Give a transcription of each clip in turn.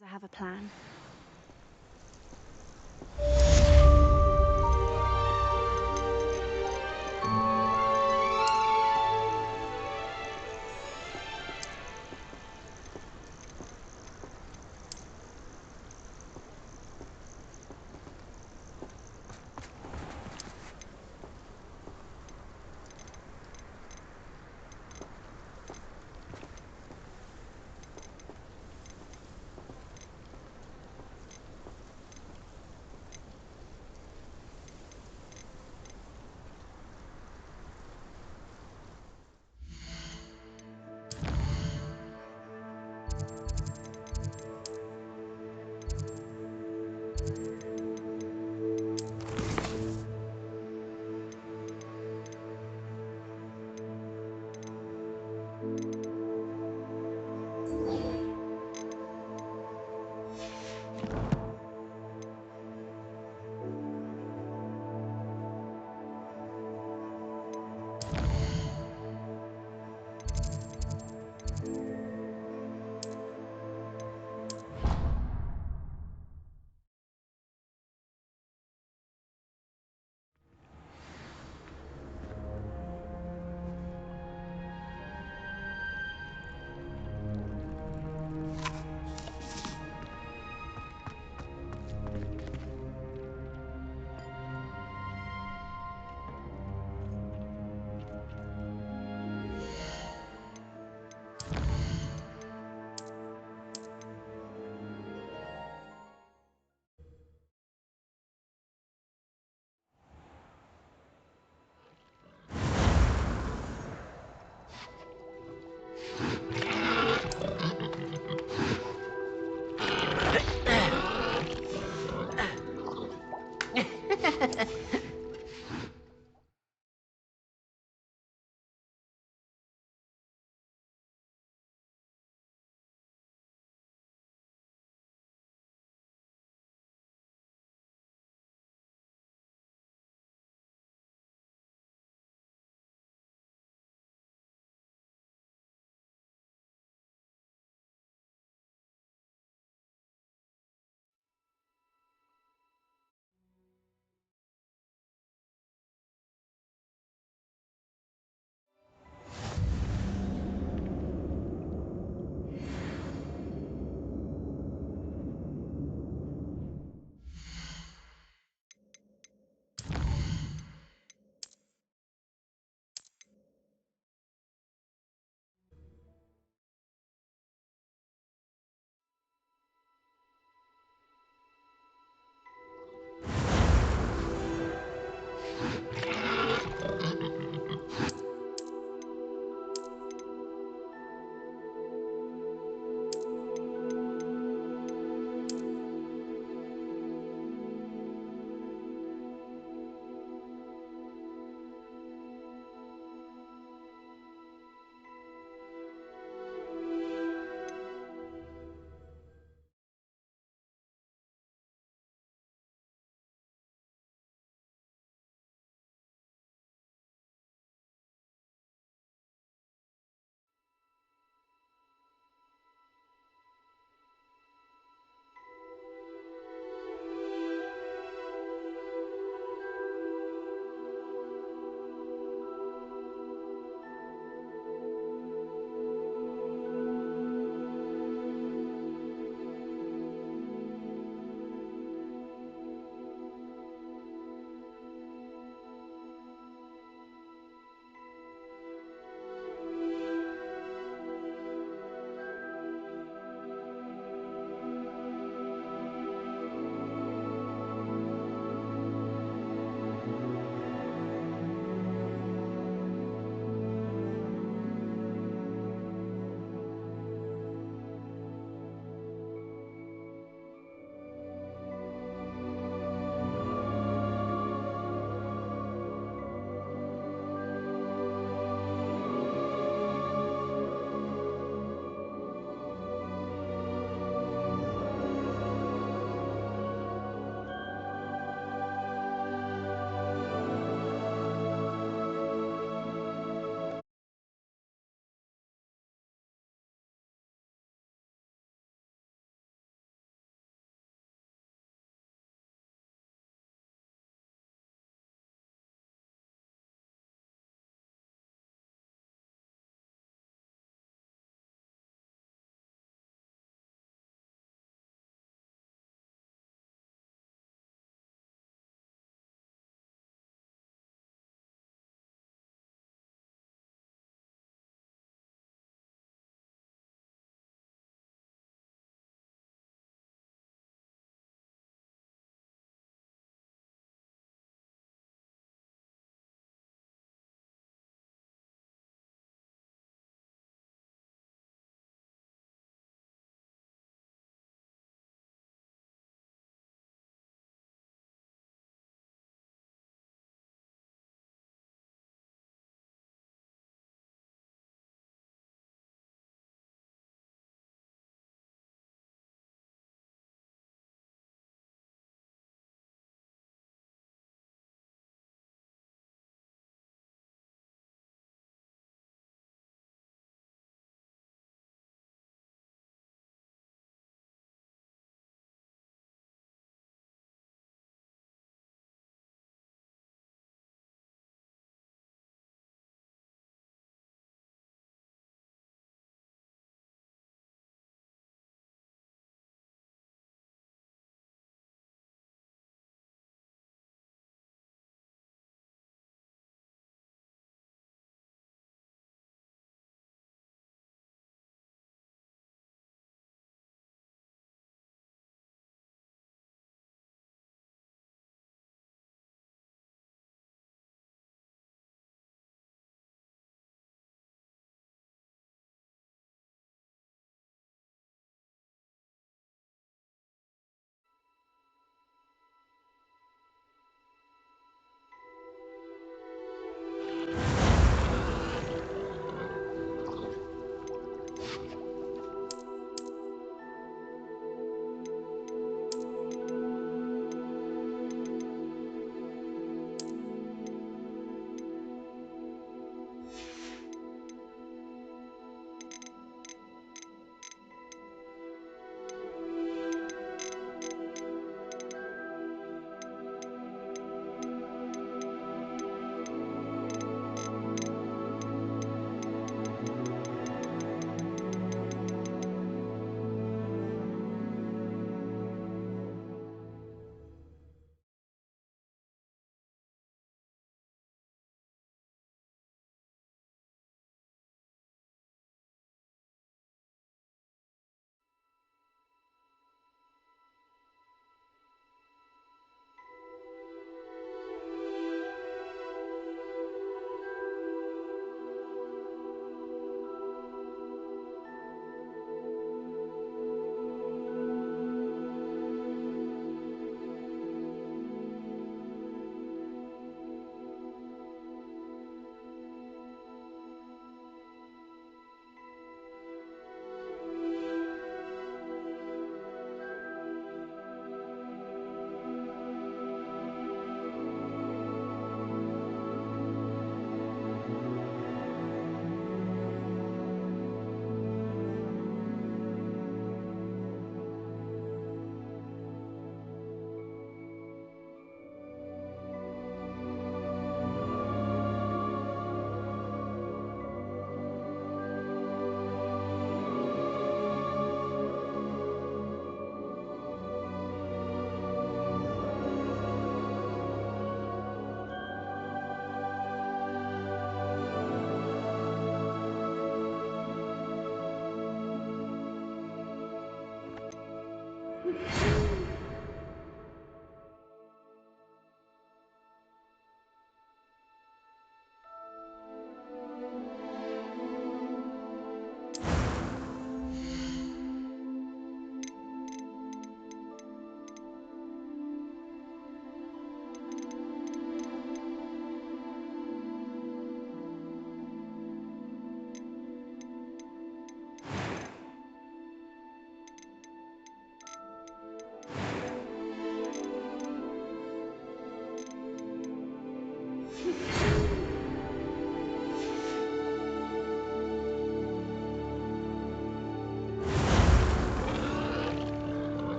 I have a plan.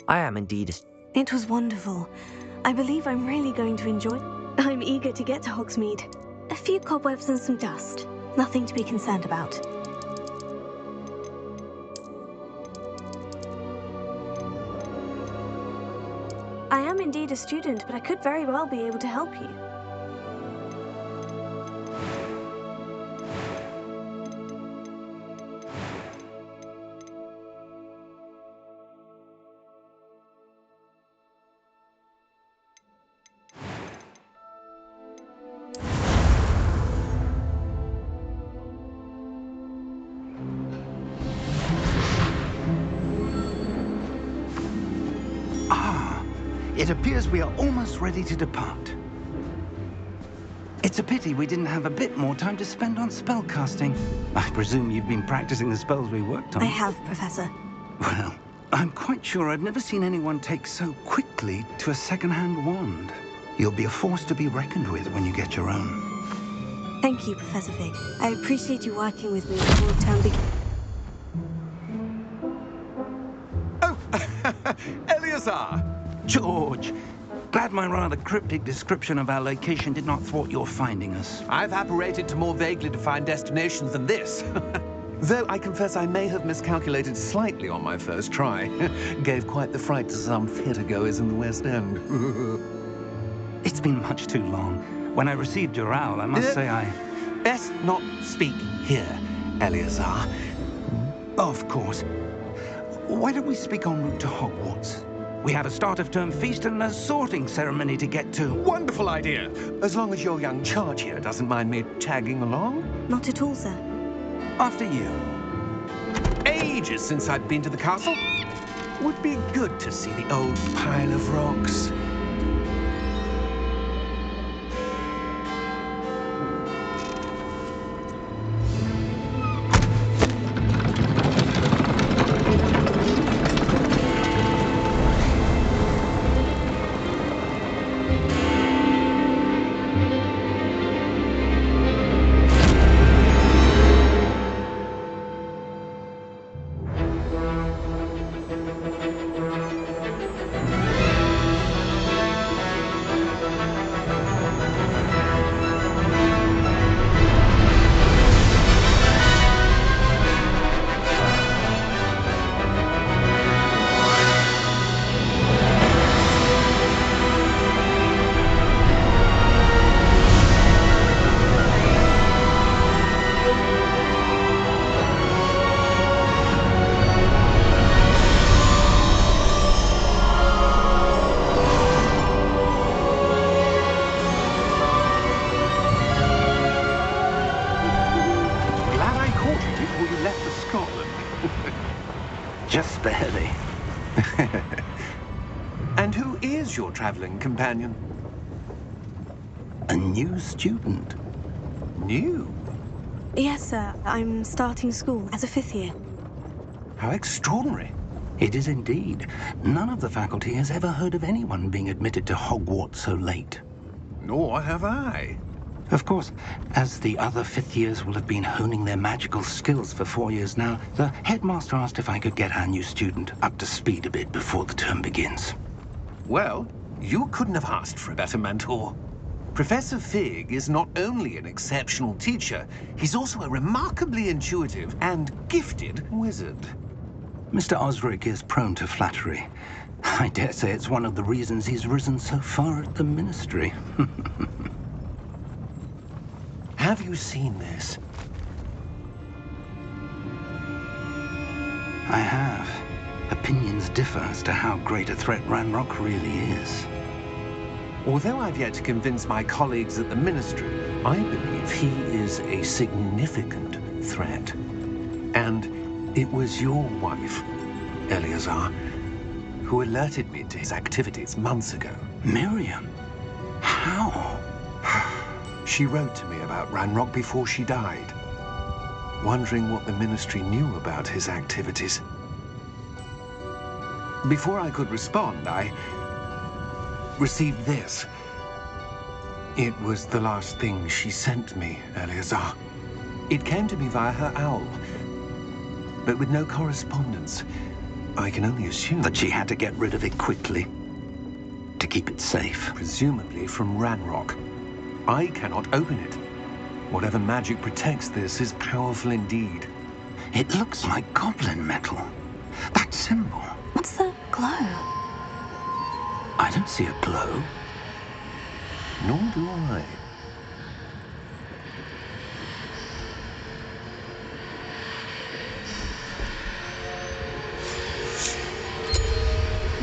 I am indeed. It was wonderful. I believe I'm really going to enjoy it. I'm eager to get to Hogsmeade. A few cobwebs and some dust. Nothing to be concerned about. I am indeed a student, but I could very well be able to help you. It appears we are almost ready to depart. It's a pity we didn't have a bit more time to spend on spellcasting. I presume you've been practicing the spells we worked on. I have, Professor. Well, I'm quite sure I've never seen anyone take so quickly to a second-hand wand. You'll be a force to be reckoned with when you get your own. Thank you, Professor Fig. I appreciate you working with me before the term begins. Oh, Eleazar! George, glad my rather cryptic description of our location did not thwart your finding us. I've apparated to more vaguely defined destinations than this. Though I confess I may have miscalculated slightly on my first try. Gave quite the fright to some theatre-goers in the West End. It's been much too long. When I received your owl, I must say I... Best not speak here, Eleazar. Of course. Why don't we speak en route to Hogwarts? We have a start-of-term feast and a sorting ceremony to get to. Wonderful idea! As long as your young charge here doesn't mind me tagging along. Not at all, sir. After you. Ages since I've been to the castle. Would be good to see the old pile of rocks. Just barely. And who is your traveling companion? A new student. New? Yes, sir. I'm starting school as a 5th year. How extraordinary. It is indeed. None of the faculty has ever heard of anyone being admitted to Hogwarts so late. Nor have I. Of course, as the other 5th years will have been honing their magical skills for 4 years now, the headmaster asked if I could get our new student up to speed a bit before the term begins. Well, you couldn't have asked for a better mentor. Professor Fig is not only an exceptional teacher, he's also a remarkably intuitive and gifted wizard. Mr. Osric is prone to flattery. I dare say it's one of the reasons he's risen so far at the ministry. Have you seen this? I have. Opinions differ as to how great a threat Ranrock really is. Although I've yet to convince my colleagues at the ministry, I believe he is a significant threat. And it was your wife, Eleazar, who alerted me to his activities months ago. Miriam? How? She wrote to me about Ranrock before she died, wondering what the ministry knew about his activities. Before I could respond, I received this. It was the last thing she sent me, Eleazar. It came to me via her owl, but with no correspondence. I can only assume that she had to get rid of it quickly to keep it safe. Presumably from Ranrock. I cannot open it. Whatever magic protects this is powerful indeed. It looks like goblin metal. That symbol. What's the glow? I don't see a glow. Nor do I.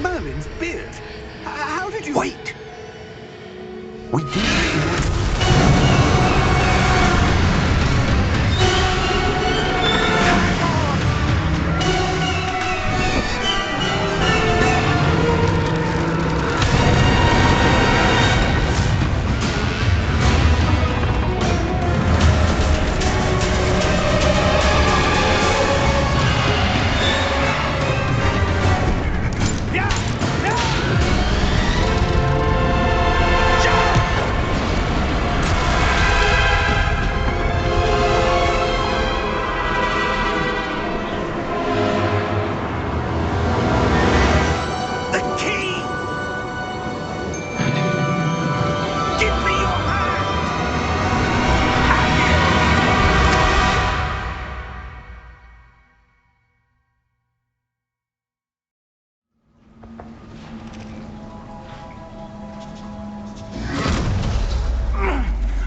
Merlin's beard. How did you... Wait! We did...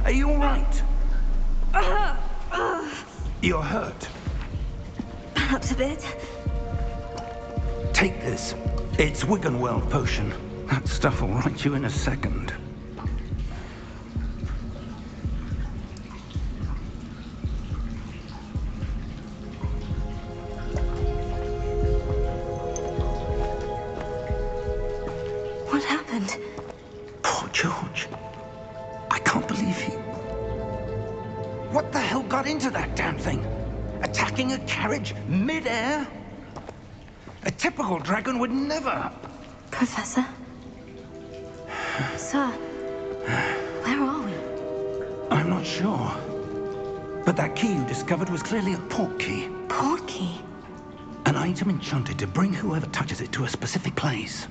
Are you all right? You're hurt. Perhaps a bit. Take this. It's Wiggenweld potion. That stuff will right you in a second. What happened? Poor George. I can't believe he... What the hell got into that damn thing? Attacking a carriage mid-air? A typical dragon would never... Professor? Sir? Where are we? I'm not sure. But that key you discovered was clearly a port key. Port key? An item enchanted to bring whoever touches it to a specific place.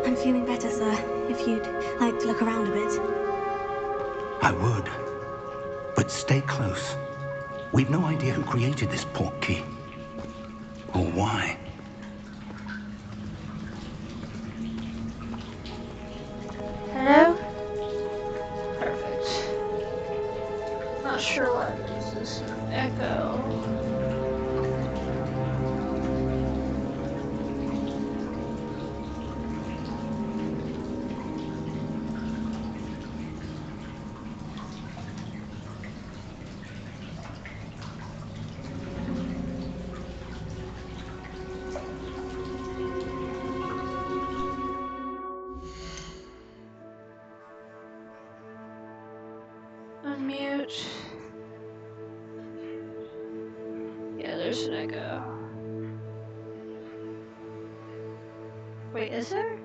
I'm feeling better, sir. If you'd like to look around a bit. I would. But stay close. We've no idea who created this port key. Or why. Hello? Perfect. Not sure what is this echo. Unmute. Yeah, there's an echo. Wait, is there?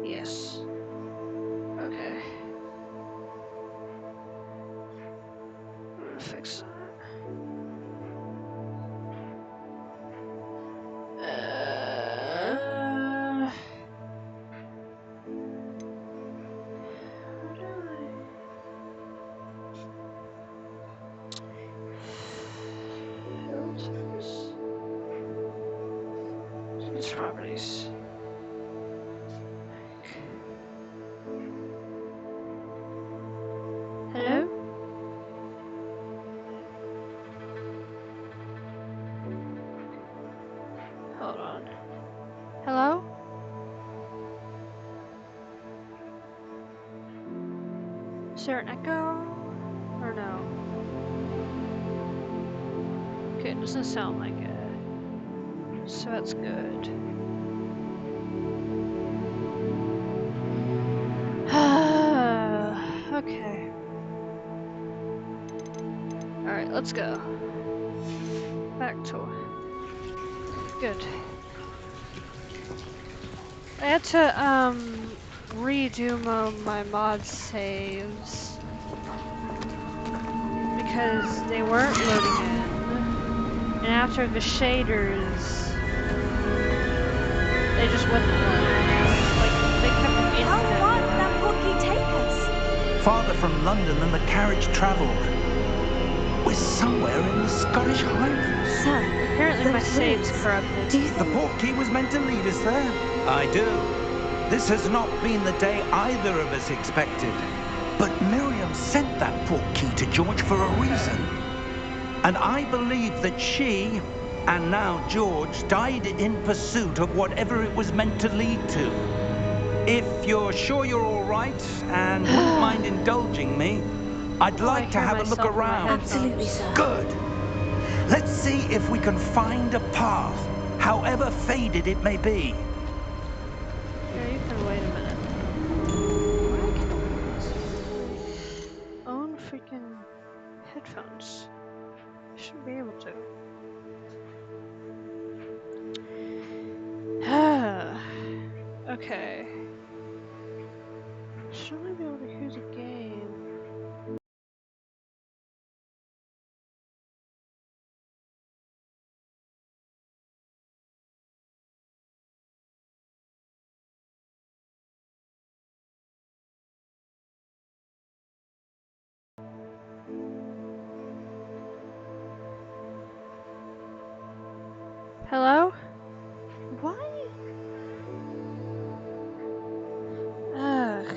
Yes. Okay. I'm gonna fix that. Filters. Properties. Hello? Hold on. Hello? Is there an echo? Or no? Okay, it doesn't sound like it. So that's good. Okay. Alright, let's go. Back to... Good. I had to, redo my mod saves. because they weren't loading in, and after the shaders, they just wouldn't load. Like, they kept How far did infinitely that loading. portkey take us? Farther from London than the carriage travelled. We're somewhere in the Scottish Highlands. Sir, Apparently my those save's ruins. corrupted. Do you The think... portkey was meant to lead us there. I do. This has not been the day either of us expected. But Miriam sent that portkey to George for a reason. And I believe that she, and now George, died in pursuit of whatever it was meant to lead to. If you're sure you're all right and wouldn't mind indulging me, I'd like to hear have a look myself in my around. headphones. Absolutely, sir. Good. Let's see if we can find a path, however faded it may be. Yeah, you can wait a minute. Why can I not see my own freaking headphones? I shouldn't be able to. Okay. Should I be able to hear the game? Hello? Why? Ugh.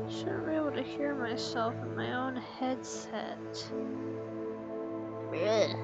Shouldn't be able to hear myself in my own headset. Ugh.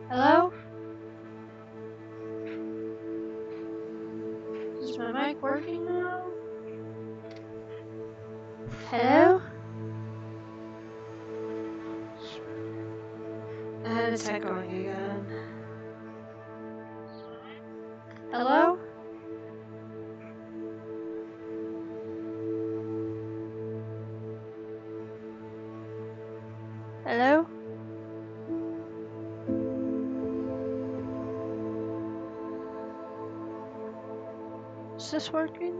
Hello? Is my mic working now? Hello? And it's echoing again. Hello? Hello? Is this working?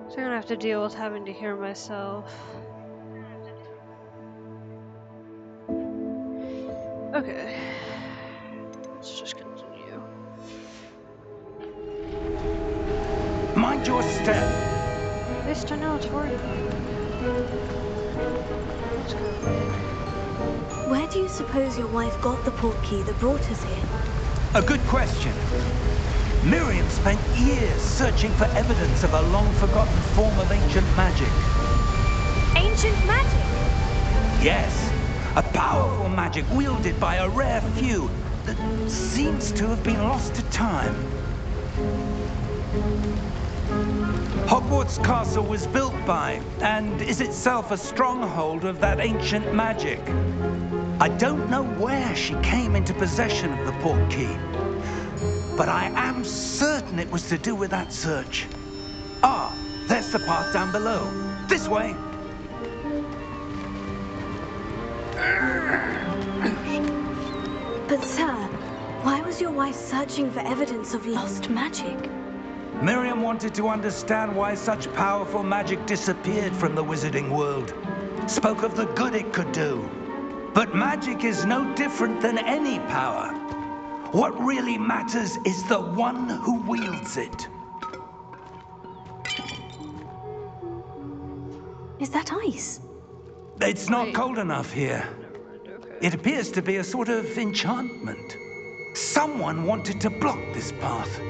So I'm gonna have to deal with having to hear myself. Okay. Let's just continue. Mind your step. At least I know it's working. That's good. Where do you suppose your wife got the portkey that brought us here? A good question. Miriam spent years searching for evidence of a long-forgotten form of ancient magic. Ancient magic? Yes, a powerful magic wielded by a rare few that seems to have been lost to time. Hogwarts Castle was built by, and is itself a stronghold of that ancient magic. I don't know where she came into possession of the portkey, but I am certain it was to do with that search. Ah, there's the path down below. This way. But sir, why was your wife searching for evidence of lost magic? Miriam wanted to understand why such powerful magic disappeared from the wizarding world. Spoke of the good it could do. But magic is no different than any power. What really matters is the one who wields it. Is that ice? It's not Wait. cold enough here. Never mind, okay. It appears to be a sort of enchantment. Someone wanted to block this path.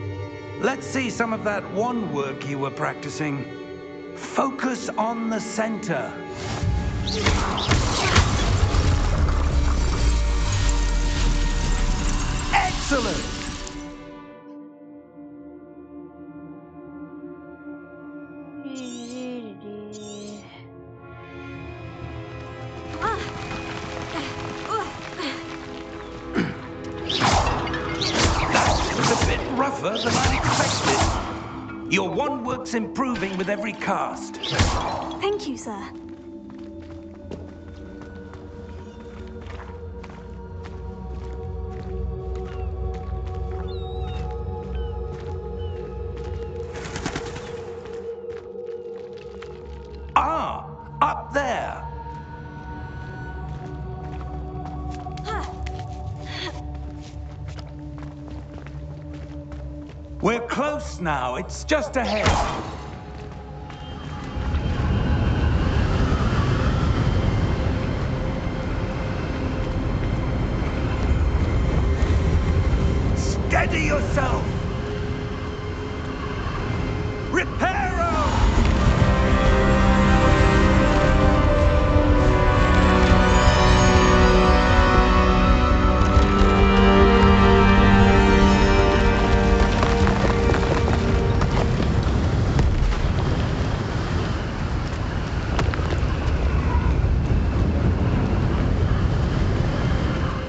Let's see some of that wand work you were practicing. Focus on the center. Excellent! That was a bit rougher than I'd expected. Your wand work's improving with every cast. Thank you, sir. Ah, up there. We're close now. It's just ahead. Steady yourself. Reparo!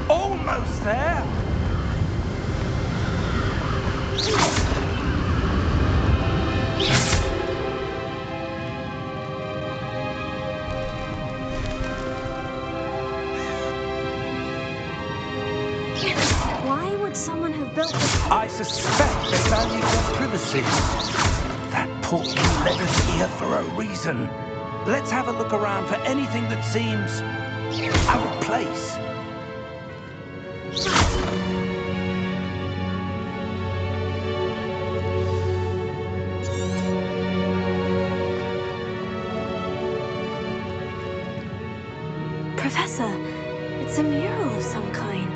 Almost there. Why would someone have built this? I suspect they value their privacy. That portal led us here for a reason. Let's have a look around for anything that seems out of place. Professor, it's a mural of some kind.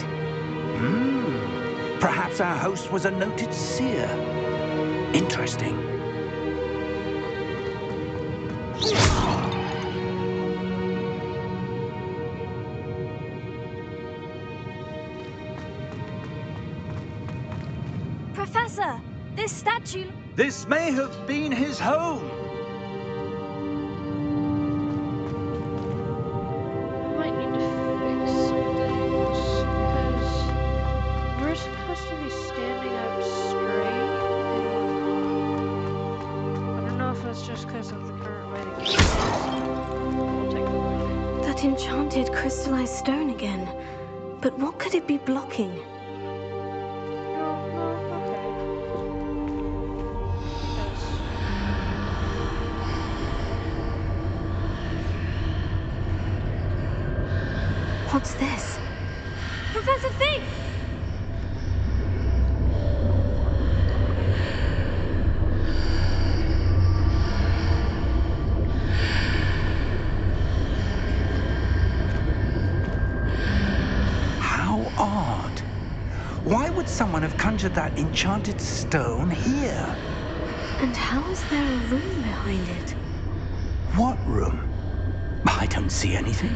Perhaps our host was a noted seer. Interesting. Professor, this statue... This may have been his home. I might need to fix some things, because we're supposed to be standing up straight, and I don't know if that's just because of the current way the game is. We'll take a look. That enchanted crystallized stone again. But what could it be blocking? No, okay. Because What's this? Professor Fig! How odd. Why would someone have conjured that enchanted stone here? And how is there a room behind it? What room? I don't see anything.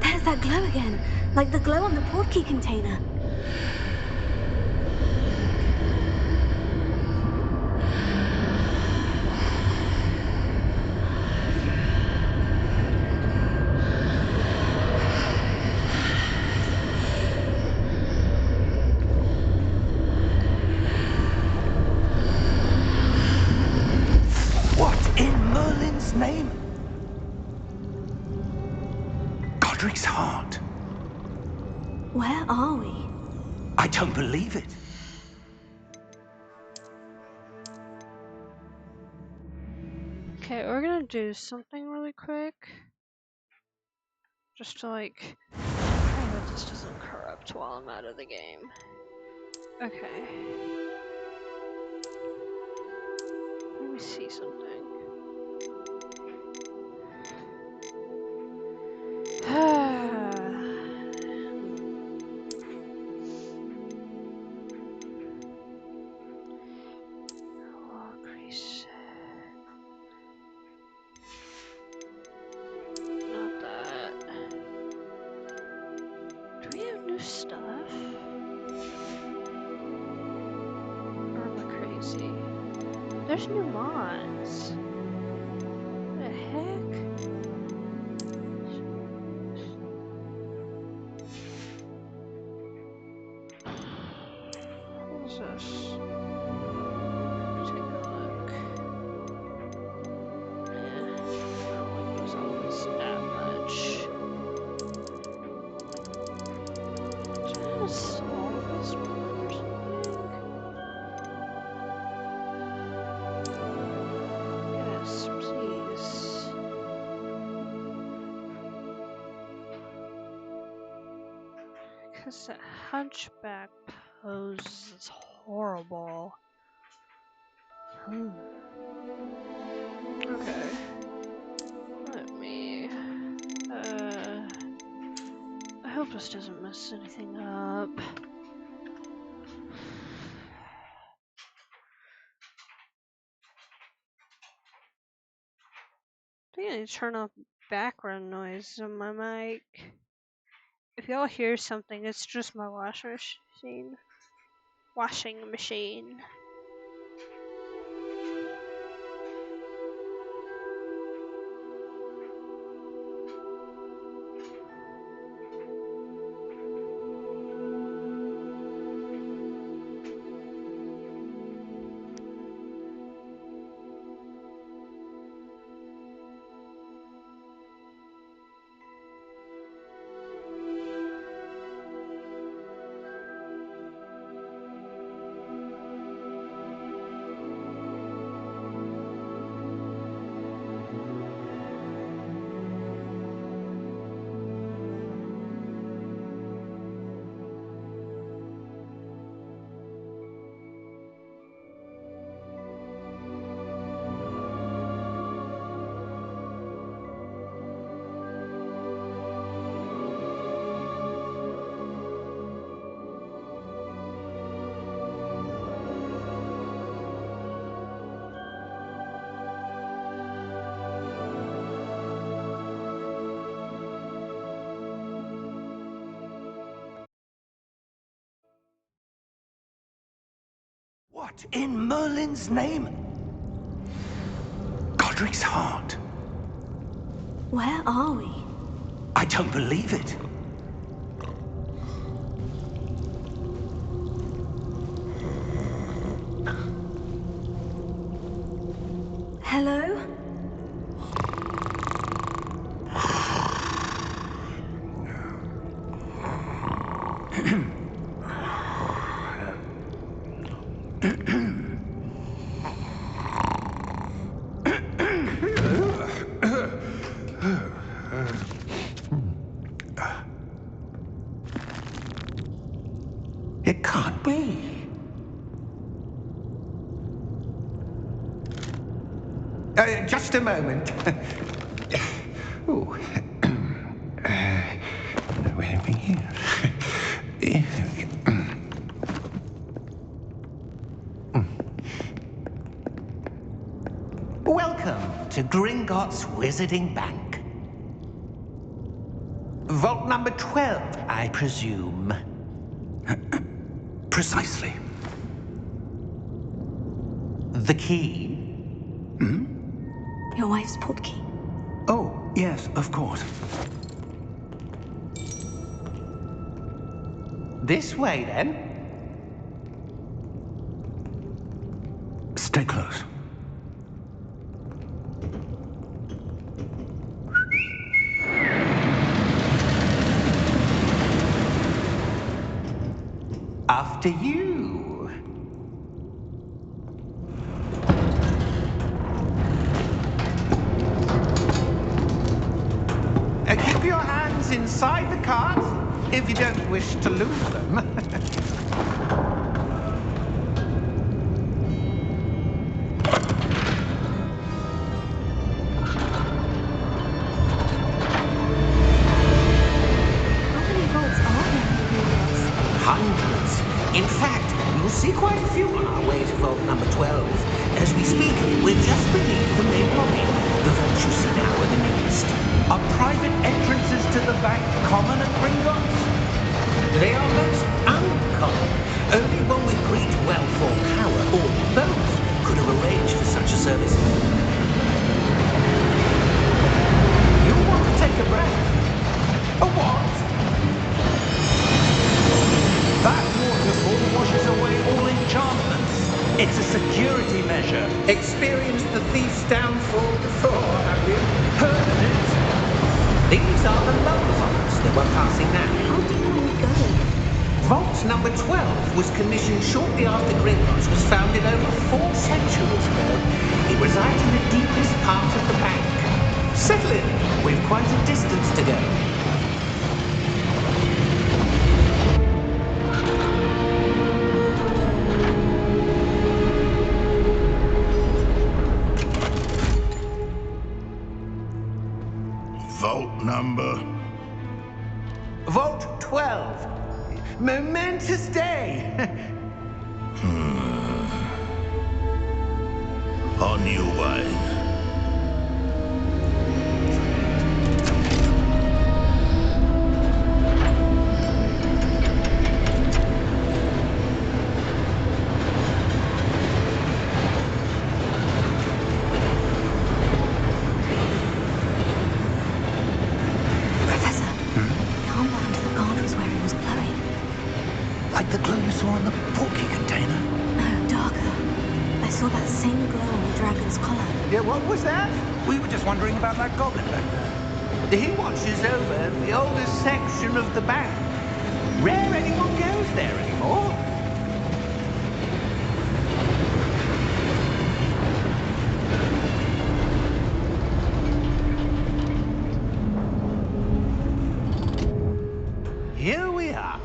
There's that glow again, like the glow on the portkey container. What in Merlin's name? Godric's heart. Where are we? I don't believe it. okay, we're gonna do something really quick. Just to like, I hope this doesn't corrupt while I'm out of the game. Okay. Let me see something. there's new mods. What the heck? What is this? Take a look. I don't like these outfits that much. Did I solve this one or something? Yes, please. Because that hunchback pose is horrible. Okay. Let me. I hope this doesn't mess anything up. I think I need to turn off background noise on my mic. If y'all hear something, it's just my washing machine. Washing machine. What in Merlin's name? Godric's heart. Where are we? I don't believe it. Hello? It can't be. Just a moment. Oh. Wait a minute. Welcome to Gringotts Wizarding Bank. Vault number 12, I presume. Precisely. The key? Your wife's portkey. Oh, yes, of course. This way, then. Stay close. After you. Keep your hands inside the cards if you don't wish to lose them. How many vaults are there in Gringotts? Hundreds. In fact, we'll see quite a few on our way to vault number 12. As we speak, we're just beneath the main lobby. The vaults you see now are the nearest. Are private entrances to the bank common at Gringotts? They are most uncommon. Only one with great wealth or power, or both, could have arranged for It's a security measure. Experienced the thief's downfall before, have you? Heard of it? These are the lower vaults that we're passing now. How deep are we going? Vault number 12 was commissioned shortly after Gringotts was founded over 4 centuries ago. It resides in the deepest part of the bank. Settle in. We've quite a distance to go. Vault number? Vault 12. Momentous day. On your way. Professor, the armband the guard was wearing was glowing. Like the glue you saw in the porky container? No, darker. I saw that same glow on the dragon's collar. Yeah, what was that? We were just wondering about that goblin back there. He watches over the oldest section of the bank. Rare anyone goes there anymore. Here we are.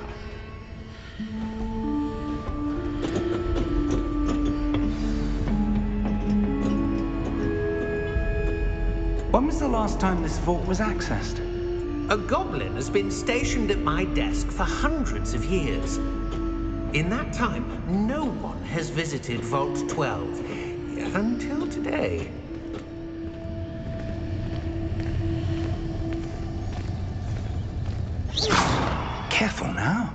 When was the last time this vault was accessed? A goblin has been stationed at my desk for hundreds of years. In that time, no one has visited Vault 12. Until today. Careful now.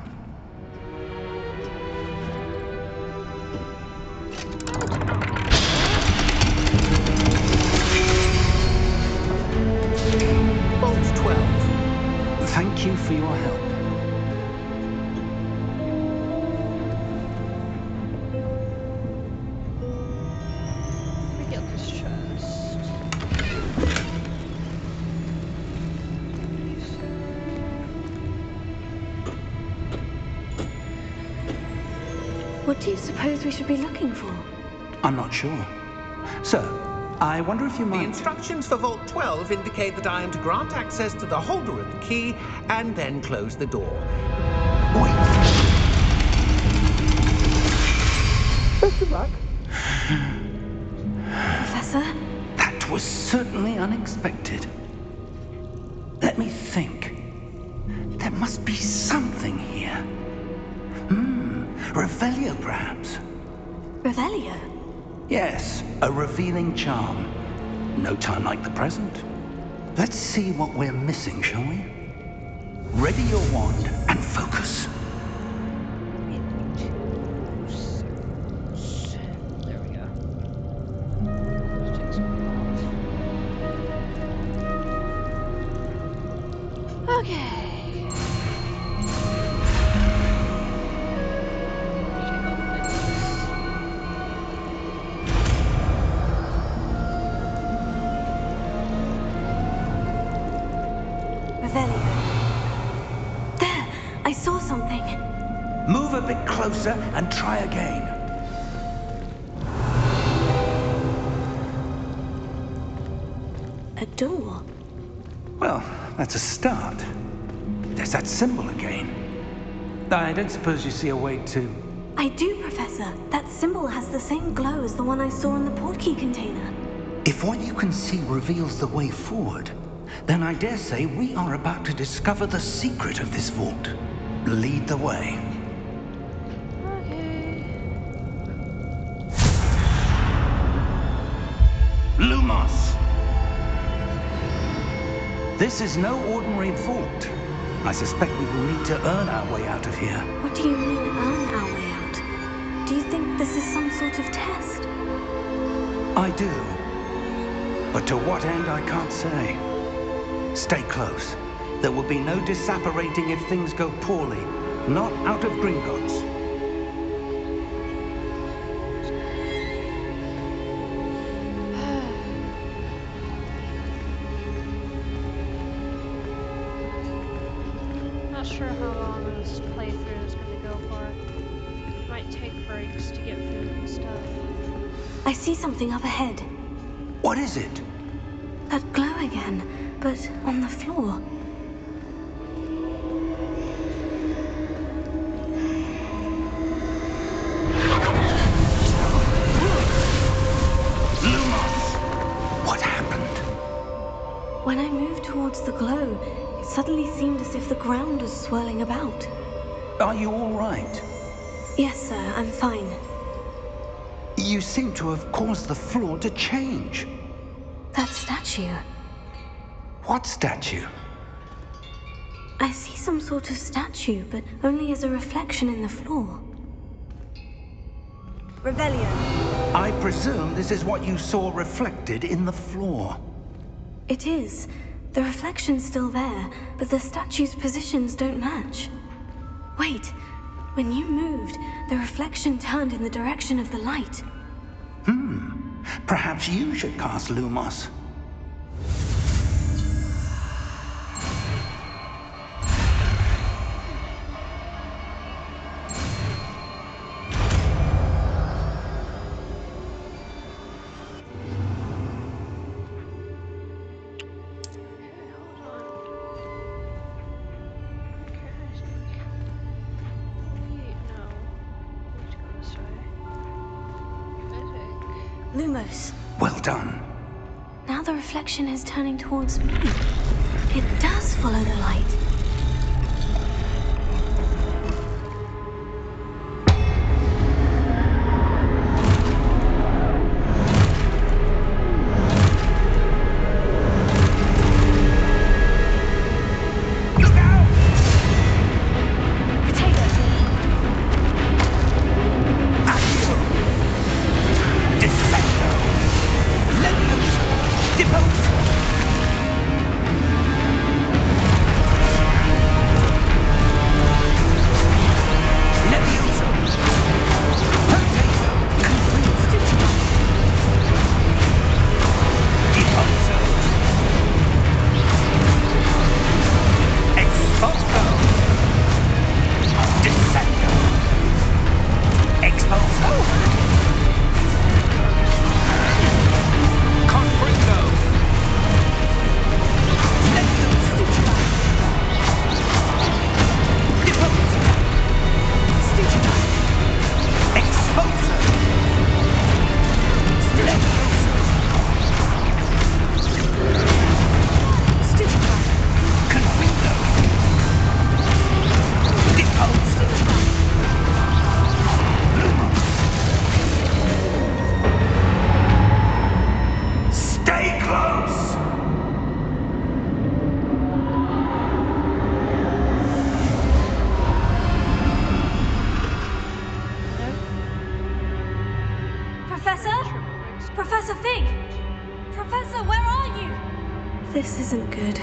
Vault 12. Thank you for your help. Let me get this chest. What do you suppose we should be looking for? I'm not sure. Sir, I wonder if you The might... instructions for Vault 12 indicate that I am to grant access to the holder of the key and then close the door. Wait. Best of luck. Professor? That was certainly unexpected. Let me think. There must be something here. Revelio, perhaps. Revelio? Yes, a revealing charm. No time like the present. Let's see what we're missing, shall we? Ready your wand and focus. There we go. Let's take some off. Okay. Revelio. There! I saw something. Move a bit closer and try again. A door. Well, that's a start. There's that symbol again. I don't suppose you see a way to... I do, Professor. That symbol has the same glow as the one I saw in the portkey container. If what you can see reveals the way forward, then I dare say we are about to discover the secret of this vault. Lead the way. Lumos! This is no ordinary vault. I suspect we will need to earn our way out of here. What do you mean, earn our way out? Do you think this is some sort of test? I do. But to what end, I can't say. Stay close. There will be no disapparating if things go poorly. Not out of Gringotts. breaks to get food and stuff. I see something up ahead. What is it? That glow again, but on the floor. Lumos! What happened? When I moved towards the glow, it suddenly seemed as if the ground was swirling about. Are you all right? Yes, sir, I'm fine. You seem to have caused the floor to change. That statue. What statue? I see some sort of statue, but only as a reflection in the floor. Rebellion. I presume this is what you saw reflected in the floor. It is. The reflection's still there, but the statue's positions don't match. Wait. When you moved, the reflection turned in the direction of the light. Perhaps you should cast Lumos. Okay, hold on. Okay, I think. No. We need to go this way. I think. Lumos. Well done. Now the reflection is turning towards me. It does follow the light. Look out! Potato! Accio! Defendo! Levioso! Deposo! Levioso! Potato! Deposo! Expulso! Descendo! Expulso! Confringo! Levioso! Deposo! Expulso! Levioso! Confringo! Deposo! Lumos! Stay close! No? Professor? Professor Fig! Professor, where are you? This isn't good.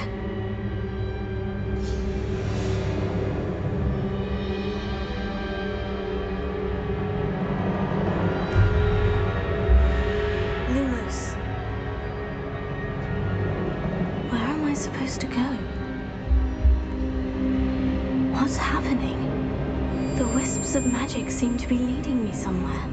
Lumos. Where am I supposed to go? What's happening? The wisps of magic seem to be leading me somewhere.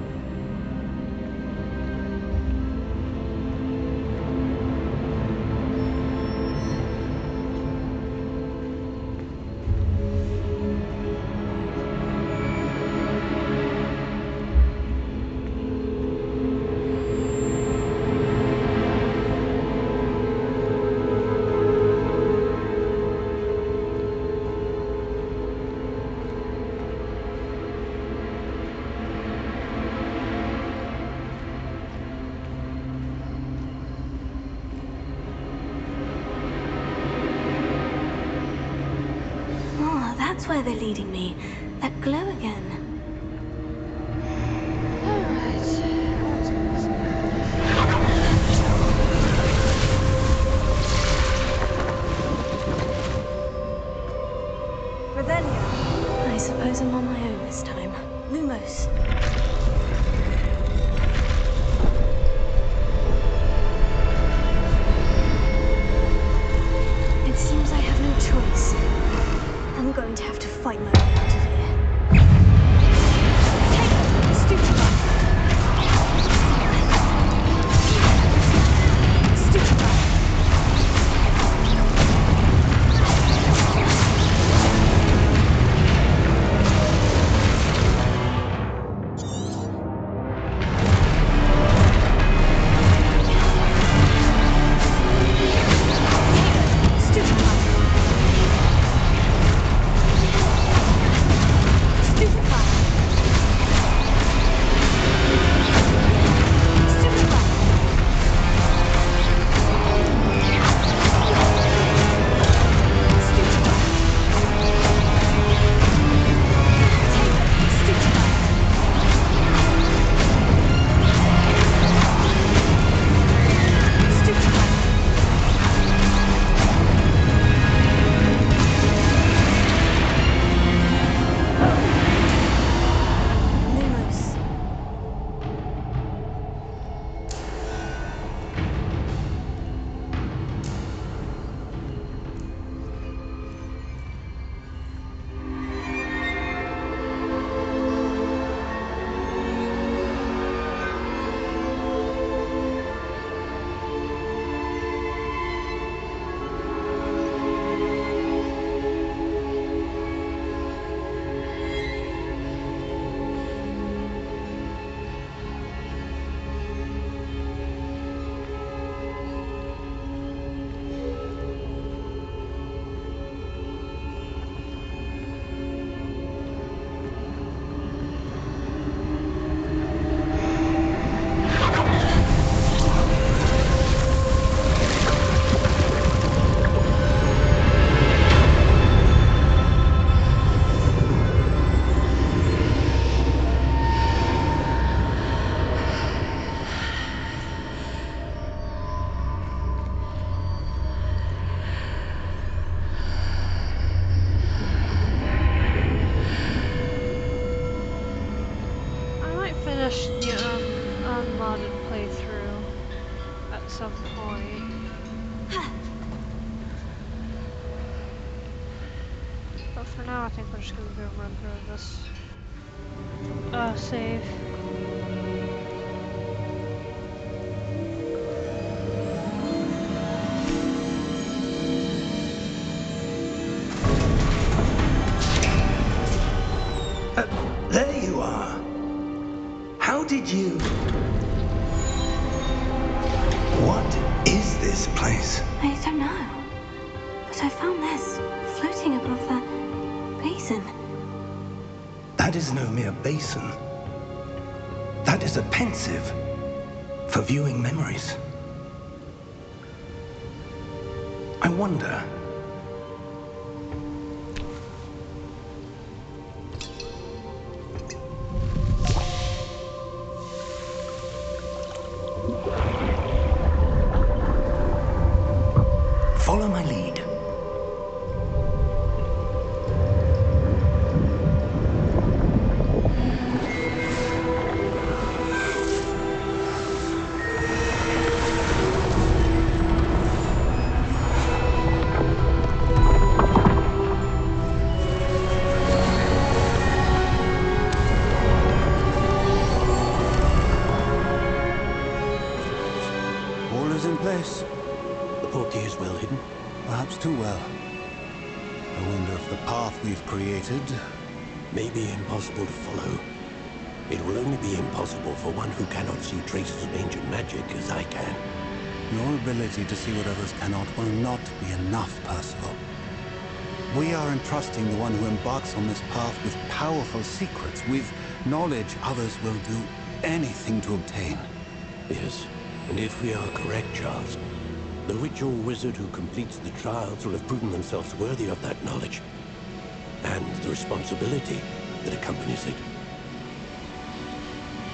Oh, that's where they're leading me. That glow again. Alright. What's this? Rebellion. I suppose I'm on my own this time. Lumos. It seems I have no choice. I'm going to have to fight my way out of here. Take it, stupid! finish the unmodded playthrough at some point. But for now, I think we're just gonna do a run through of this save. There you are. How did you... What is this place? I don't know. But I found this floating above that basin. That is no mere basin. That is a pensive for viewing memories. I wonder... Follow my lead. All is in place. The portkey is well hidden. Perhaps too well. I wonder if the path we've created... May be impossible to follow. It will only be impossible for one who cannot see traces of ancient magic as I can. Your ability to see what others cannot will not be enough, Percival. We are entrusting the one who embarks on this path with powerful secrets, with knowledge others will do anything to obtain. Yes, and if we are correct, Charles, the witch or wizard who completes the trials will have proven themselves worthy of that knowledge, and the responsibility that accompanies it.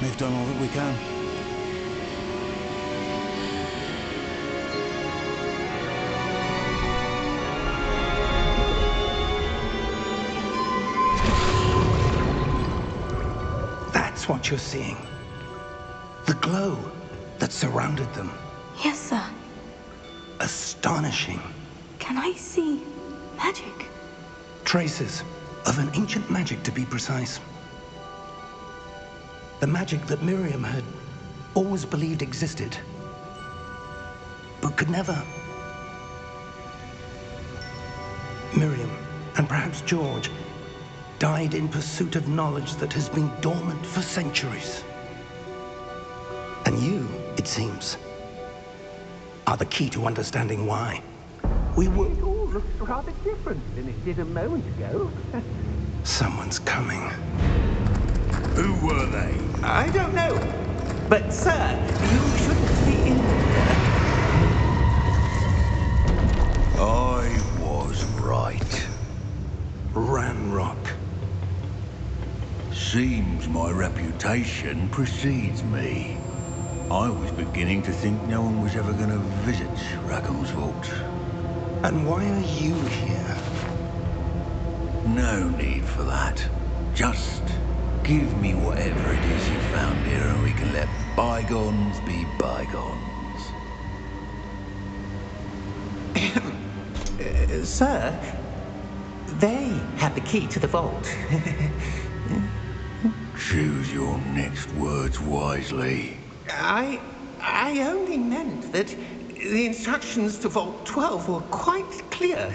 We've done all that we can. That's what you're seeing. The glow that surrounded them. Yes, sir. Astonishing. Can I see magic? Traces of an ancient magic, to be precise. The magic that Miriam had always believed existed, but could never. Miriam, and perhaps George, died in pursuit of knowledge that has been dormant for centuries. And you, it seems, are the key to understanding why. We were... It all looks rather different than it did a moment ago. Someone's coming. Who were they? I don't know. But, sir, you shouldn't be in here. I was right. Ranrock. Seems my reputation precedes me. I was beginning to think no one was ever going to visit Rackham's vault. And why are you here? No need for that. Just give me whatever it is you found here and we can let bygones be bygones. Sir, they have the key to the vault. Choose your next words wisely. I only meant that the instructions to Vault 12 were quite clear.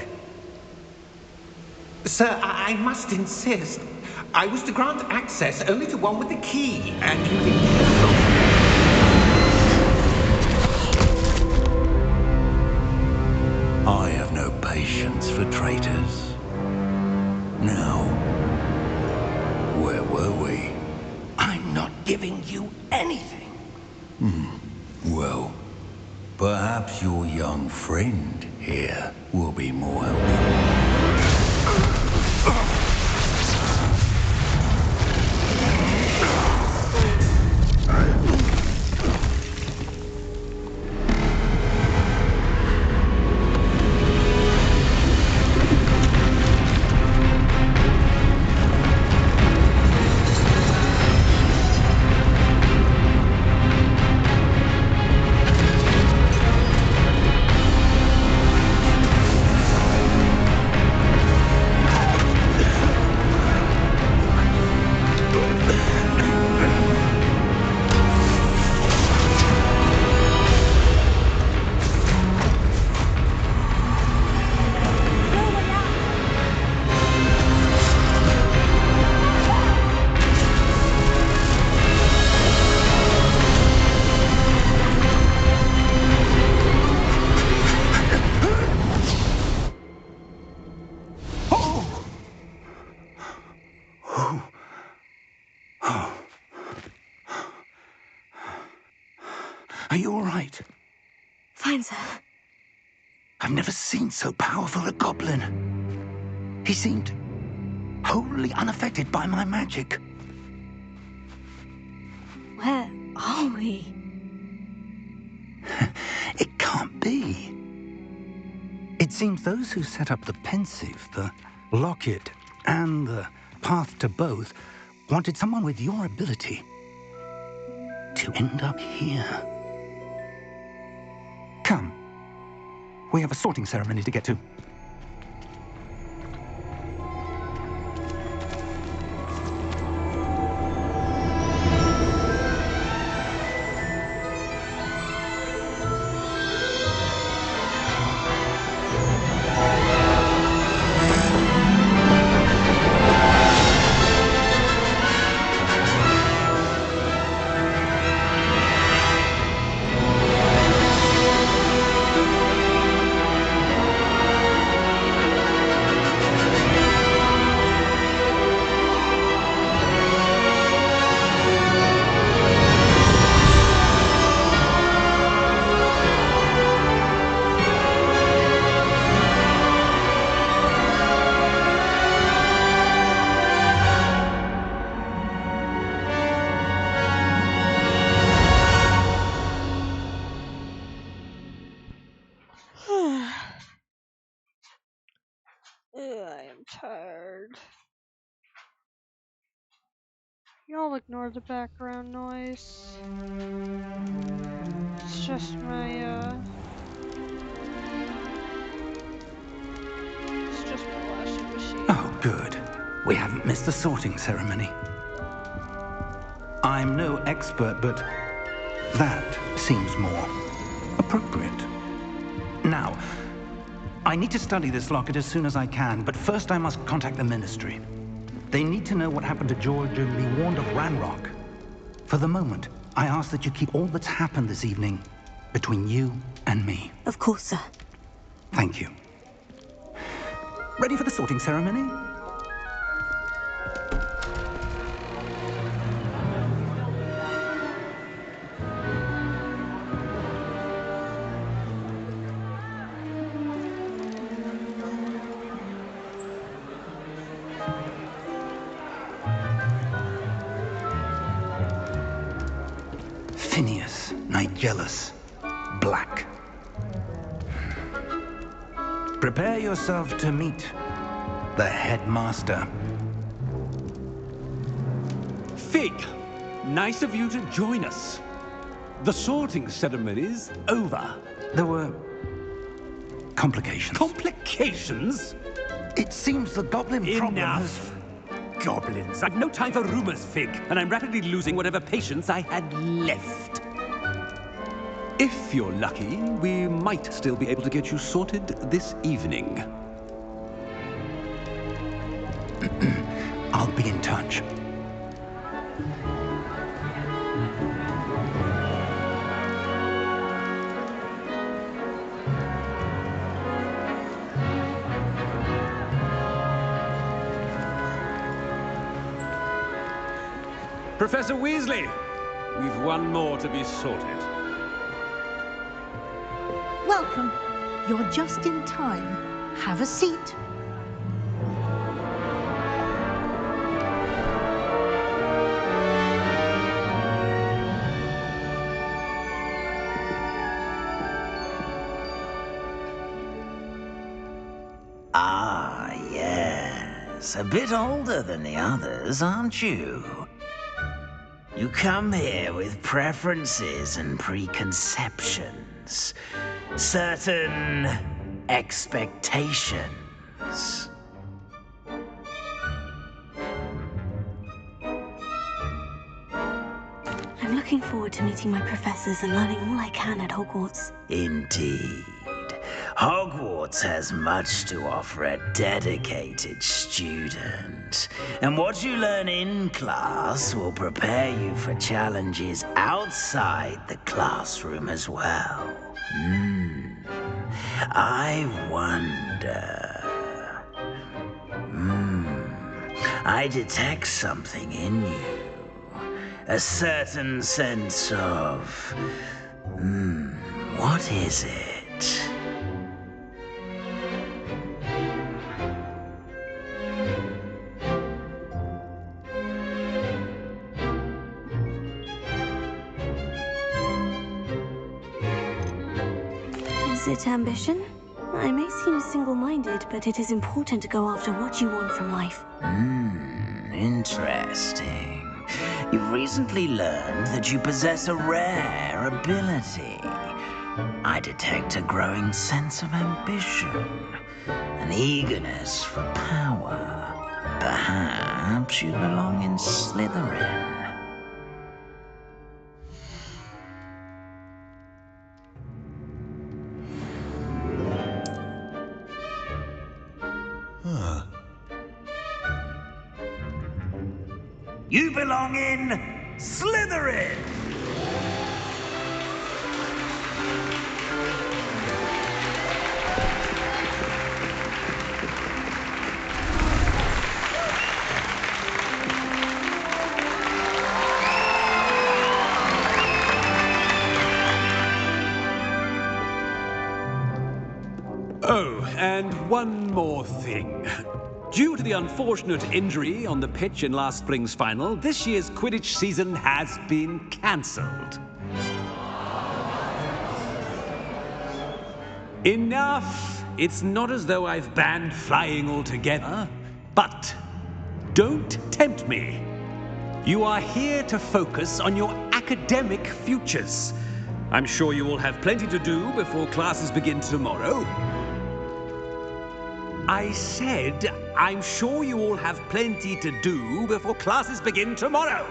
Sir, I must insist. I was to grant access only to one with the key, and you be careful. I have no patience for traitors. Now, where were we? I'm not giving you anything. Well, perhaps your young friend here will be more helpful. Are you all right? Fine, sir. I've never seen so powerful a goblin. He seemed wholly unaffected by my magic. Where are we? It can't be. It seems those who set up the pensive, the locket, and the path to both wanted someone with your ability to end up here. Come. We have a sorting ceremony to get to. I am tired. Y'all ignore the background noise. It's just my washing machine. Oh, good. We haven't missed the sorting ceremony. I'm no expert, but that seems more appropriate. Now, I need to study this locket as soon as I can, but first I must contact the Ministry. They need to know what happened to George and be warned of Ranrock. For the moment, I ask that you keep all that's happened this evening between you and me. Of course, sir. Thank you. Ready for the sorting ceremony? Phineas, Nigellus, Black. Prepare yourself to meet the headmaster. Fig, nice of you to join us. The sorting ceremony's over. There were complications. Complications? It seems the goblin problem has... Enough. Goblins. I've no time for rumors, Fig, and I'm rapidly losing whatever patience I had left. If you're lucky, we might still be able to get you sorted this evening. I'll be in touch. Professor Weasley, we've one more to be sorted. Welcome. You're just in time. Have a seat. Ah, yes. A bit older than the others, aren't you? You come here with preferences and preconceptions. Certain expectations. I'm looking forward to meeting my professors and learning all I can at Hogwarts. Indeed. Hogwarts has much to offer a dedicated student. And what you learn in class will prepare you for challenges outside the classroom as well. I wonder... I detect something in you. A certain sense of What is it? Is it ambition? I may seem single-minded, but it is important to go after what you want from life. Interesting. You've recently learned that you possess a rare ability. I detect a growing sense of ambition, an eagerness for power. Perhaps you belong in Slytherin. You belong in Slytherin! Oh, and one more thing. Due to the unfortunate injury on the pitch in last spring's final, this year's Quidditch season has been cancelled. Enough! It's not as though I've banned flying altogether, but don't tempt me. You are here to focus on your academic futures. I'm sure you will have plenty to do before classes begin tomorrow. I said, I'm sure you all have plenty to do before classes begin tomorrow.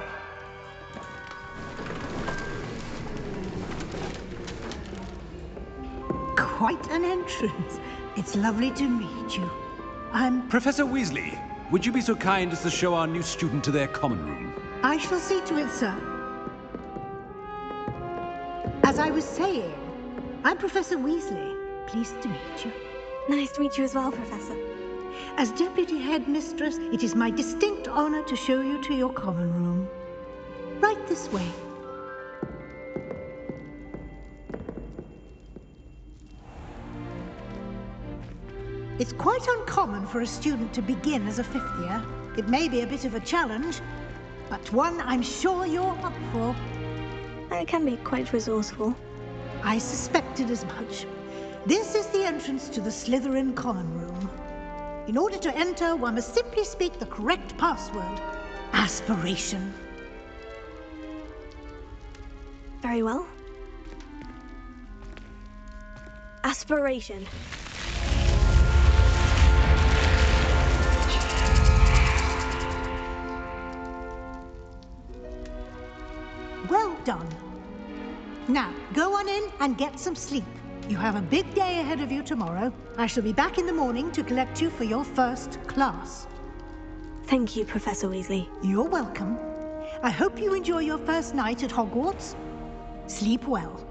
Quite an entrance. It's lovely to meet you. I'm... Professor Weasley, would you be so kind as to show our new student to their common room? I shall see to it, sir. As I was saying, I'm Professor Weasley. Pleased to meet you. Nice to meet you as well, Professor. As Deputy Headmistress, it is my distinct honor to show you to your common room. Right this way. It's quite uncommon for a student to begin as a fifth year. It may be a bit of a challenge, but one I'm sure you're up for. I can be quite resourceful. I suspected as much. This is the entrance to the Slytherin common room. In order to enter, one must simply speak the correct password. Aspiration. Very well. Aspiration. Well done. Now, go on in and get some sleep. You have a big day ahead of you tomorrow. I shall be back in the morning to collect you for your first class. Thank you, Professor Weasley. You're welcome. I hope you enjoy your first night at Hogwarts. Sleep well.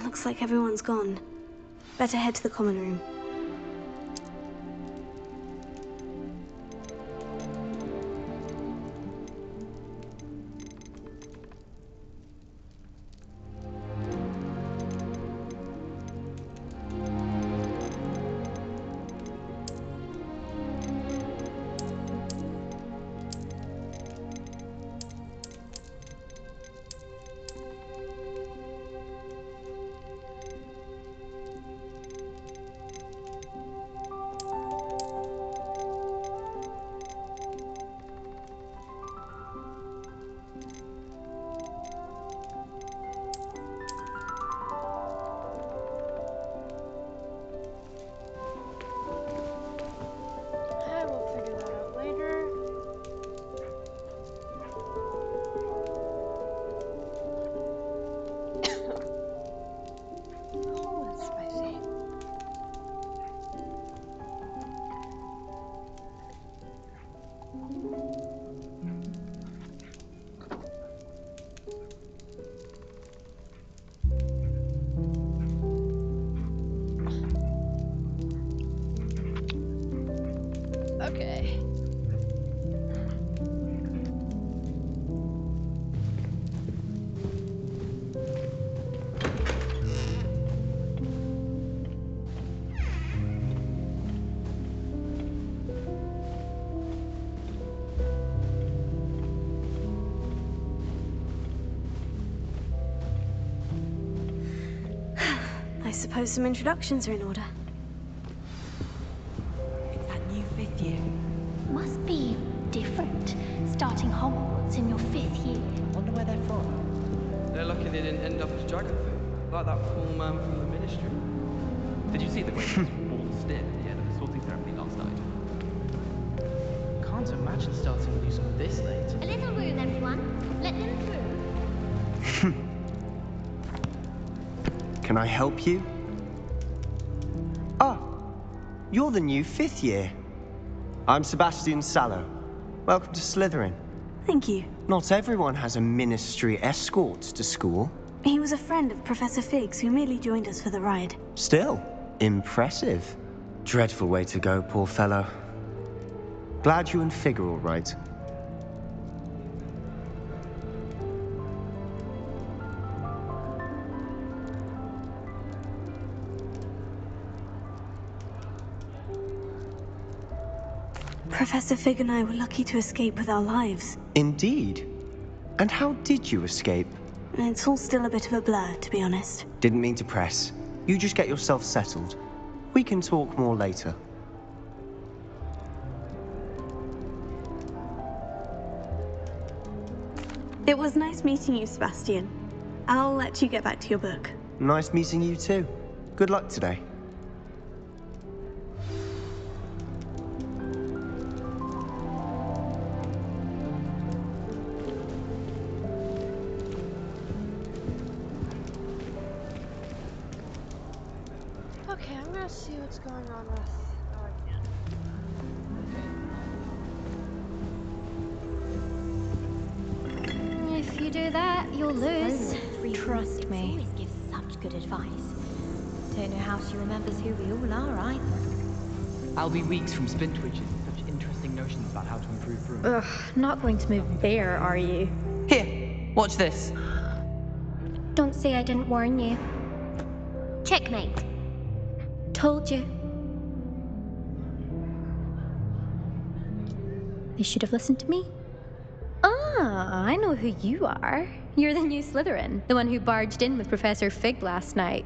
Looks like everyone's gone. Better head to the common room. We'll figure that out later. Oh, it's spicy. Okay. I suppose some introductions are in order. It's that new 5th year. Must be different, starting Hogwarts in your 5th year. Wonder where they're from. They're lucky they didn't end up as Dragonfin, like that poor man from the Ministry. Did you see the way he was all stiff at the end of the sorting ceremony last night? Can't imagine starting with you this late. A little room, everyone. Let them through. Can I help you? Oh, you're the new 5th year. I'm Sebastian Sallow. Welcome to Slytherin. Thank you. Not everyone has a ministry escort to school. He was a friend of Professor Fig's who merely joined us for the ride. Still, impressive. Dreadful way to go, poor fellow. Glad you and Fig are all right. Professor Fig and I were lucky to escape with our lives. Indeed. And how did you escape? It's all still a bit of a blur, to be honest. Didn't mean to press. You just get yourself settled. We can talk more later. It was nice meeting you, Sebastian. I'll let you get back to your book. Nice meeting you too. Good luck today. Okay, I'm gonna see what's going on with Guardian. If you do that, you'll lose. Trust me. Always gives such good advice. Don't know how she remembers who we all are either. I'll be weeks from Spintwitches with such interesting notions about how to improve brooms. Ugh, not going to move there, are you? Here, watch this. Don't say I didn't warn you. Checkmate. Told you. You should have listened to me. Ah, I know who you are. You're the new Slytherin, the one who barged in with Professor Fig last night.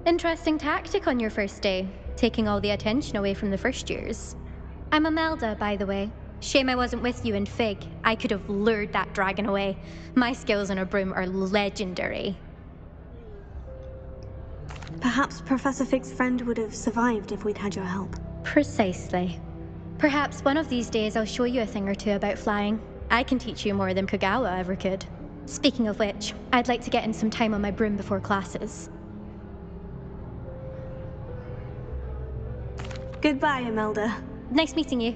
Interesting tactic on your first day, taking all the attention away from the first years. I'm Imelda, by the way. Shame I wasn't with you in Fig. I could have lured that dragon away. My skills on a broom are legendary. Perhaps Professor Fig's friend would have survived if we'd had your help. Precisely. Perhaps one of these days I'll show you a thing or two about flying. I can teach you more than Kagawa ever could. Speaking of which, I'd like to get in some time on my broom before classes. Goodbye, Imelda. Nice meeting you.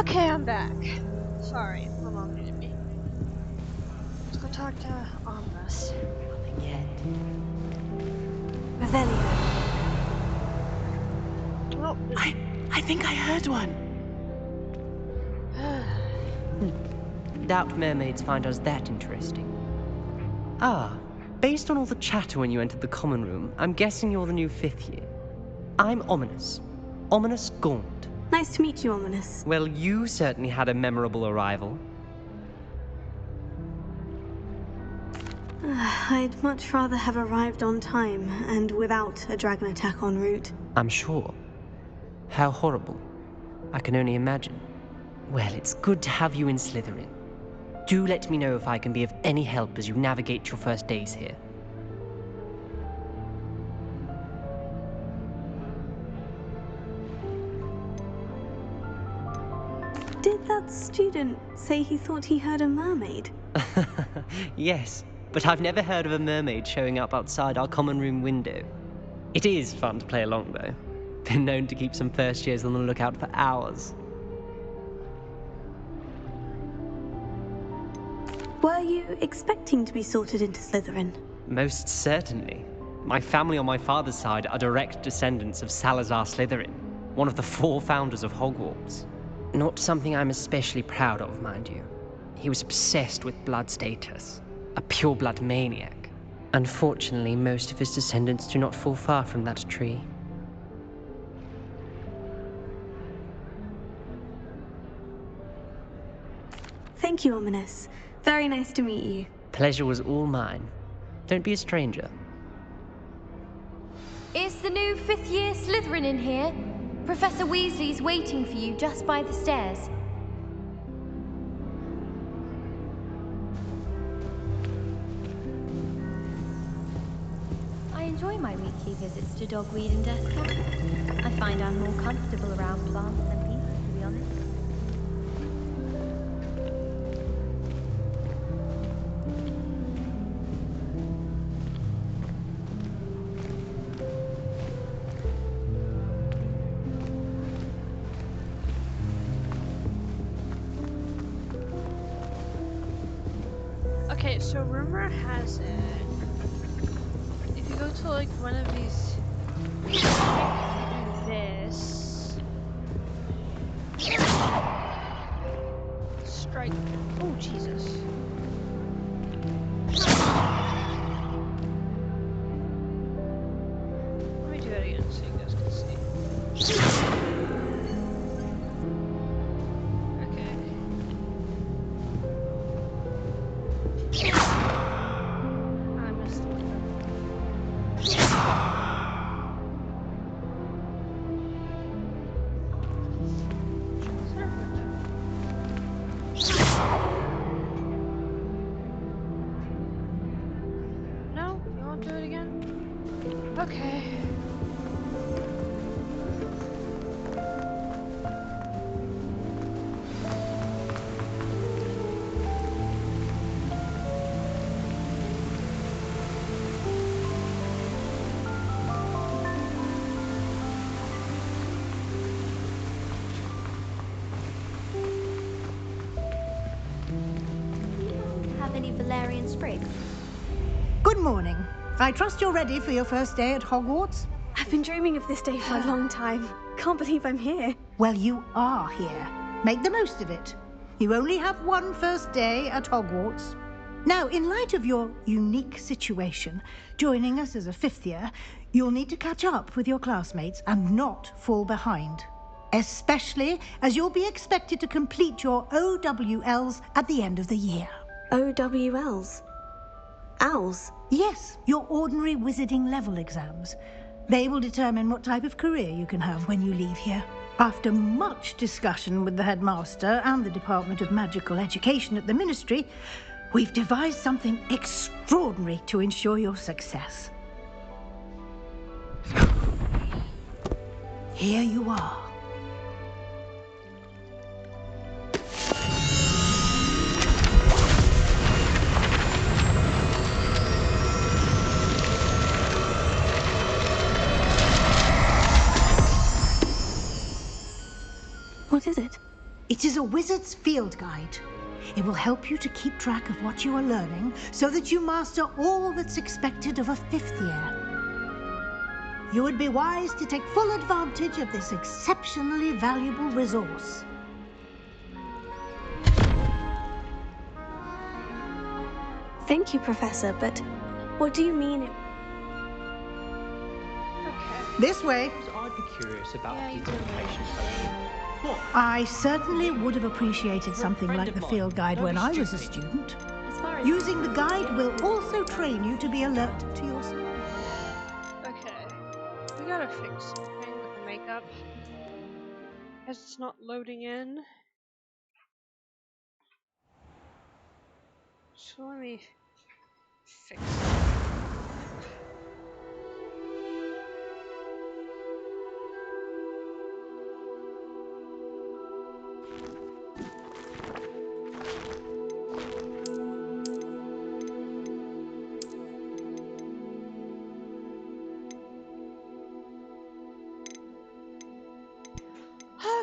Okay, I'm back. Sorry, my mom needed me. Let's go talk to Ominous. Nothing yet. Revelio. Oh, I think I heard one. Doubt mermaids find us that interesting. Ah, based on all the chatter when you entered the common room, I'm guessing you're the new 5th year. I'm Ominous. Ominous Gaunt. Nice to meet you, Ominous. Well, you certainly had a memorable arrival. I'd much rather have arrived on time and without a dragon attack en route. I'm sure. How horrible. I can only imagine. Well, it's good to have you in Slytherin. Do let me know if I can be of any help as you navigate your first days here. Did that student say he thought he heard a mermaid? Yes, but I've never heard of a mermaid showing up outside our common room window. It is fun to play along, though. Been known to keep some first years on the lookout for hours. Were you expecting to be sorted into Slytherin? Most certainly. My family on my father's side are direct descendants of Salazar Slytherin, one of the 4 founders of Hogwarts. Not something I'm especially proud of, mind you. He was obsessed with blood status, a pure-blood maniac. Unfortunately, most of his descendants do not fall far from that tree. Thank you, Ominous. Very nice to meet you. Pleasure was all mine. Don't be a stranger. Is the new 5th year Slytherin in here? Professor Weasley's waiting for you just by the stairs. I enjoy my weekly visits to Dogweed and Death Camp. I find I'm more comfortable around plants than people, to be honest. Okay, so rumor has it, if you go to like one of these, do this, strike, oh Jesus. Let me do that again so you guys can see. No? You won't do it again? Okay. Have any Valerian sprigs? Good morning. I trust you're ready for your first day at Hogwarts? I've been dreaming of this day for a long time. Can't believe I'm here. Well, you are here. Make the most of it. You only have one first day at Hogwarts. Now, in light of your unique situation, joining us as a 5th year, you'll need to catch up with your classmates and not fall behind. Especially as you'll be expected to complete your OWLs at the end of the year. OWLs? Owls? Yes, your ordinary wizarding level exams. They will determine what type of career you can have when you leave here. After much discussion with the headmaster and the Department of Magical Education at the Ministry, we've devised something extraordinary to ensure your success. Here you are. What is it? It is a wizard's field guide. It will help you to keep track of what you are learning so that you master all that's expected of a 5th year. You would be wise to take full advantage of this exceptionally valuable resource. Thank you, Professor, but what do you mean it... This way. I'd be curious about a purification potion. I certainly would have appreciated something like the field guide when I was a student. Using the guide will also train you to be alert to your surroundings. Okay. We gotta fix something with the makeup. Because it's not loading in. So let me fix it.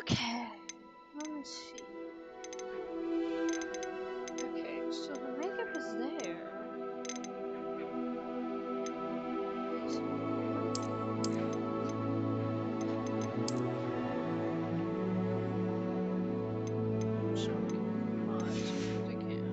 Okay, let me see. Okay, so the makeup is there. Is it I'm just looking for mods because I can.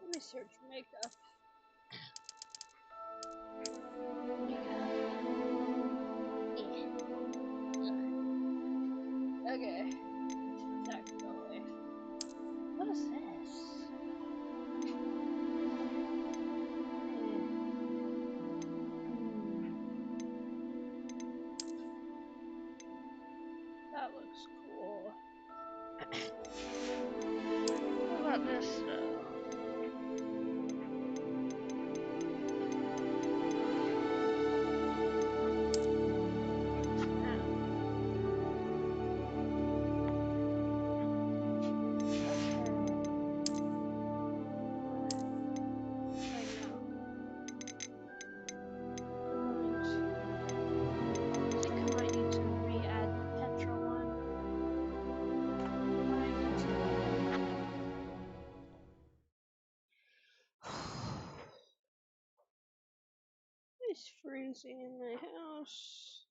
Let me search makeup. Okay. That can go away. What is this? That looks cool. What about this though? It's freezing in my house.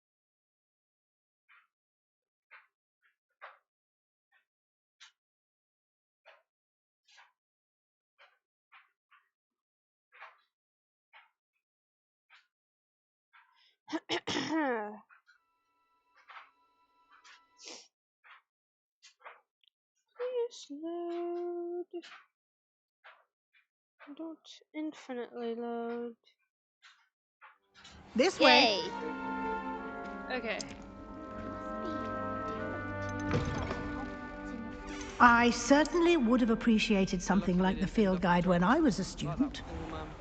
Please load. Don't infinitely load. This way. Okay. I certainly would have appreciated something like the field guide when I was a student.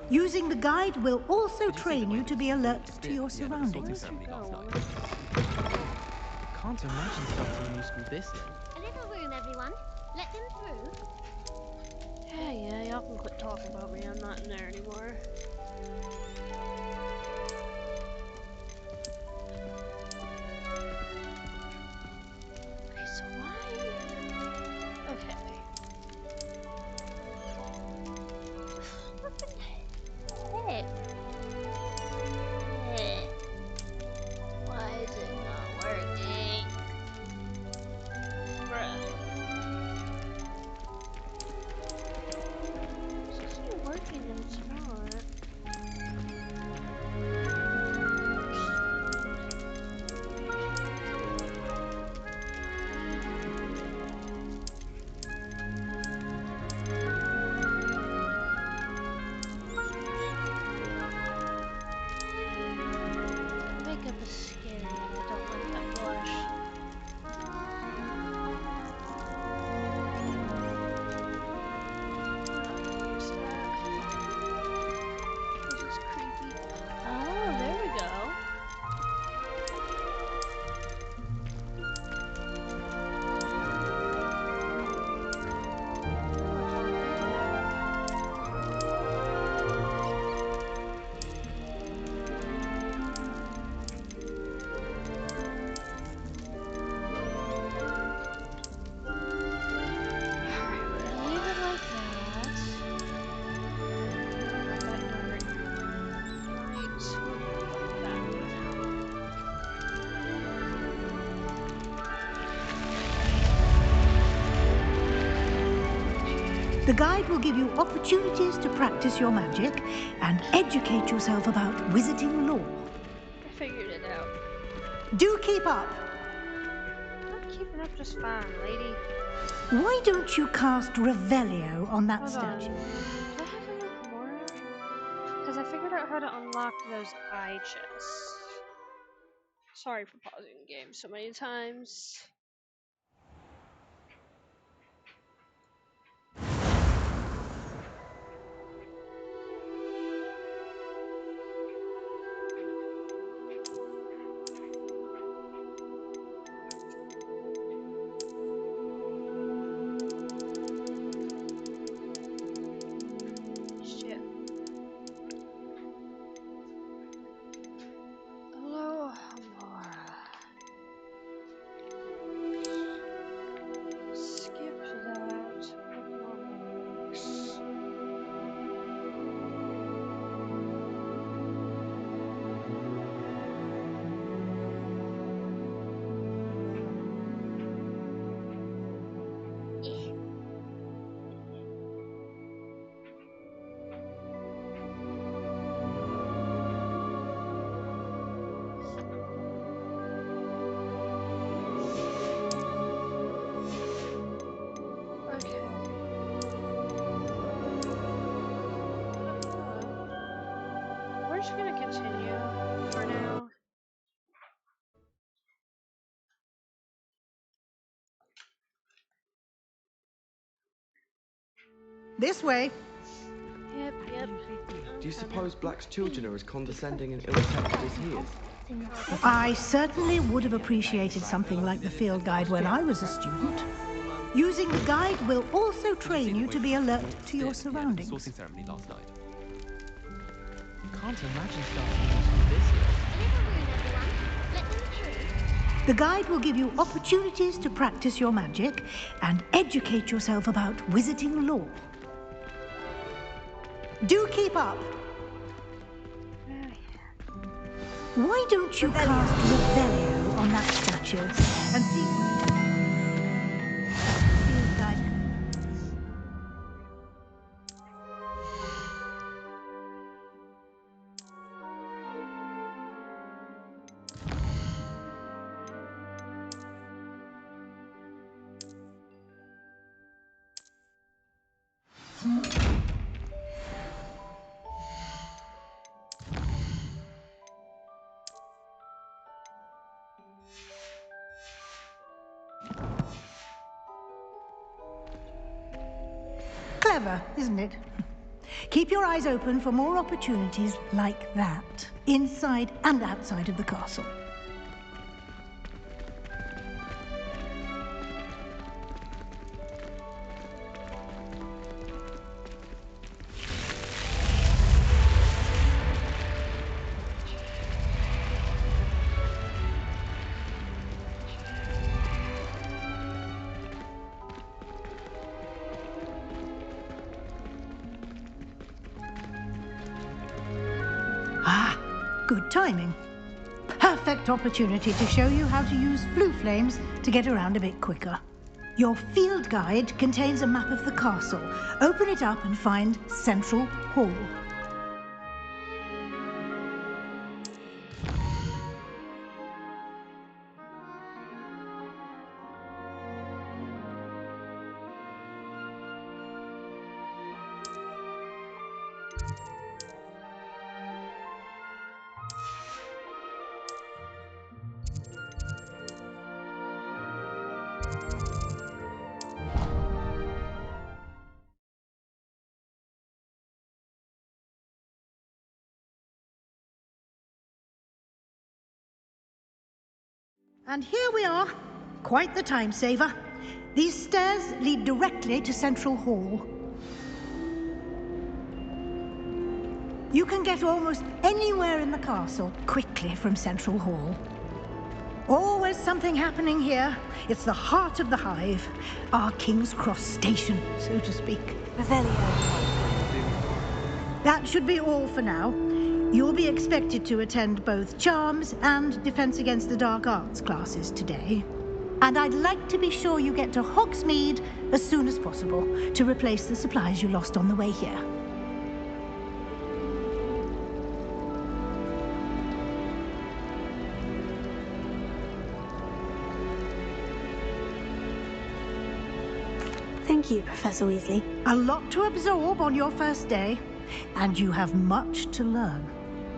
Using the guide will also train you to be alert to your surroundings. Can't imagine starting a new school this late. A little room, everyone. Let them through. Yeah, y'all can quit talking about me. I'm not in there anymore. Okay, so why? Okay. What the heck? Why is it not working? Bruh. It's just working and it's not. The guide will give you opportunities to practice your magic and educate yourself about wizarding lore. I figured it out. Do keep up. I'm keeping up just fine, lady. Why don't you cast Revelio on that Hold statue? on. Do I have enough more? Because I figured out how to unlock those eye chests. Sorry for pausing the game so many times. Shit. Hello, Amora. Skip that. Economics. Okay. We're just gonna continue for now. This way. Yep. Do you suppose Black's children are as condescending and ill-tempered as he is? I certainly would have appreciated something like the field guide when I was a student. Using the guide will also train you to be alert to your surroundings. Sorting ceremony last night. Can't imagine starting this year. Let them through. The guide will give you opportunities to practice your magic and educate yourself about wizarding lore. Do keep up. Why don't you cast Revelio on that statue and see... Field guide. Clever, isn't it? Keep your eyes open for more opportunities like that, inside and outside of the castle. Good timing. Perfect opportunity to show you how to use blue flames to get around a bit quicker. Your field guide contains a map of the castle. Open it up and find Central Hall. And here we are. Quite the time saver. These stairs lead directly to Central Hall. You can get almost anywhere in the castle quickly from Central Hall. Always something happening here. It's the heart of the hive. Our King's Cross station, so to speak. That should be all for now. You'll be expected to attend both Charms and Defense Against the Dark Arts classes today. And I'd like to be sure you get to Hogsmeade as soon as possible to replace the supplies you lost on the way here. Thank you, Professor Weasley. A lot to absorb on your first day, and you have much to learn.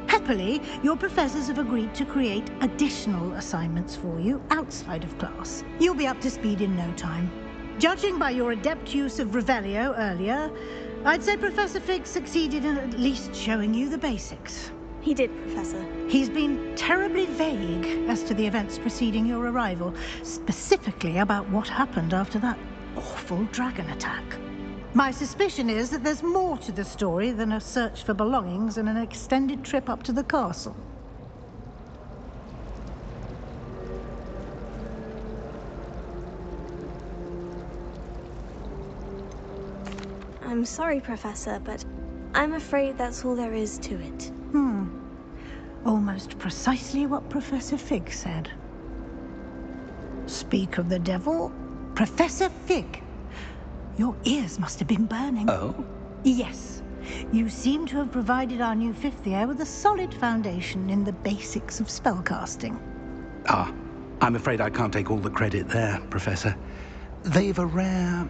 Happily, your professors have agreed to create additional assignments for you outside of class. You'll be up to speed in no time. Judging by your adept use of Revelio earlier, I'd say Professor Fig succeeded in at least showing you the basics. He did, Professor. He's been terribly vague as to the events preceding your arrival, specifically about what happened after that awful dragon attack. My suspicion is that there's more to the story than a search for belongings and an extended trip up to the castle. I'm sorry, Professor, but I'm afraid that's all there is to it. Almost precisely what Professor Fig said. Speak of the devil, Professor Fig. Your ears must have been burning. Oh? Yes. You seem to have provided our new fifth year with a solid foundation in the basics of spellcasting. Ah, I'm afraid I can't take all the credit there, Professor. They've a rare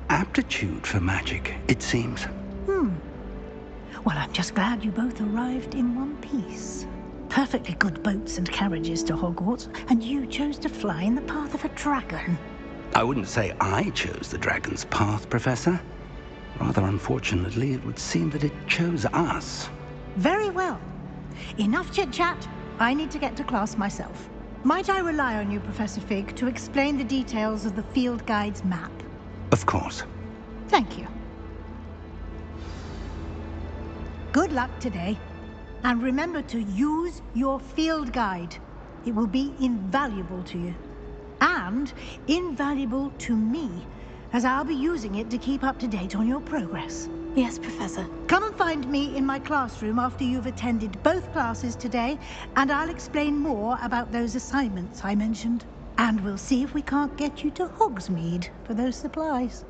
aptitude for magic, it seems. Well, I'm just glad you both arrived in one piece. Perfectly good boats and carriages to Hogwarts, and you chose to fly in the path of a dragon. I wouldn't say I chose the dragon's path, Professor. Rather unfortunately, it would seem that it chose us. Very well. Enough chit-chat. I need to get to class myself. Might I rely on you, Professor Fig, to explain the details of the field guide's map? Of course. Thank you. Good luck today. And remember to use your field guide. It will be invaluable to you. And invaluable to me, as I'll be using it to keep up to date on your progress. Yes, Professor. Come and find me in my classroom after you've attended both classes today, and I'll explain more about those assignments I mentioned. And we'll see if we can't get you to Hogsmeade for those supplies.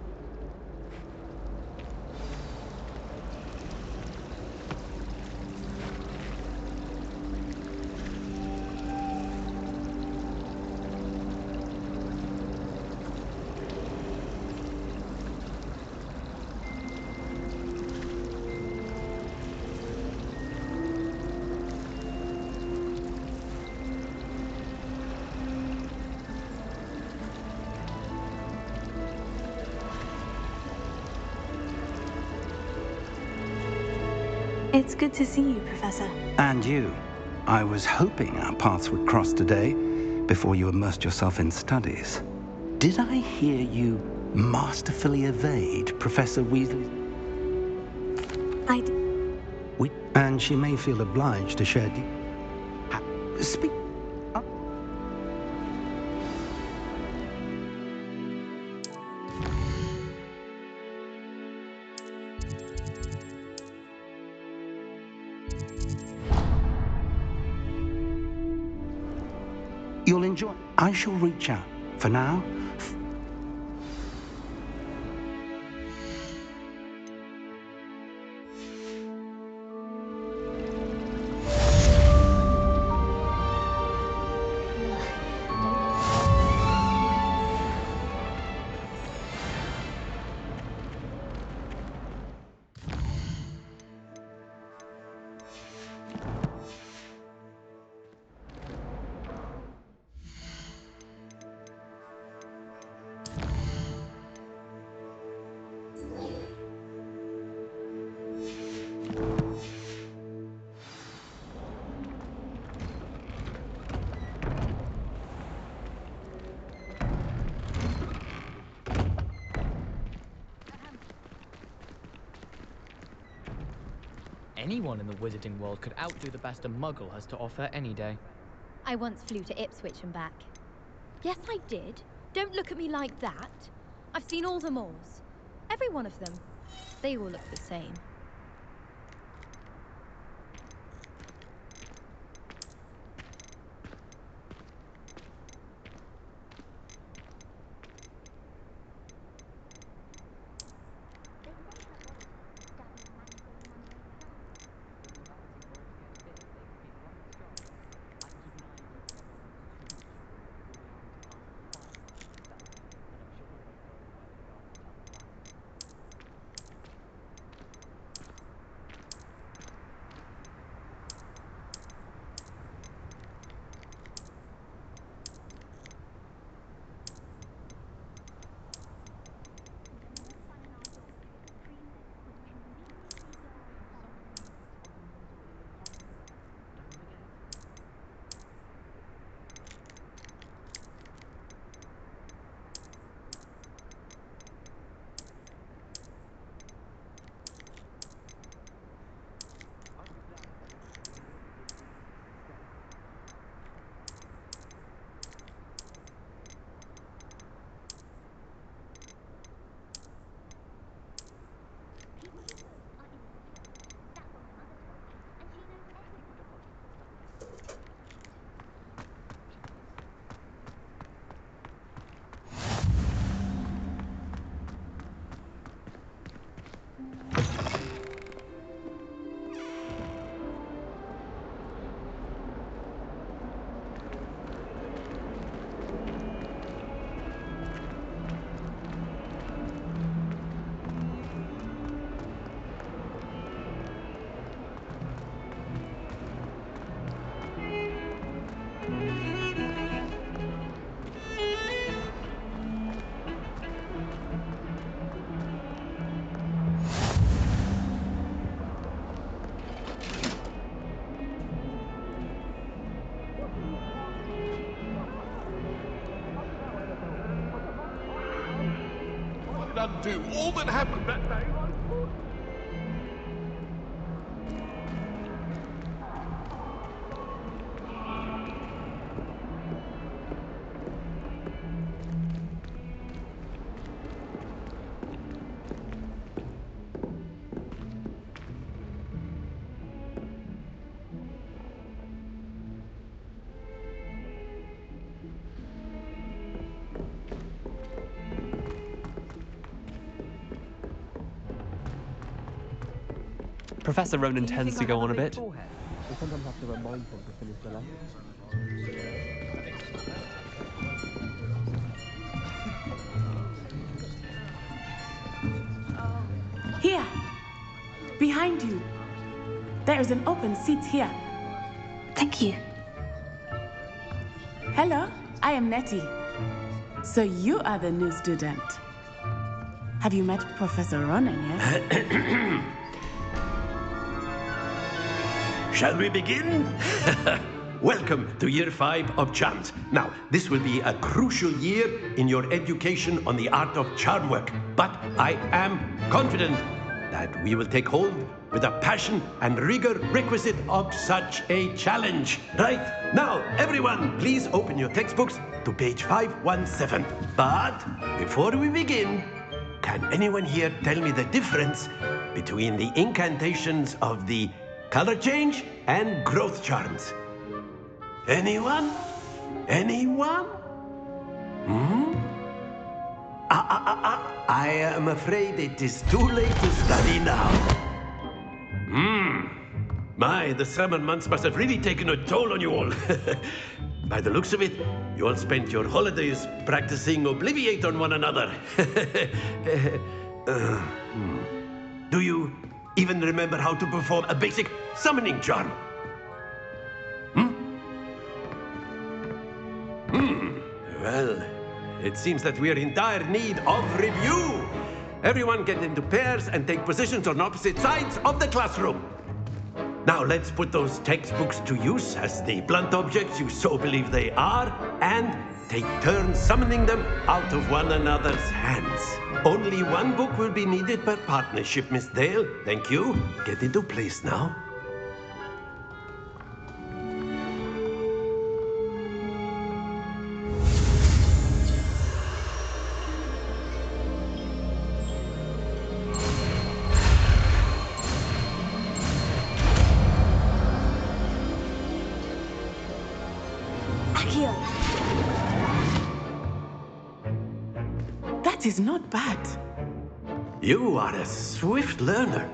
It's good to see you, Professor. And you. I was hoping our paths would cross today, before you immersed yourself in studies. Did I hear you masterfully evade Professor Weasley? I did. And she may feel obliged to share speak. You'll enjoy. I shall reach out. For now, Anyone in the wizarding world could outdo the best a muggle has to offer any day. I once flew to Ipswich and back. Yes, I did. Don't look at me like that. I've seen all the malls. Every one of them. They all look the same. undo all that happened that day. Professor Ronan tends to go on a bit. We sometimes have to remind him to finish the lesson. Here! Behind you! There is an open seat here. Thank you. Hello, I am Nettie. So you are the new student. Have you met Professor Ronan yet? Shall we begin? Welcome to Year 5 of Charms. Now, this will be a crucial year in your education on the art of charm work. But I am confident that we will take hold with the passion and rigor requisite of such a challenge. Right, now, everyone, please open your textbooks to page 517. But before we begin, can anyone here tell me the difference between the incantations of the color change and growth charms? Anyone? Anyone? I am afraid it is too late to study now. My, the summer months must have really taken a toll on you all. By the looks of it, you all spent your holidays practicing Obliviate on one another. Do you even remember how to perform a basic summoning charm? Well, it seems that we are in dire need of review. Everyone get into pairs and take positions on opposite sides of the classroom. Now let's put those textbooks to use as the blunt objects you so believe they are, and take turns summoning them out of one another's hands. Only one book will be needed per partnership, Miss Dale. Thank you. Get into place now. That is not bad. You are a swift learner.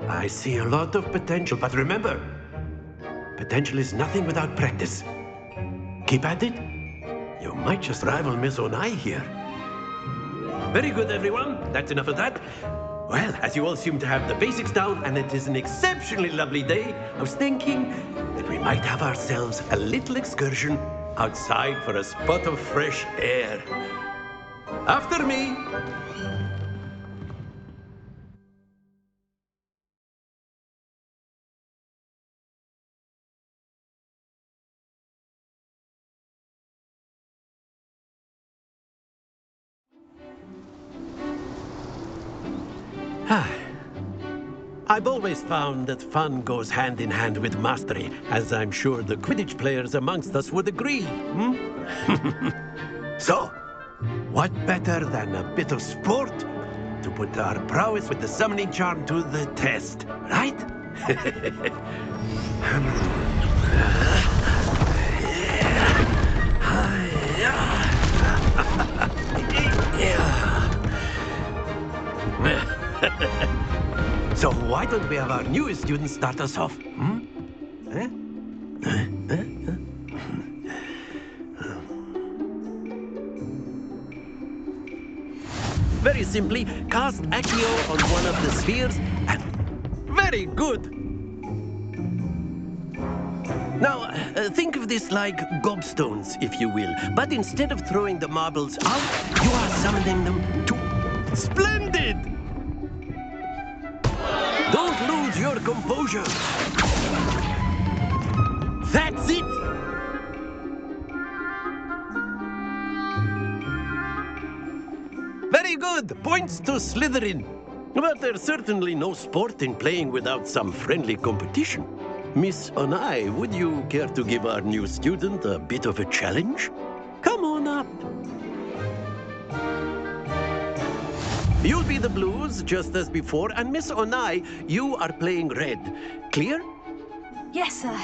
I see a lot of potential, but remember, potential is nothing without practice. Keep at it. You might just rival Miss Onai here. Very good, everyone. That's enough of that. Well, as you all seem to have the basics down, and it is an exceptionally lovely day, I was thinking that we might have ourselves a little excursion outside for a spot of fresh air. After me. I've always found that fun goes hand in hand with mastery, as I'm sure the Quidditch players amongst us would agree. So, what better than a bit of sport to put our prowess with the summoning charm to the test, right? So why don't we have our newest student start us off? Very simply, cast Accio on one of the spheres and... Very good! Now, think of this like gobstones, if you will. But instead of throwing the marbles out, you are summoning them to... Splendid! Don't lose your composure. That's it! Very good. Points to Slytherin. But there's certainly no sport in playing without some friendly competition. Miss Onai, would you care to give our new student a bit of a challenge? Come on up. You'll be the blues, just as before, and Miss Onai, you are playing red. Clear? Yes, sir.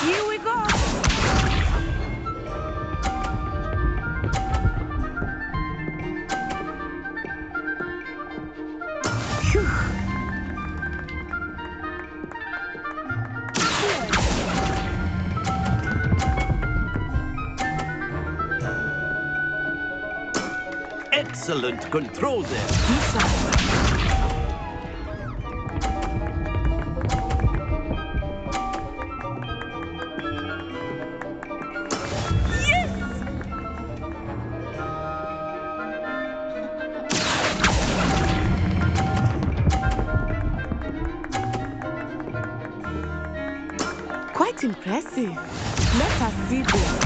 Here we go! Phew. Excellent control there. Quite impressive. Let us see this.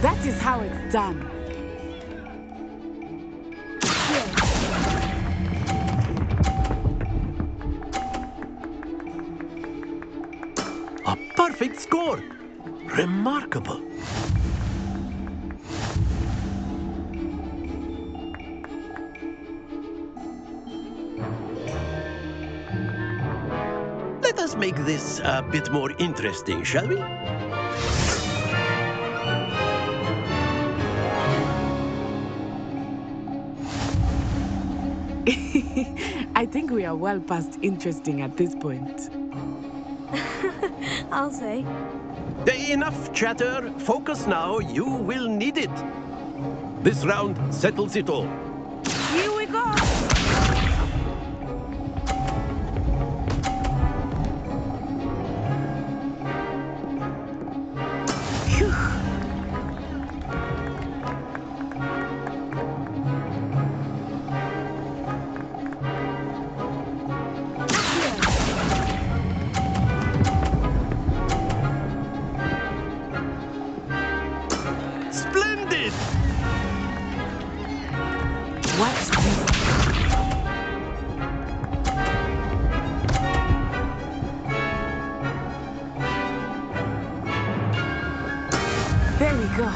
That is how it's done. A perfect score. Remarkable. Let us make this a bit more interesting, shall we? I think we are well past interesting at this point. I'll say. Enough chatter. Focus now. You will need it. This round settles it all. Here we go! Phew. Splendid! Watch this. There we go.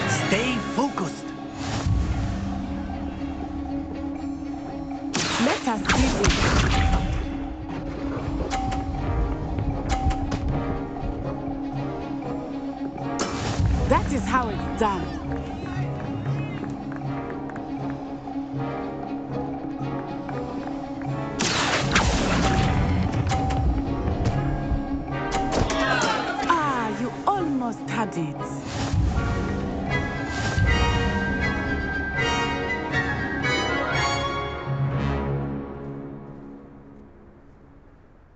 Stay focused. Let us see this. That is how it's done. Ah, you almost had it.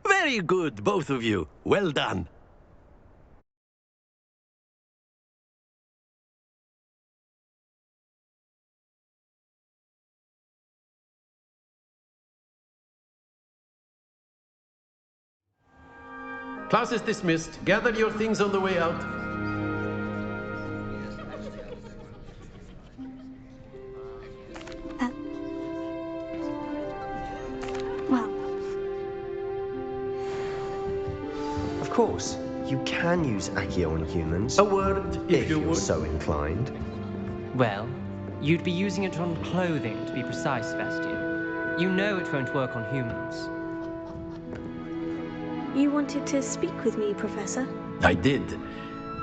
Very good, both of you. Well done. Class is dismissed. Gather your things on the way out. Well, Of course, you can use Accio on humans. A word, if you you're would. so inclined. Well, you'd be using it on clothing, to be precise, Sebastian. You know it won't work on humans. you wanted to speak with me, Professor? I did.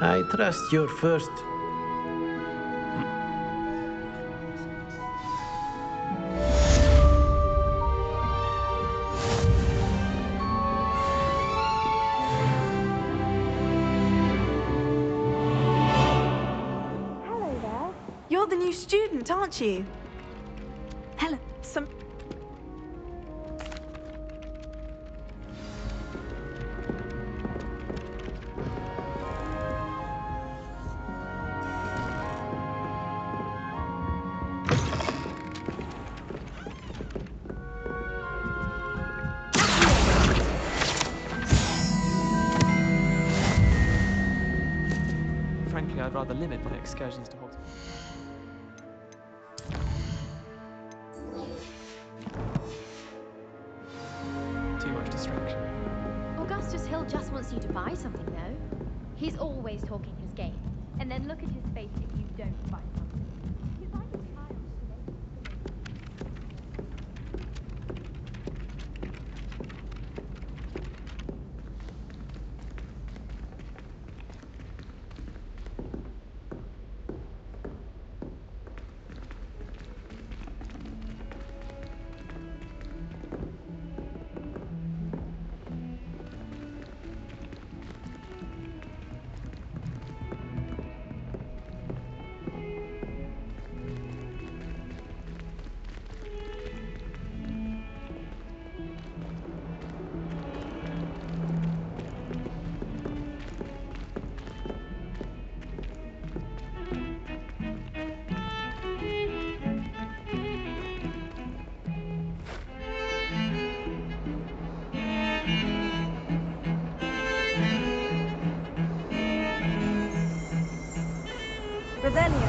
I trust your first... Hello there. You're the new student, aren't you? Hello. rather limit my excursions to Hogwarts. Too much distraction. Augustus Hill just wants you to buy something, though. He's always talking his game. And then look at his face if you don't buy something. He's like a child today. Revelio.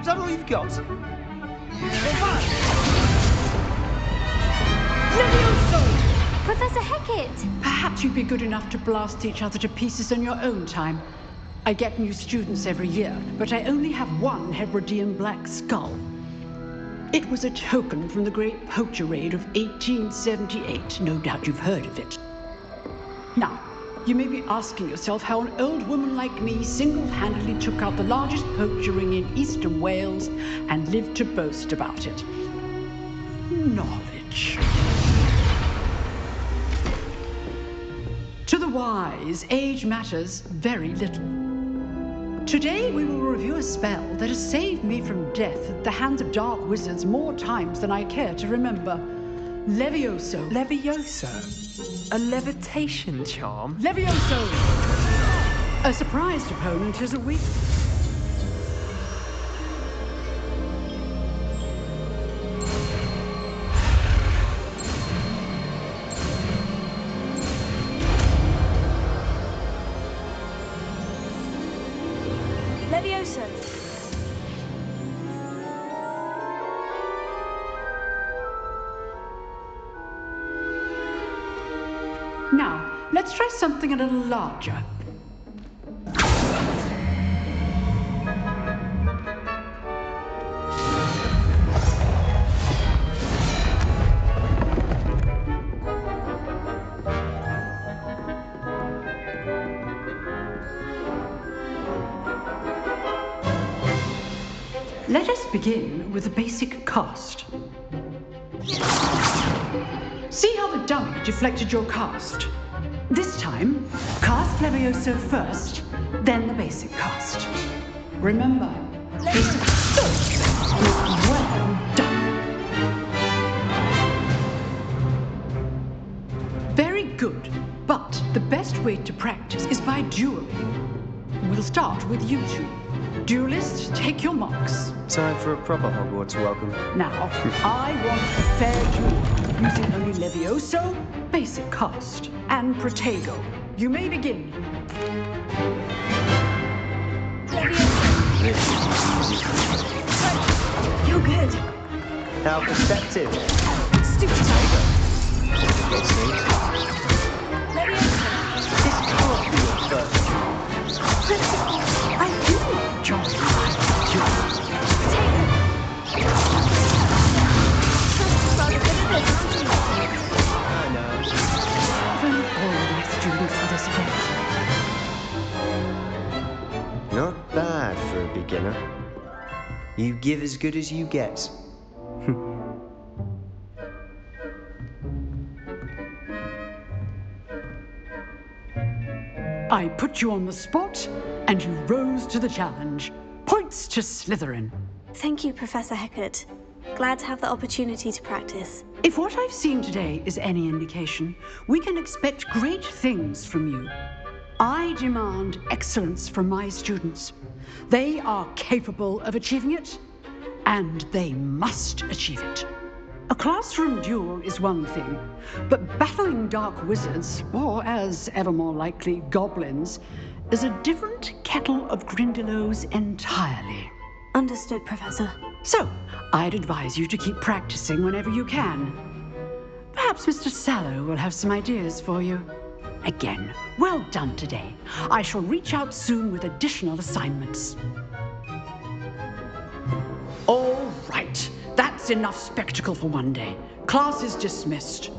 Is that all you've got? Professor Hecat! Perhaps you'd be good enough to blast each other to pieces in your own time. I get new students every year, but I only have one Hebridean black skull. It was a token from the Great Poacher Raid of 1878. No doubt you've heard of it. Now, you may be asking yourself how an old woman like me single-handedly took out the largest poacher ring in eastern Wales and lived to boast about it. Knowledge. To the wise, age matters very little. Today we will review a spell that has saved me from death at the hands of dark wizards more times than I care to remember. Levioso. Levioso? A levitation charm? Levioso! A surprised opponent is a weak... Levioso. Now, let's try something a little larger. Let us begin with the basic cast. See how the dummy deflected your cast? This time, cast Levioso first, then the basic cast. Remember, basic well done. Very good, but the best way to practice is by dueling. We'll start with you two. Duelists, take your marks. Time for a proper Hogwarts welcome. Now, I want a fair duel, using only Levioso, basic cast, and Protego. You may begin. You're good. How perceptive. Stupid tiger. it seems. Let me explain. This can't be your first duel. I do enjoy my duels. Rather good at this, aren't you? I know. Even all my students for this event. Not bad for a beginner. You give as good as you get. I put you on the spot, and you rose to the challenge. Points to Slytherin. Thank you, Professor Hecat. Glad to have the opportunity to practice. If what I've seen today is any indication, we can expect great things from you. I demand excellence from my students. They are capable of achieving it, and they must achieve it. A classroom duel is one thing, but battling dark wizards, or as ever more likely, goblins, is a different kettle of Grindylows entirely. Understood, Professor. So, I'd advise you to keep practicing whenever you can. Perhaps Mr. Sallow will have some ideas for you. Again, well done today. I shall reach out soon with additional assignments. All right. That's enough spectacle for one day. Class is dismissed.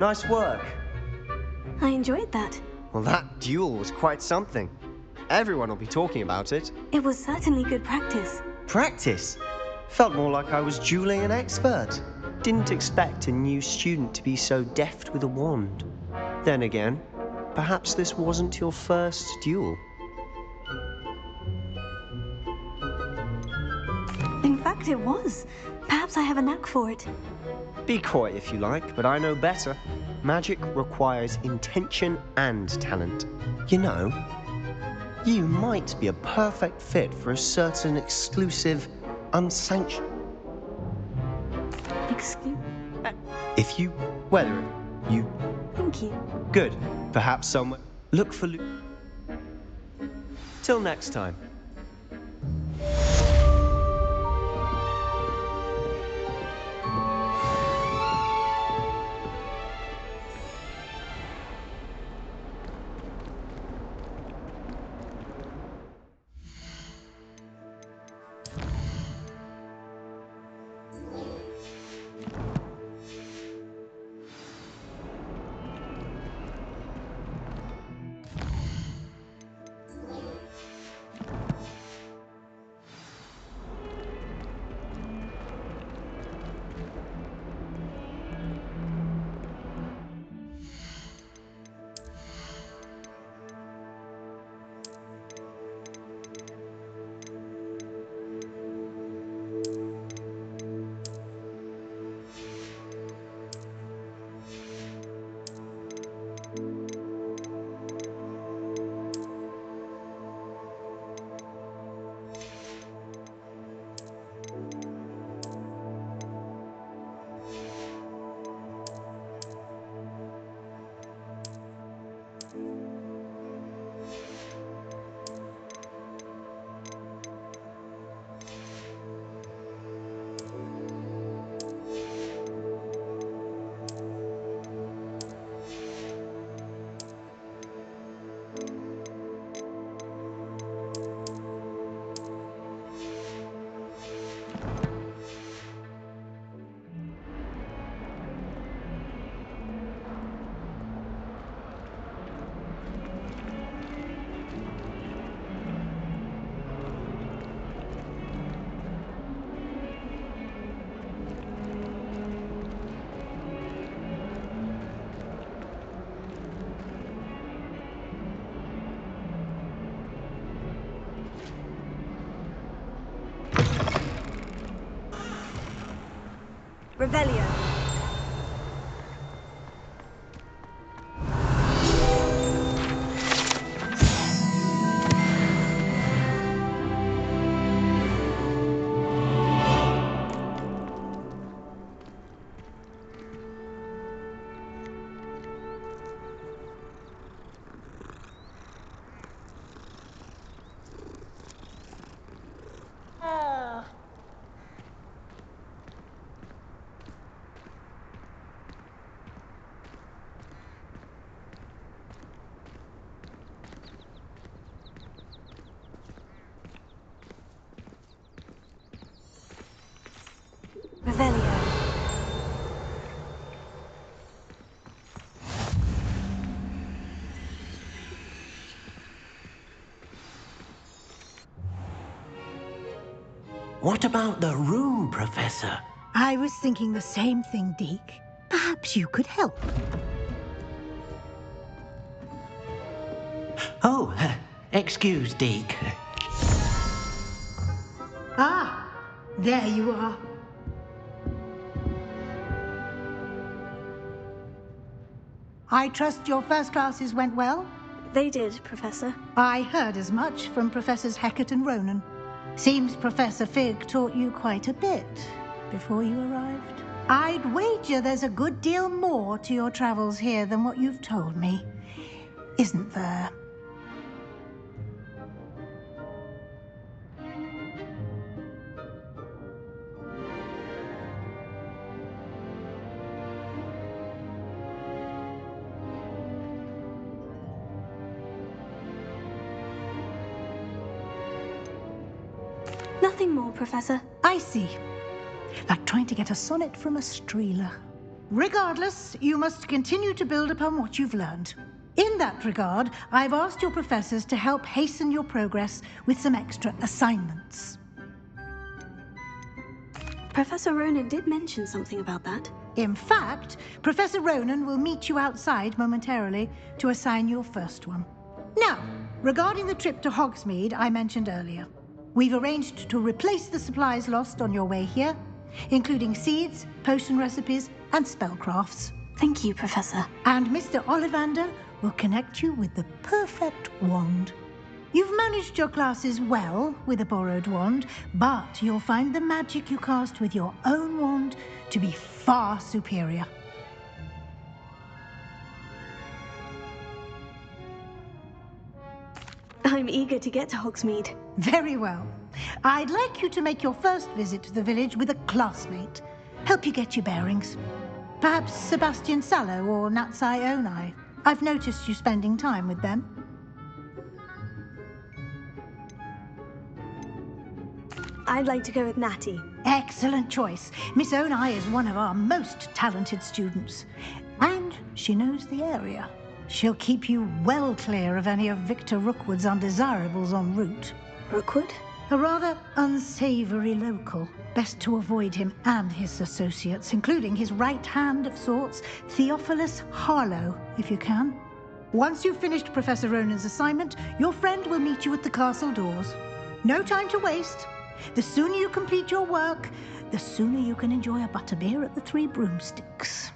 Nice work. I enjoyed that. Well, that duel was quite something. Everyone will be talking about it. It was certainly good practice. Practice? Felt more like I was dueling an expert. Didn't expect a new student to be so deft with a wand. Then again, perhaps this wasn't your first duel. In fact, it was. Perhaps I have a knack for it. Be coy if you like, but I know better. Magic requires intention and talent. You know, you might be a perfect fit for a certain exclusive, unsanctioned... If you... Whether you... Thank you. Good. Perhaps someone... Look for... Till next time. Revelio. Revelio. What about the room, Professor? I was thinking the same thing, Deke. Perhaps you could help. Oh, excuse, Deke. Ah, there you are. I trust your first classes went well? They did, Professor. I heard as much from Professors Hecat and Ronan. Seems Professor Fig taught you quite a bit before you arrived. I'd wager there's a good deal more to your travels here than what you've told me. Isn't there? Nothing more, Professor. I see. Like trying to get a sonnet from a streeler. Regardless, you must continue to build upon what you've learned. In that regard, I've asked your professors to help hasten your progress with some extra assignments. Professor Ronan did mention something about that. In fact, Professor Ronan will meet you outside momentarily to assign your first one. Now, regarding the trip to Hogsmeade I mentioned earlier, we've arranged to replace the supplies lost on your way here, including seeds, potion recipes, and spellcrafts. Thank you, Professor. And Mr. Ollivander will connect you with the perfect wand. You've managed your classes well with a borrowed wand, but you'll find the magic you cast with your own wand to be far superior. I'm eager to get to Hogsmeade. Very well. I'd like you to make your first visit to the village with a classmate. Help you get your bearings. Perhaps Sebastian Sallow or Natsai Onai. I've noticed you spending time with them. I'd like to go with Natty. Excellent choice. Miss Onai is one of our most talented students. And she knows the area. She'll keep you well clear of any of Victor Rookwood's undesirables en route. Rookwood? A rather unsavory local. Best to avoid him and his associates, including his right hand of sorts, Theophilus Harlow, if you can. Once you've finished Professor Ronan's assignment, your friend will meet you at the castle doors. No time to waste. The sooner you complete your work, the sooner you can enjoy a butterbeer at the Three Broomsticks.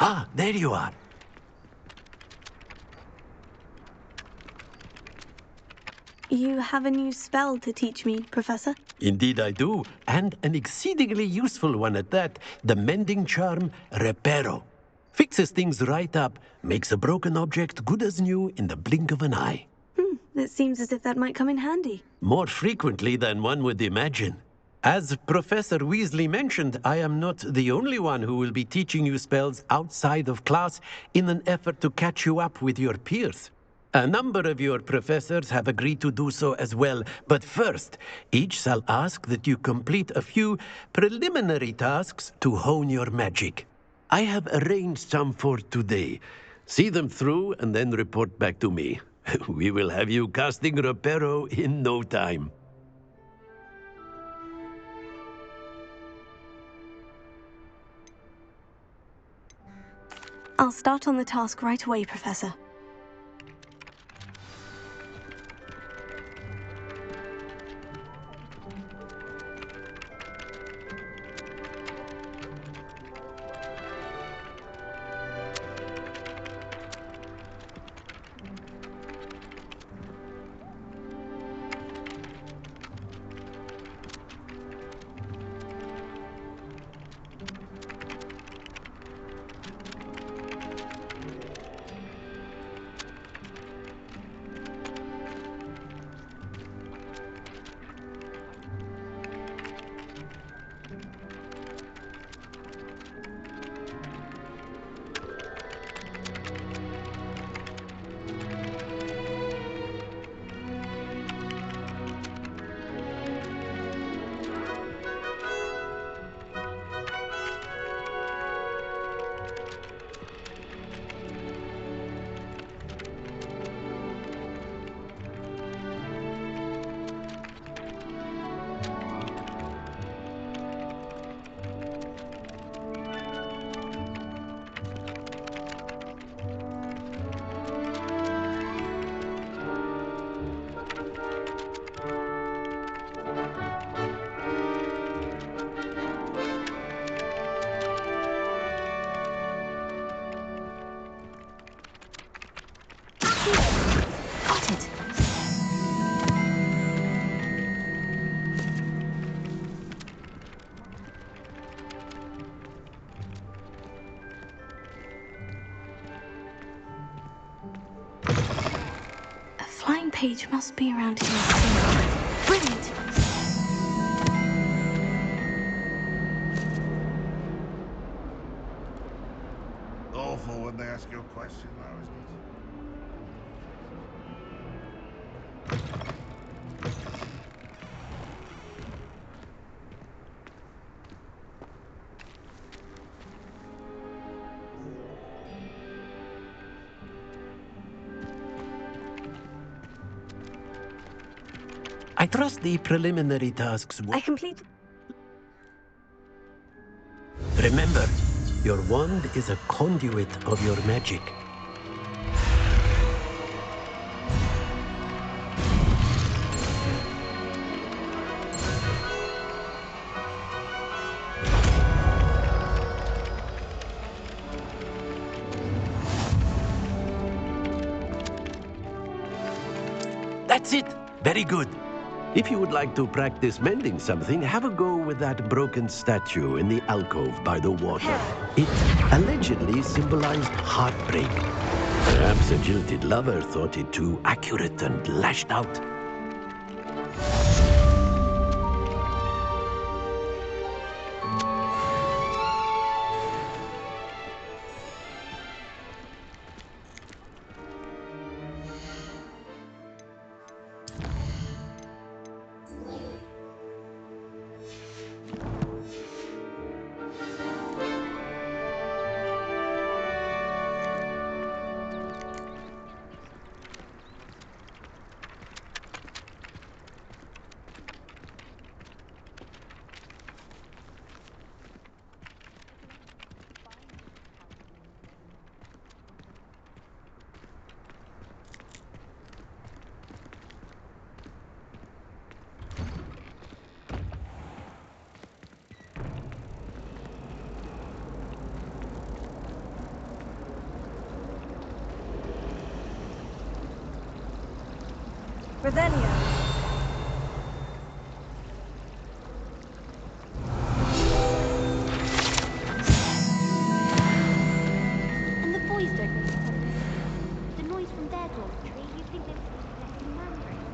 Ah, there you are. You have a new spell to teach me, Professor? Indeed I do, and an exceedingly useful one at that. The mending charm, Reparo. Fixes things right up, makes a broken object good as new in the blink of an eye. It seems as if that might come in handy. More frequently than one would imagine. As Professor Weasley mentioned, I am not the only one who will be teaching you spells outside of class in an effort to catch you up with your peers. A number of your professors have agreed to do so as well, but first, each shall ask that you complete a few preliminary tasks to hone your magic. I have arranged some for today. See them through and then report back to me. We will have you casting Reparo in no time. I'll start on the task right away, Professor. Got it. A flying page must be around here somewhere. Brilliant! Awful when they ask you a question, though, isn't it? I trust the preliminary tasks. I complete. Remember, your wand is a conduit of your magic. That's it! Very good. If you would like to practice mending something, have a go with that broken statue in the alcove by the water. It allegedly symbolized heartbreak. Perhaps a jilted lover thought it too accurate and lashed out. Revelio. And the boys don't respond. The noise from their dormitory, you think they would be collecting mandrake?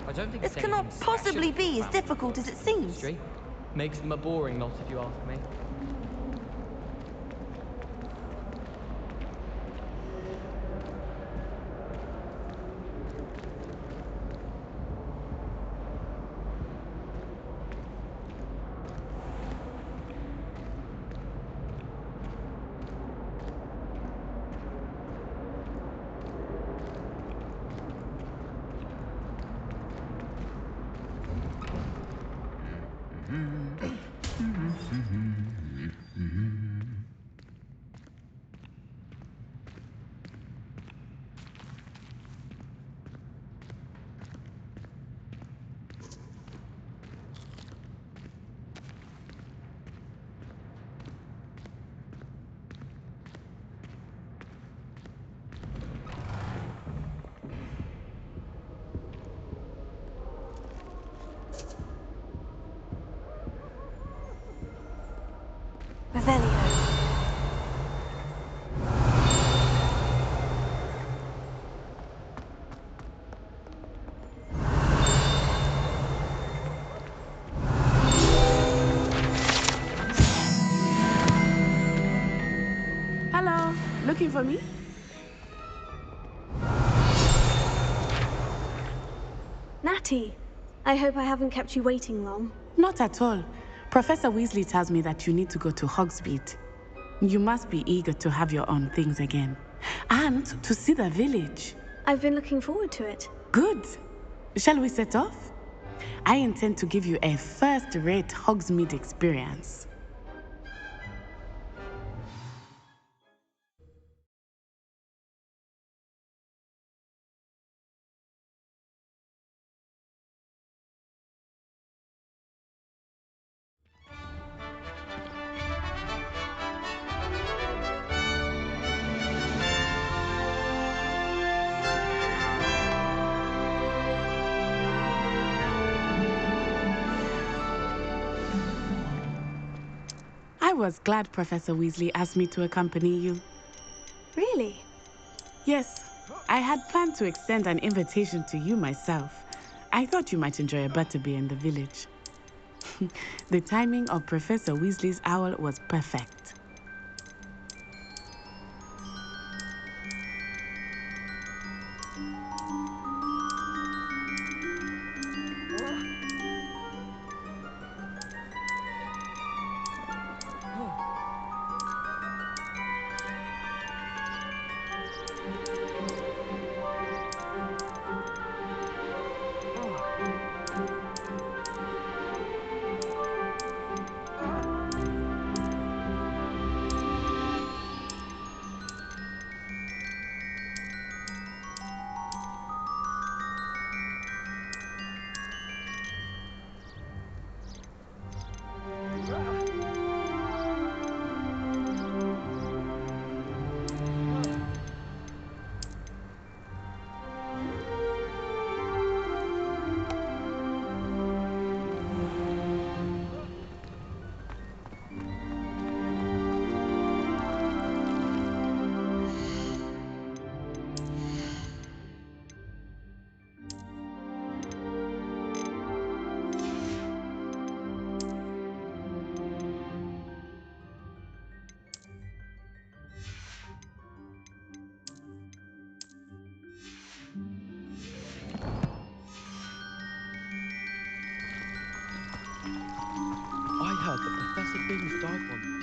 I don't think This it's cannot anything possibly special be as about difficult as it seems. industry. Makes them a boring lot, if you ask me. Revelio. Hello, looking for me? Natty, I hope I haven't kept you waiting long. Not at all. Professor Weasley tells me that you need to go to Hogsmeade. You must be eager to have your own things again. And to see the village. I've been looking forward to it. Good. Shall we set off? I intend to give you a first-rate Hogsmeade experience. I was glad Professor Weasley asked me to accompany you. Really? Yes, I had planned to extend an invitation to you myself. I thought you might enjoy a butterbeer in the village. The timing of Professor Weasley's owl was perfect. I heard that Professor Binns died one night.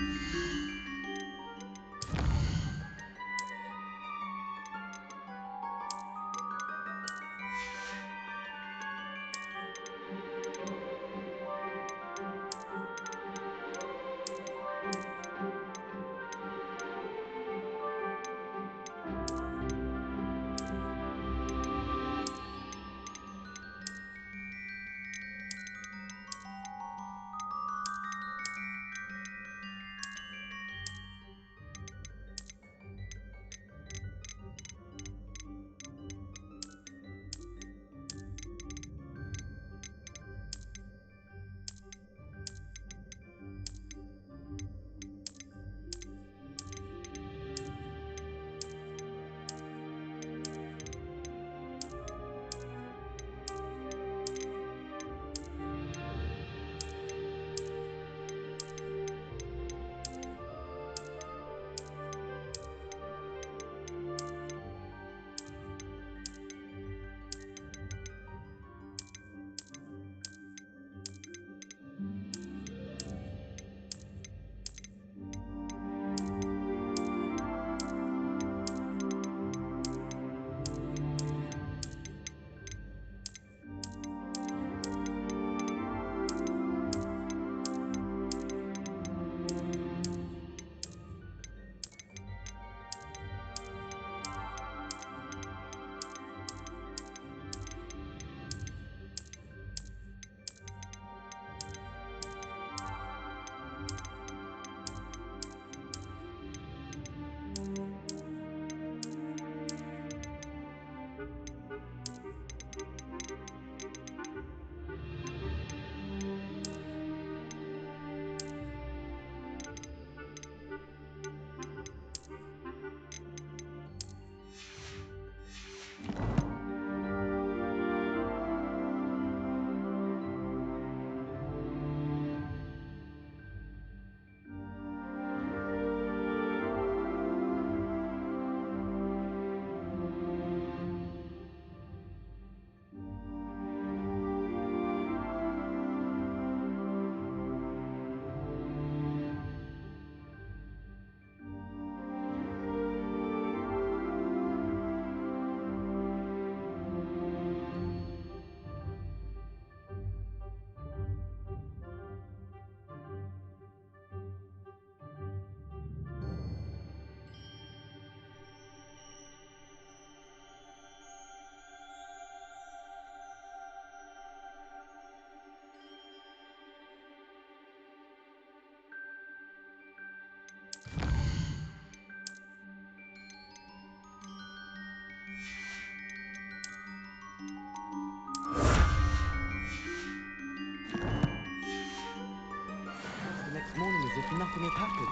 as if nothing had happened.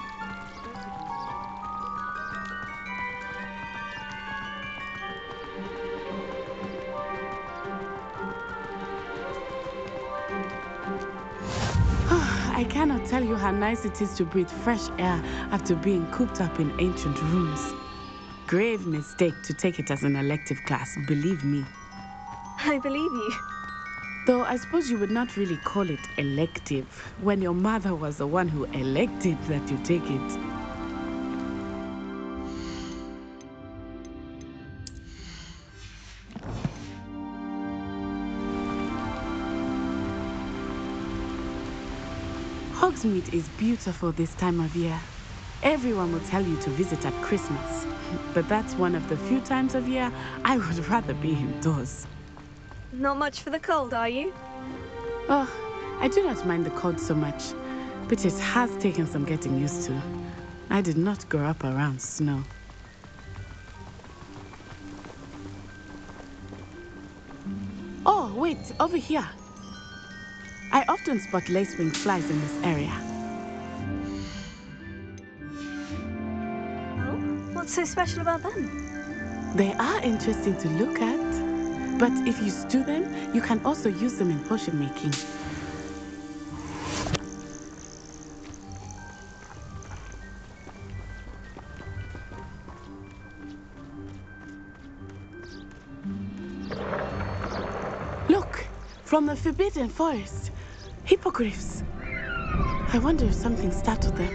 I cannot tell you how nice it is to breathe fresh air after being cooped up in ancient rooms. Grave mistake to take it as an elective class, believe me. I believe you. Though I suppose you would not really call it elective when your mother was the one who elected that you take it. Hogsmeade is beautiful this time of year. Everyone will tell you to visit at Christmas, but that's one of the few times of year I would rather be indoors. Not much for the cold, are you? Oh, I do not mind the cold so much, but it has taken some getting used to. I did not grow up around snow. Oh, wait, over here. I often spot lacewing flies in this area. Oh, what's so special about them? They are interesting to look at, but if you stew them, you can also use them in potion making. Look, from the Forbidden Forest, hippogriffs. I wonder if something startled them.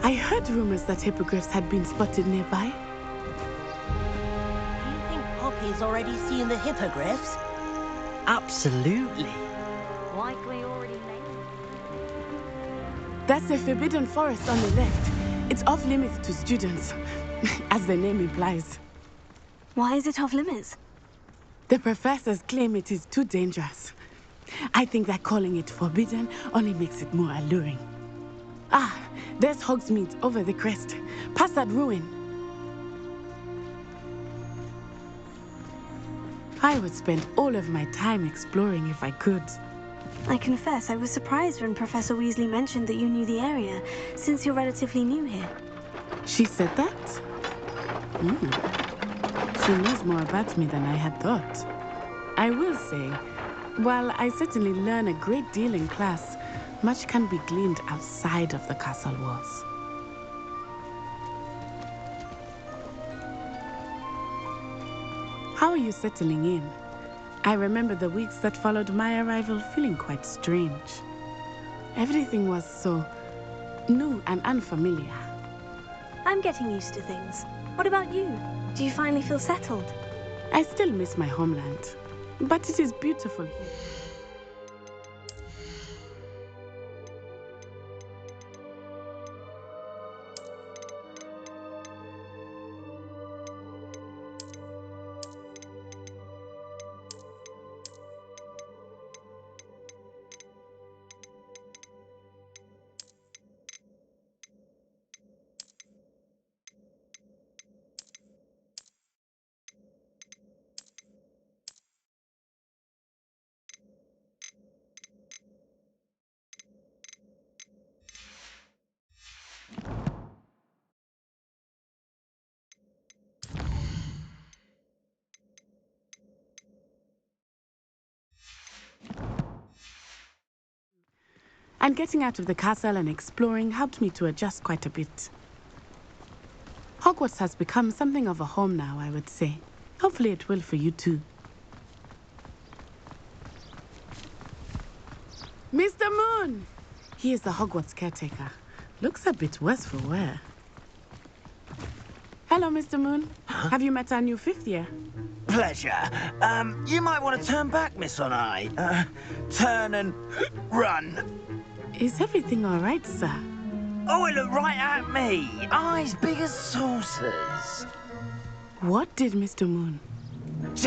I heard rumors that hippogriffs had been spotted nearby. Do you think Poppy's already seen the hippogriffs? Absolutely. Likely already named. That's the Forbidden Forest on the left. It's off limits to students, as the name implies. Why is it off limits? The professors claim it is too dangerous. I think that calling it forbidden only makes it more alluring. Ah, there's Hogsmeade over the crest, past that ruin. I would spend all of my time exploring if I could. I confess I was surprised when Professor Weasley mentioned that you knew the area, since you're relatively new here. She said that? She knows more about me than I had thought. I will say, while I certainly learn a great deal in class, much can be gleaned outside of the castle walls. How are you settling in? I remember the weeks that followed my arrival feeling quite strange. Everything was so new and unfamiliar. I'm getting used to things. What about you? Do you finally feel settled? I still miss my homeland, but it is beautiful here. And getting out of the castle and exploring helped me to adjust quite a bit. Hogwarts has become something of a home now, I would say. Hopefully it will for you too. Mr. Moon! He is the Hogwarts caretaker. Looks a bit worse for wear. Hello, Mr. Moon. Have you met our new fifth year? Pleasure. You might want to turn back, Miss On-Eye. Turn and run. Is everything all right, sir? Oh, it looked right at me. Eyes big as saucers. What did Mr. Moon?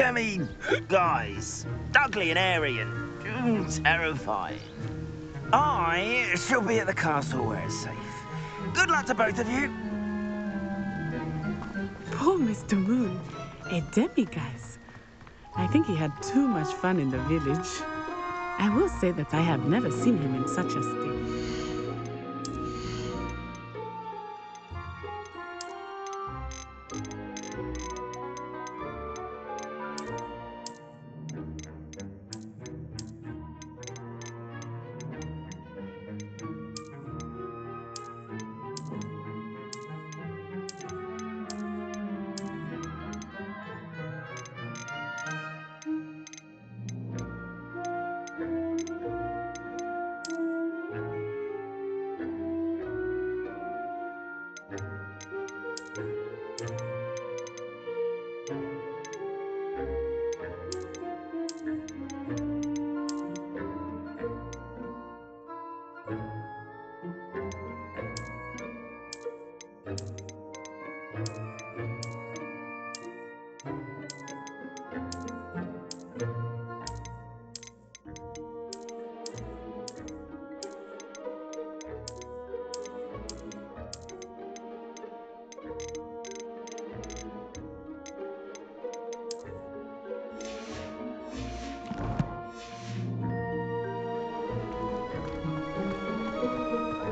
I mean, guys, ugly and airy and terrifying. I shall be at the castle where it's safe. Good luck to both of you. Poor Mr. Moon, a demiguise. I think he had too much fun in the village. I will say that I have never seen him in such a state.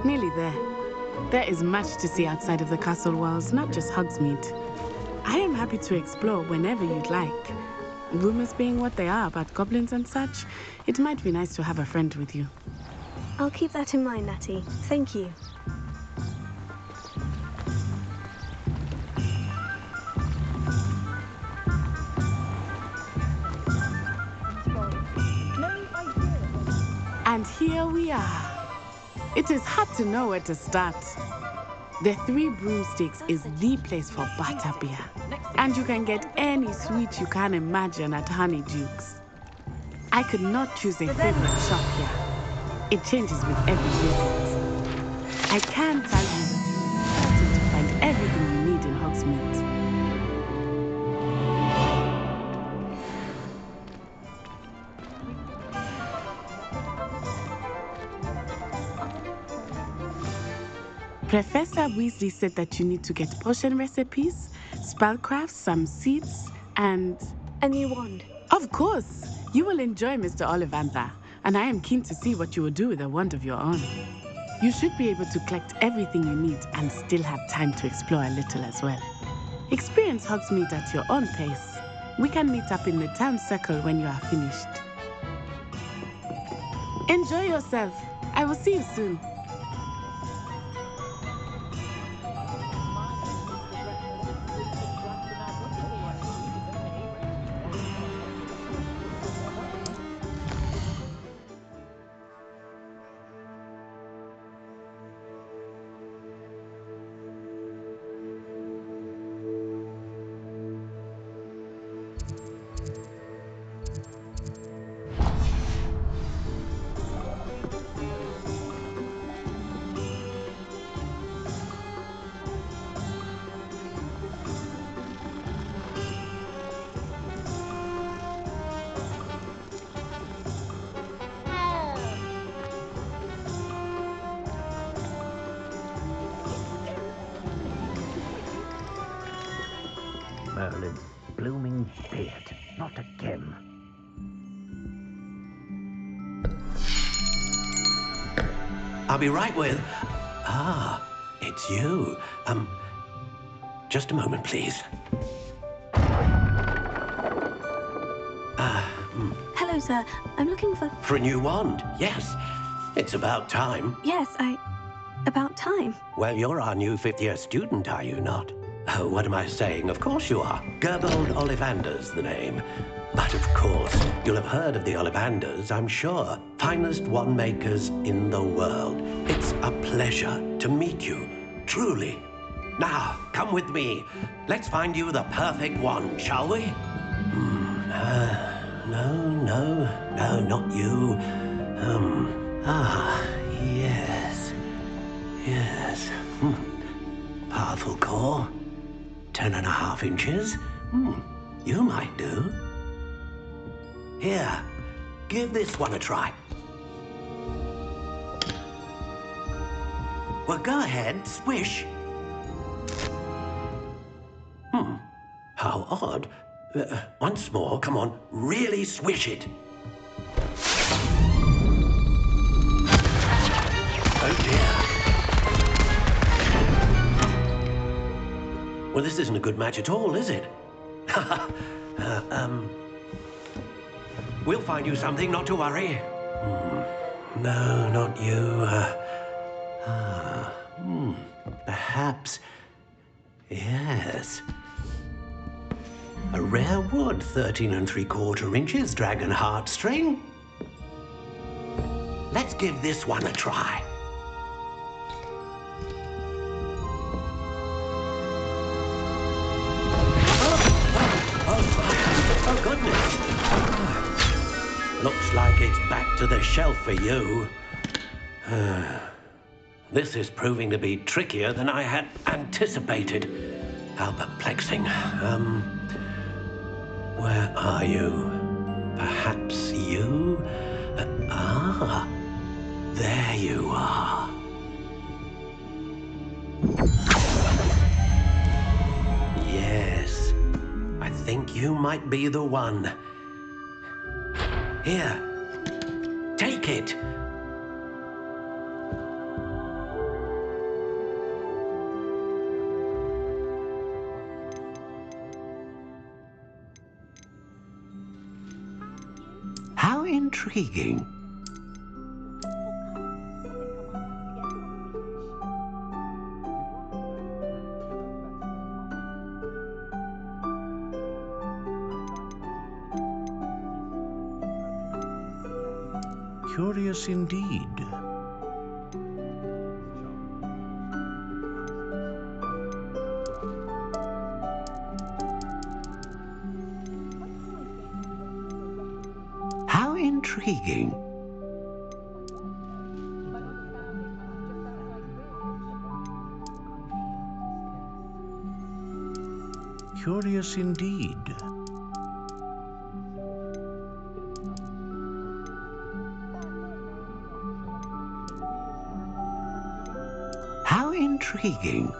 Nearly there. There is much to see outside of the castle walls, not just Hogsmeade. I am happy to explore whenever you'd like. Rumors being what they are about goblins and such, it might be nice to have a friend with you. I'll keep that in mind, Natty. Thank you. And here we are. It is hard to know where to start. The Three Broomsticks is the place for butterbeer. And you can get any sweet you can imagine at Honeydukes. I could not choose a favorite shop here. It changes with every visit. I can tell you that you will be certain to find everything you need in Hogsmeade. Professor Weasley said that you need to get potion recipes, spellcrafts, some seeds, and... a new wand. Of course! You will enjoy Mr. Ollivander, and I am keen to see what you will do with a wand of your own. You should be able to collect everything you need and still have time to explore a little as well. Experience Hogsmeade at your own pace. We can meet up in the town circle when you are finished. Enjoy yourself. I will see you soon. Merlin's blooming beard. Not again. I'll be right with... Ah, it's you. Just a moment, please. Hello, sir. I'm looking for... For a new wand, yes. It's about time. Yes, about time. Well, you're our new fifth-year student, are you not? Oh, what am I saying? Of course you are. Gerbold Ollivander's the name. But of course, you'll have heard of the Ollivanders, I'm sure. Finest wand makers in the world. It's a pleasure to meet you, truly. Now, come with me. Let's find you the perfect wand, shall we? No, not you. Yes. Powerful core. 10.5 inches. You might do. Here, give this one a try. Well, go ahead, swish. How odd. Once more, come on, really swish it. Oh dear. Well, this isn't a good match at all, is it? We'll find you something, not to worry. No, not you. Perhaps... Yes. A rare wood, 13 3/4 inches, dragon heartstring. Let's give this one a try. Oh, goodness. Looks like it's back to the shelf for you. This is proving to be trickier than I had anticipated. How perplexing. Where are you? Perhaps you? There you are. Yes, I think you might be the one. Here, take it. How intriguing. Curious indeed. How intriguing. Curious indeed. How intriguing.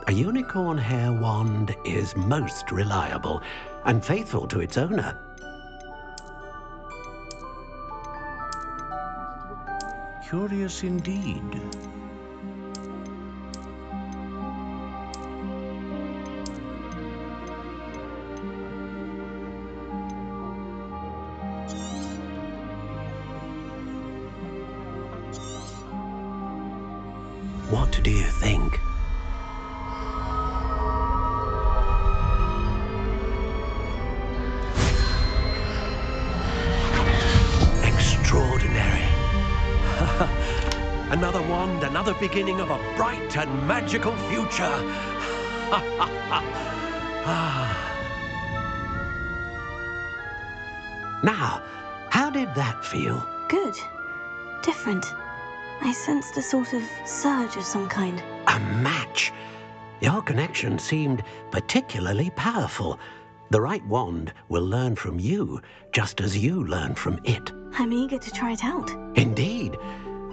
A unicorn hair wand is most reliable and faithful to its owner. Curious indeed. What do you think? Extraordinary. Another wand, another beginning of a bright and magical future. Now, how did that feel? Good. Different. I sensed a sort of surge of some kind. A match. Your connection seemed particularly powerful. The right wand will learn from you, just as you learn from it. I'm eager to try it out. Indeed.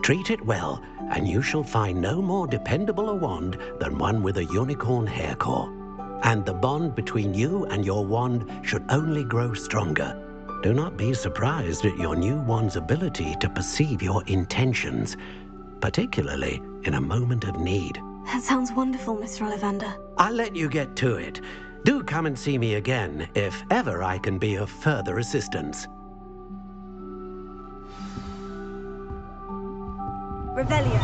Treat it well, and you shall find no more dependable a wand than one with a unicorn hair core. And the bond between you and your wand should only grow stronger. Do not be surprised at your new wand's ability to perceive your intentions, particularly in a moment of need. That sounds wonderful, Mr. Ollivander. I'll let you get to it. Do come and see me again if ever I can be of further assistance. Revelio.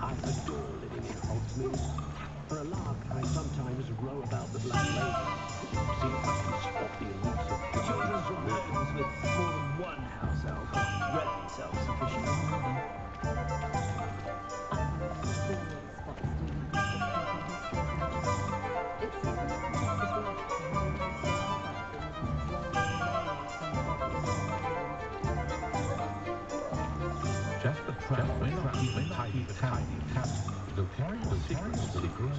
I adore living in Hogsmeade. For a lark, I sometimes row about the Black Lake. See if I can spot the elusive children's homes with more than one house elf are readily self-sufficient. Just the proud may not keep a tidy tab. They'll carry your secrets to the grave.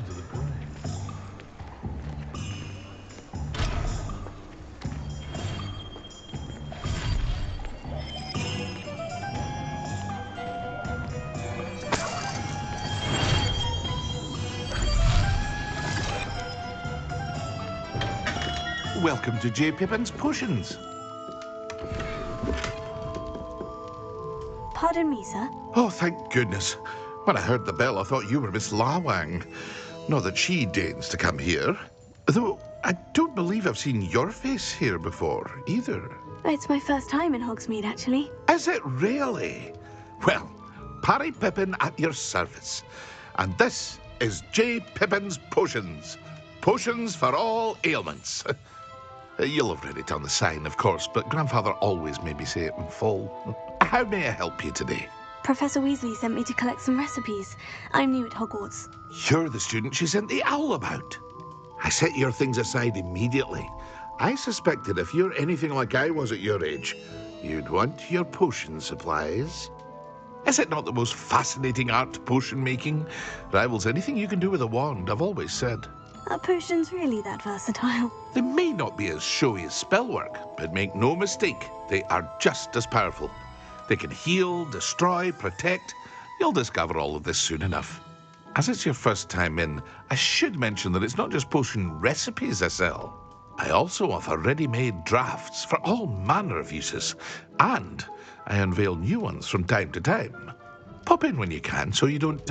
Welcome to J. Pippin's Potions. Pardon me, sir. Oh, thank goodness. When I heard the bell, I thought you were Miss Lawang. Not that she deigns to come here. Though I don't believe I've seen your face here before, either. It's my first time in Hogsmeade, actually. Is it really? Well, Parry Pippin at your service. And this is J. Pippin's Potions. Potions for all ailments. You'll have read it on the sign, of course, but Grandfather always made me say it in full. How may I help you today? Professor Weasley sent me to collect some recipes. I'm new at Hogwarts. You're the student she sent the owl about. I set your things aside immediately. I suspected if you're anything like I was at your age, you'd want your potion supplies. Is it not the most fascinating art, potion making? Rivals anything you can do with a wand, I've always said. Are potions really that versatile? They may not be as showy as spellwork, but make no mistake, they are just as powerful. They can heal, destroy, protect. You'll discover all of this soon enough. As it's your first time in, I should mention that it's not just potion recipes I sell. I also offer ready-made drafts for all manner of uses, and I unveil new ones from time to time. Pop in when you can so you don't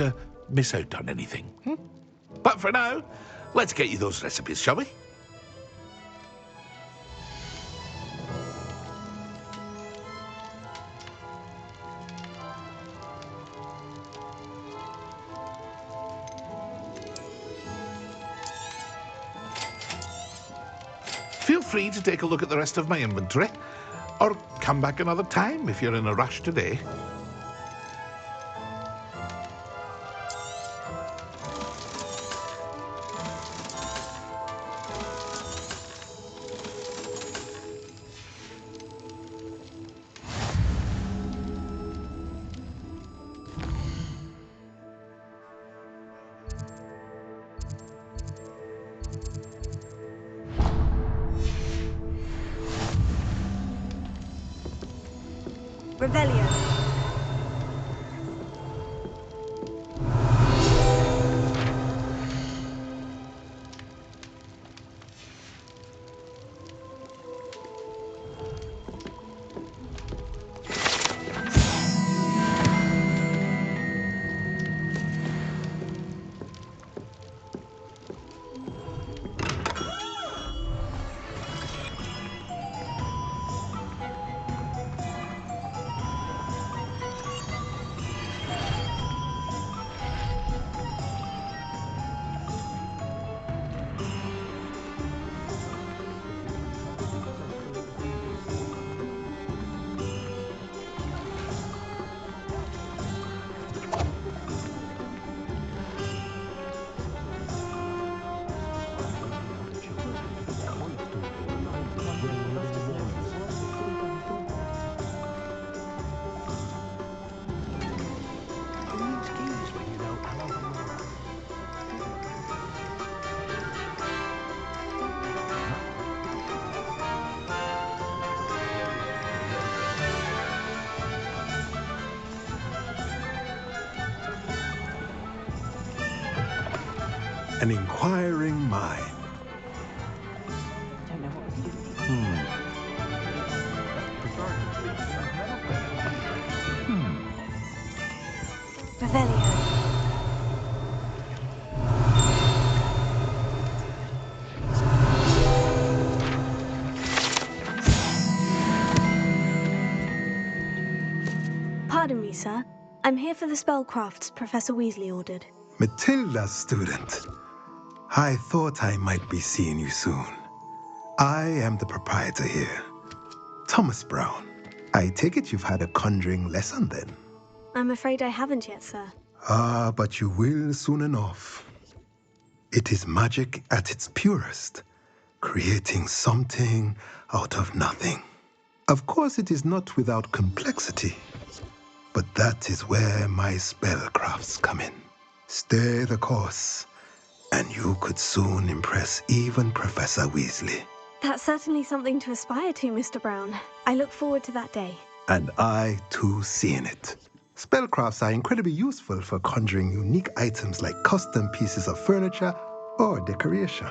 miss out on anything. But for now, let's get you those recipes, shall we? Feel free to take a look at the rest of my inventory, or come back another time if you're in a rush today. Revelio. An inquiring mind. Revelio. Pardon me, sir. I'm here for the spellcrafts Professor Weasley ordered. Matilda, student. I thought I might be seeing you soon. I am the proprietor here, Thomas Brown. I take it you've had a conjuring lesson then? I'm afraid I haven't yet, sir. Ah, but you will soon enough. It is magic at its purest, creating something out of nothing. Of course, it is not without complexity, but that is where my spellcrafts come in. Stay the course, and you could soon impress even Professor Weasley. That's certainly something to aspire to, Mr. Brown. I look forward to that day. And I, too, seeing it. Spellcrafts are incredibly useful for conjuring unique items like custom pieces of furniture or decoration.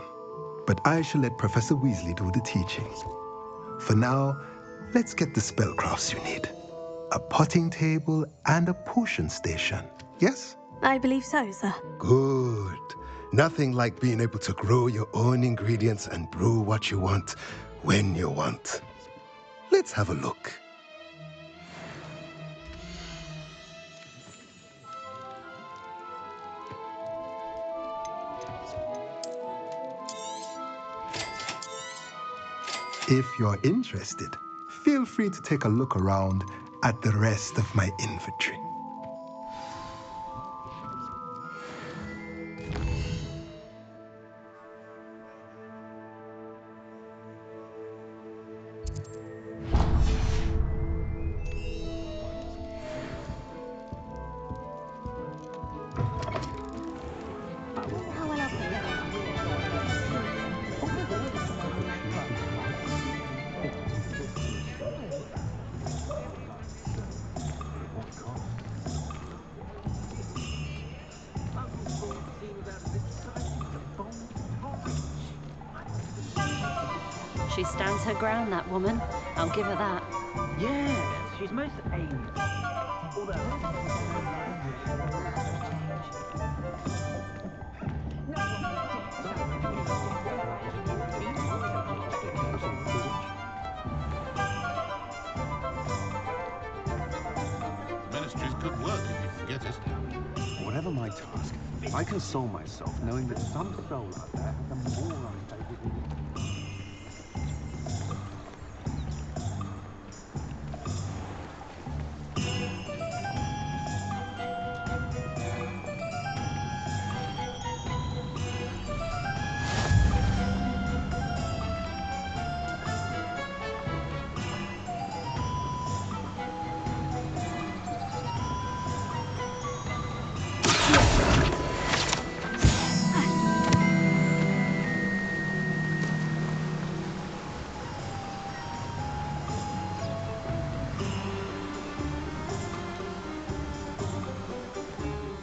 but I shall let Professor Weasley do the teaching. For now, let's get the spellcrafts you need. A potting table and a potion station, yes? I believe so, sir. Good. Nothing like being able to grow your own ingredients and brew what you want when you want. Let's have a look. If you're interested, feel free to take a look around at the rest of my inventory. She stands her ground, that woman. I'll give her that. Yes, she's most amiable. The Ministry's good work if you forget it. Whatever my task, I console myself knowing that some soul out there has a more unfavorable.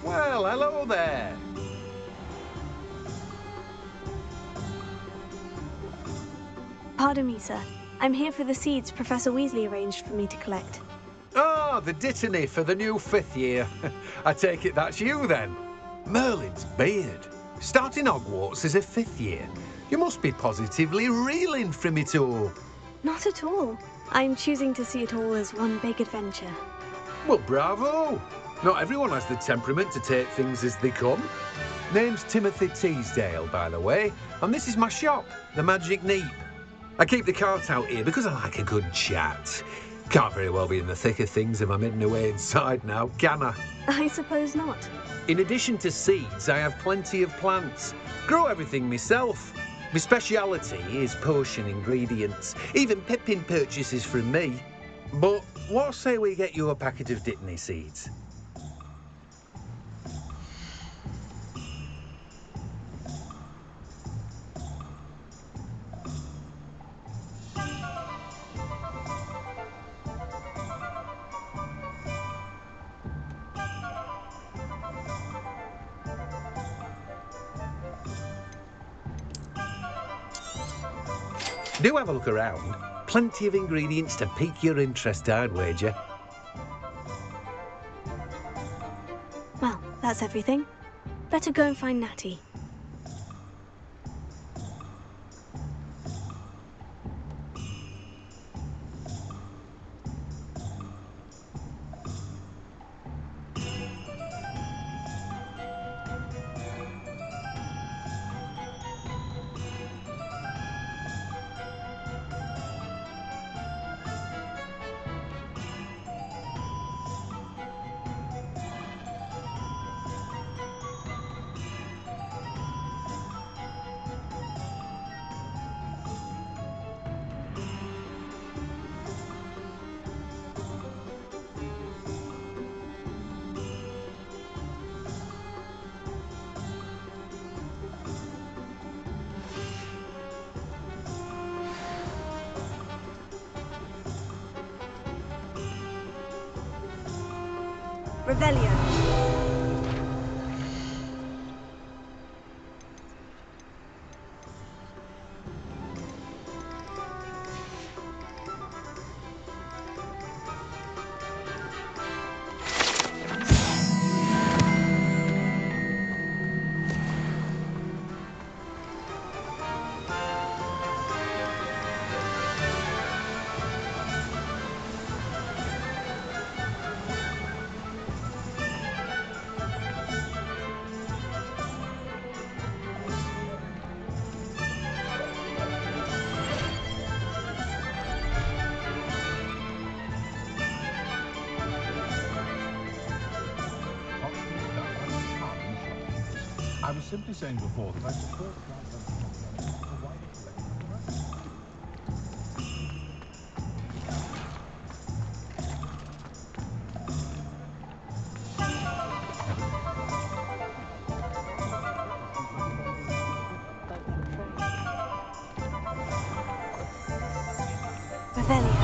Well, hello there. Pardon me, sir. I'm here for the seeds Professor Weasley arranged for me to collect. Ah, the dittany for the new 5th year. I take it that's you then. Merlin's beard. Starting Hogwarts as a 5th year. You must be positively reeling from it all. Not at all. I'm choosing to see it all as one big adventure. Well, bravo. Not everyone has the temperament to take things as they come. Name's Timothy Teasdale, by the way, and this is my shop, the Magic Neep. I keep the cart out here because I like a good chat. Can't very well be in the thick of things if I'm hidden away inside now, can I? I suppose not. In addition to seeds, I have plenty of plants. Grow everything myself. My speciality is potion ingredients. Even Pippin purchases from me. But what say we get you a packet of dittany seeds? Do have a look around. Plenty of ingredients to pique your interest, I'd wager. Well, that's everything. Better go and find Natty. Revelio. simply saying before that I support the wider collection of the rest. Revelio.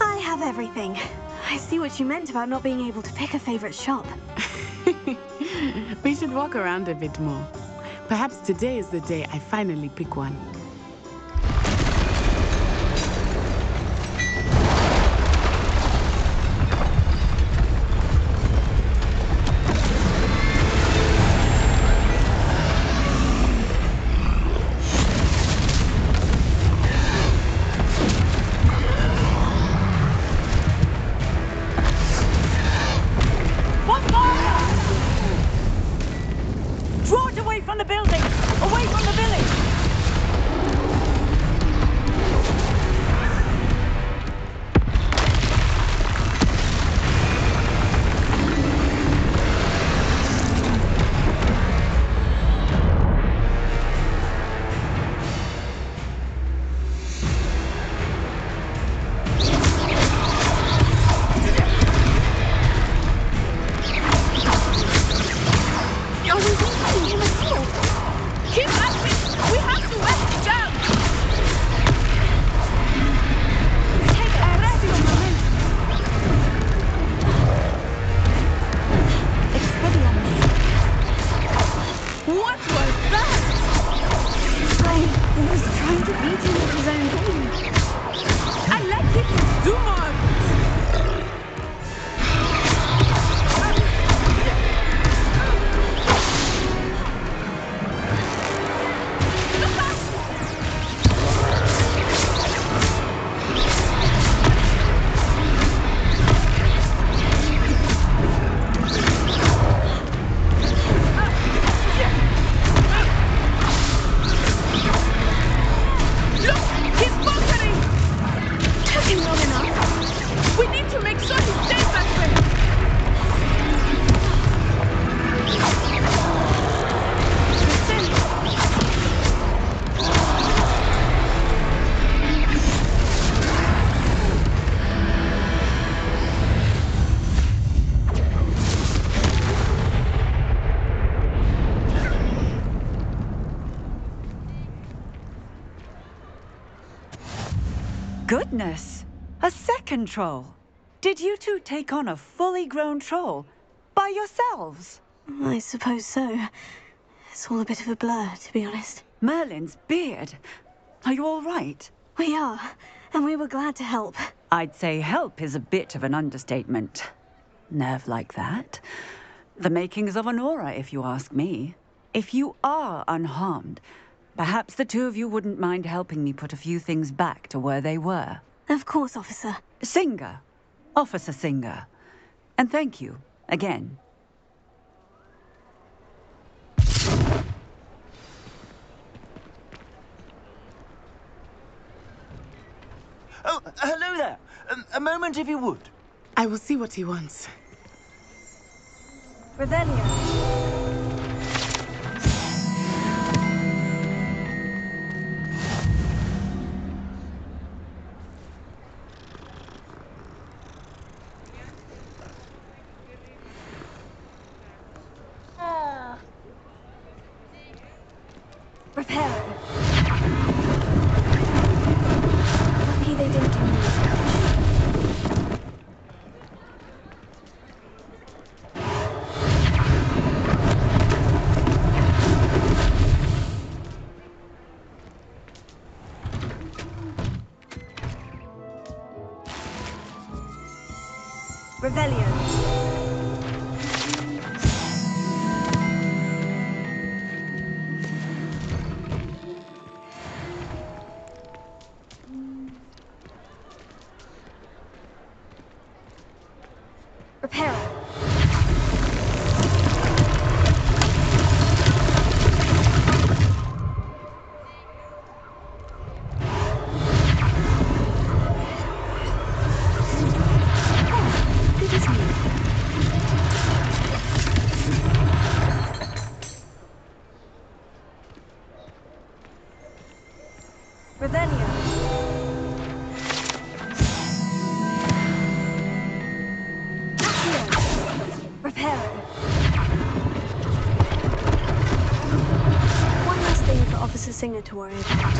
I have everything. I see what you meant about not being able to pick a favorite shop. We should walk around a bit more. Perhaps today is the day I finally pick one. Draw it away from the building! Away from the village! Are we leaving him at all? Keep acting! We have to wet the jam! Take a rest your momentum. Expelliarmus. What was that? I was trying to beat him with his own game. I let him do more. Goodness! A second troll! Did you two take on a fully grown troll? By yourselves? I suppose so. It's all a bit of a blur, to be honest. Merlin's beard. Are you all right? We are, and we were glad to help. I'd say help is a bit of an understatement. Nerve like that. The makings of an aura, if you ask me. If you are unharmed, perhaps the two of you wouldn't mind helping me put a few things back to where they were. Of course, officer. Singer. Officer Singer. And thank you, again. Oh, hello there. A moment, if you would. I will see what he wants. Revelio. Reparo. Lucky they didn't do me as much. Revelio. Reparo. Good as new. Revelio. Reparo. One less thing for Officer Singer to worry about.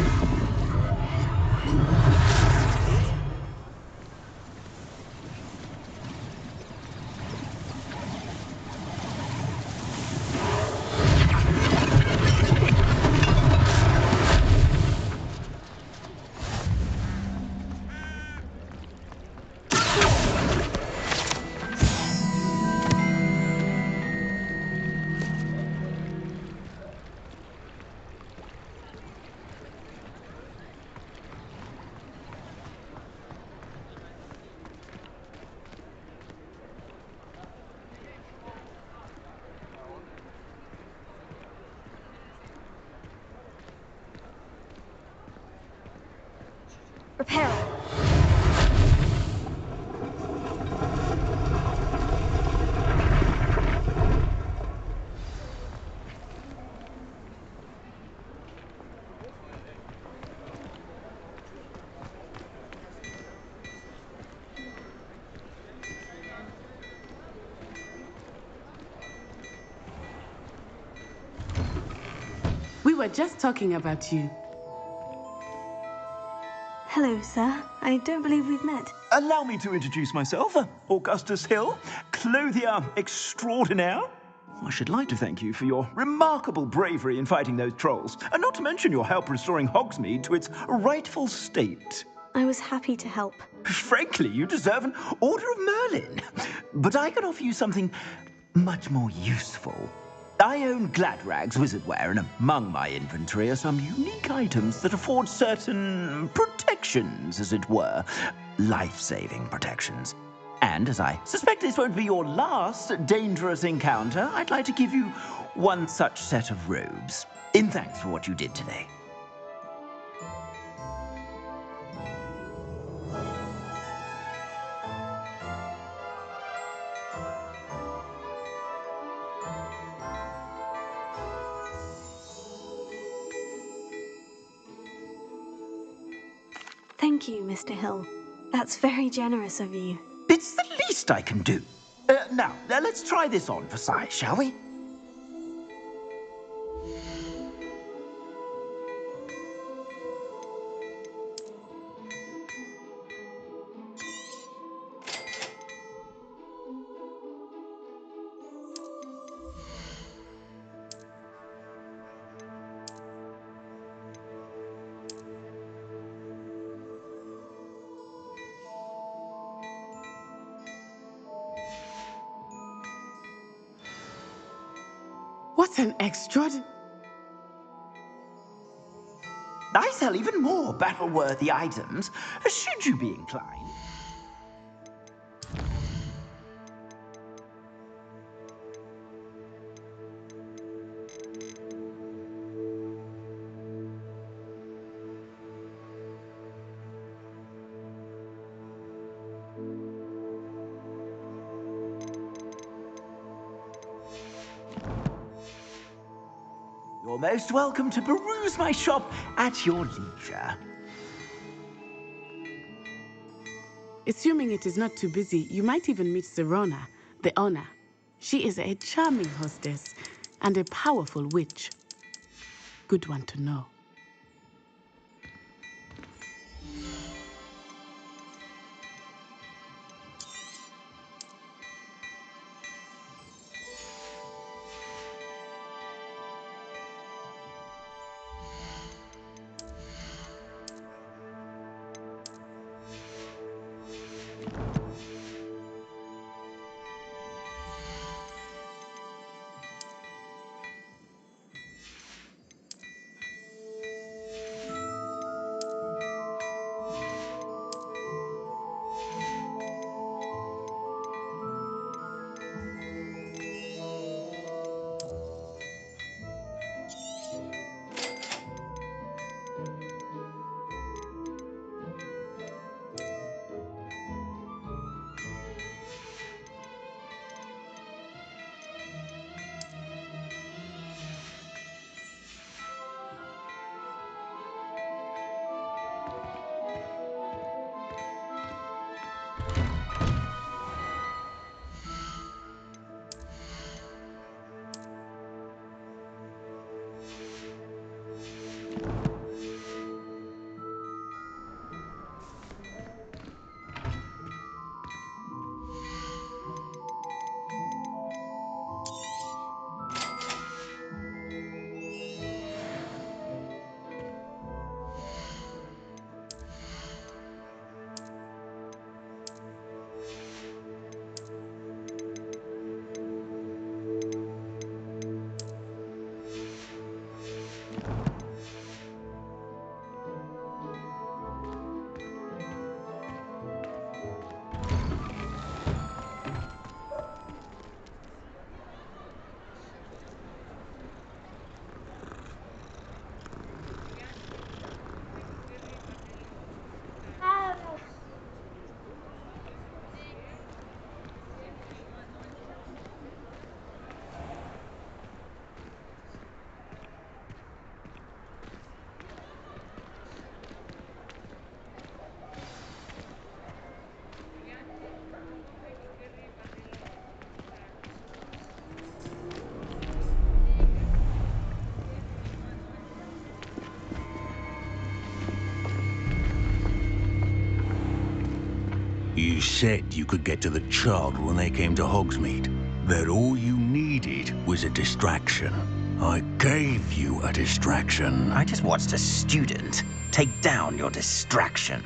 Reparo. We were just talking about you. Hello, sir. I don't believe we've met. Allow me to introduce myself, Augustus Hill, clothier extraordinaire. I should like to thank you for your remarkable bravery in fighting those trolls, and not to mention your help restoring Hogsmeade to its rightful state. I was happy to help. Frankly, you deserve an Order of Merlin. But I can offer you something much more useful. I own Gladrag's wizardware, and among my inventory are some unique items that afford certain protections, as it were. Life-saving protections. And as I suspect this won't be your last dangerous encounter, I'd like to give you one such set of robes, in thanks for what you did today. Thank you, Mr. Hill. That's very generous of you. It's the least I can do. Now, let's try this on for size, shall we? What an extraordinary... I sell even more battle-worthy items, should you be inclined. You're most welcome to peruse my shop at your leisure. Assuming it is not too busy, you might even meet Serona, the owner. She is a charming hostess and a powerful witch. Good one to know. You said you could get to the child when they came to Hogsmeade. That all you needed was a distraction. I gave you a distraction. I just watched a student take down your distraction.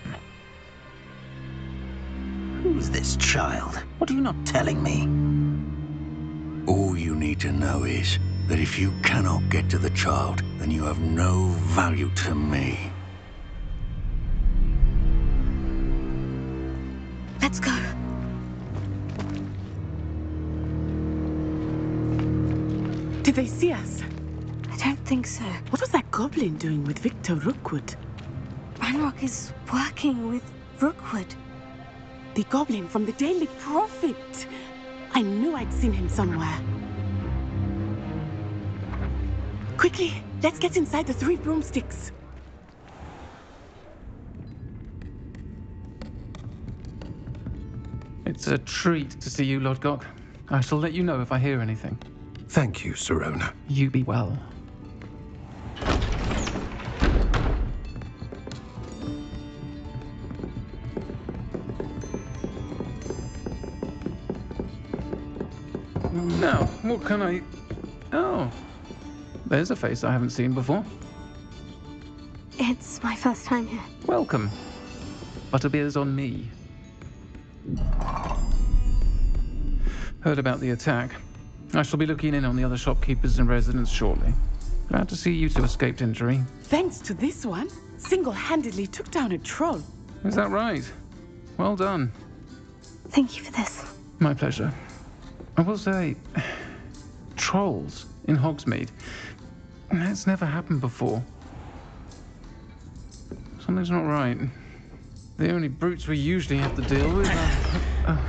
Who's this child? What are you not telling me? All you need to know is that if you cannot get to the child, then you have no value to me. Let's go. Did they see us? I don't think so. What was that goblin doing with Victor Rookwood? Ranrock is working with Rookwood. The goblin from the Daily Prophet. I knew I'd seen him somewhere. Quickly, let's get inside the 3 broomsticks. It's a treat to see you, Lord Gok. I shall let you know if I hear anything. Thank you, Serona. You be well. Now, what can I... Oh, there's a face I haven't seen before. It's my first time here. Welcome. Butterbeer's on me. Heard about the attack. I shall be looking in on the other shopkeepers and residents shortly. Glad to see you two escaped injury. Thanks to this one, single-handedly took down a troll. Is that right? Well done. Thank you for this. My pleasure. I will say, trolls in Hogsmeade. That's never happened before. Something's not right. The only brutes we usually have to deal with are...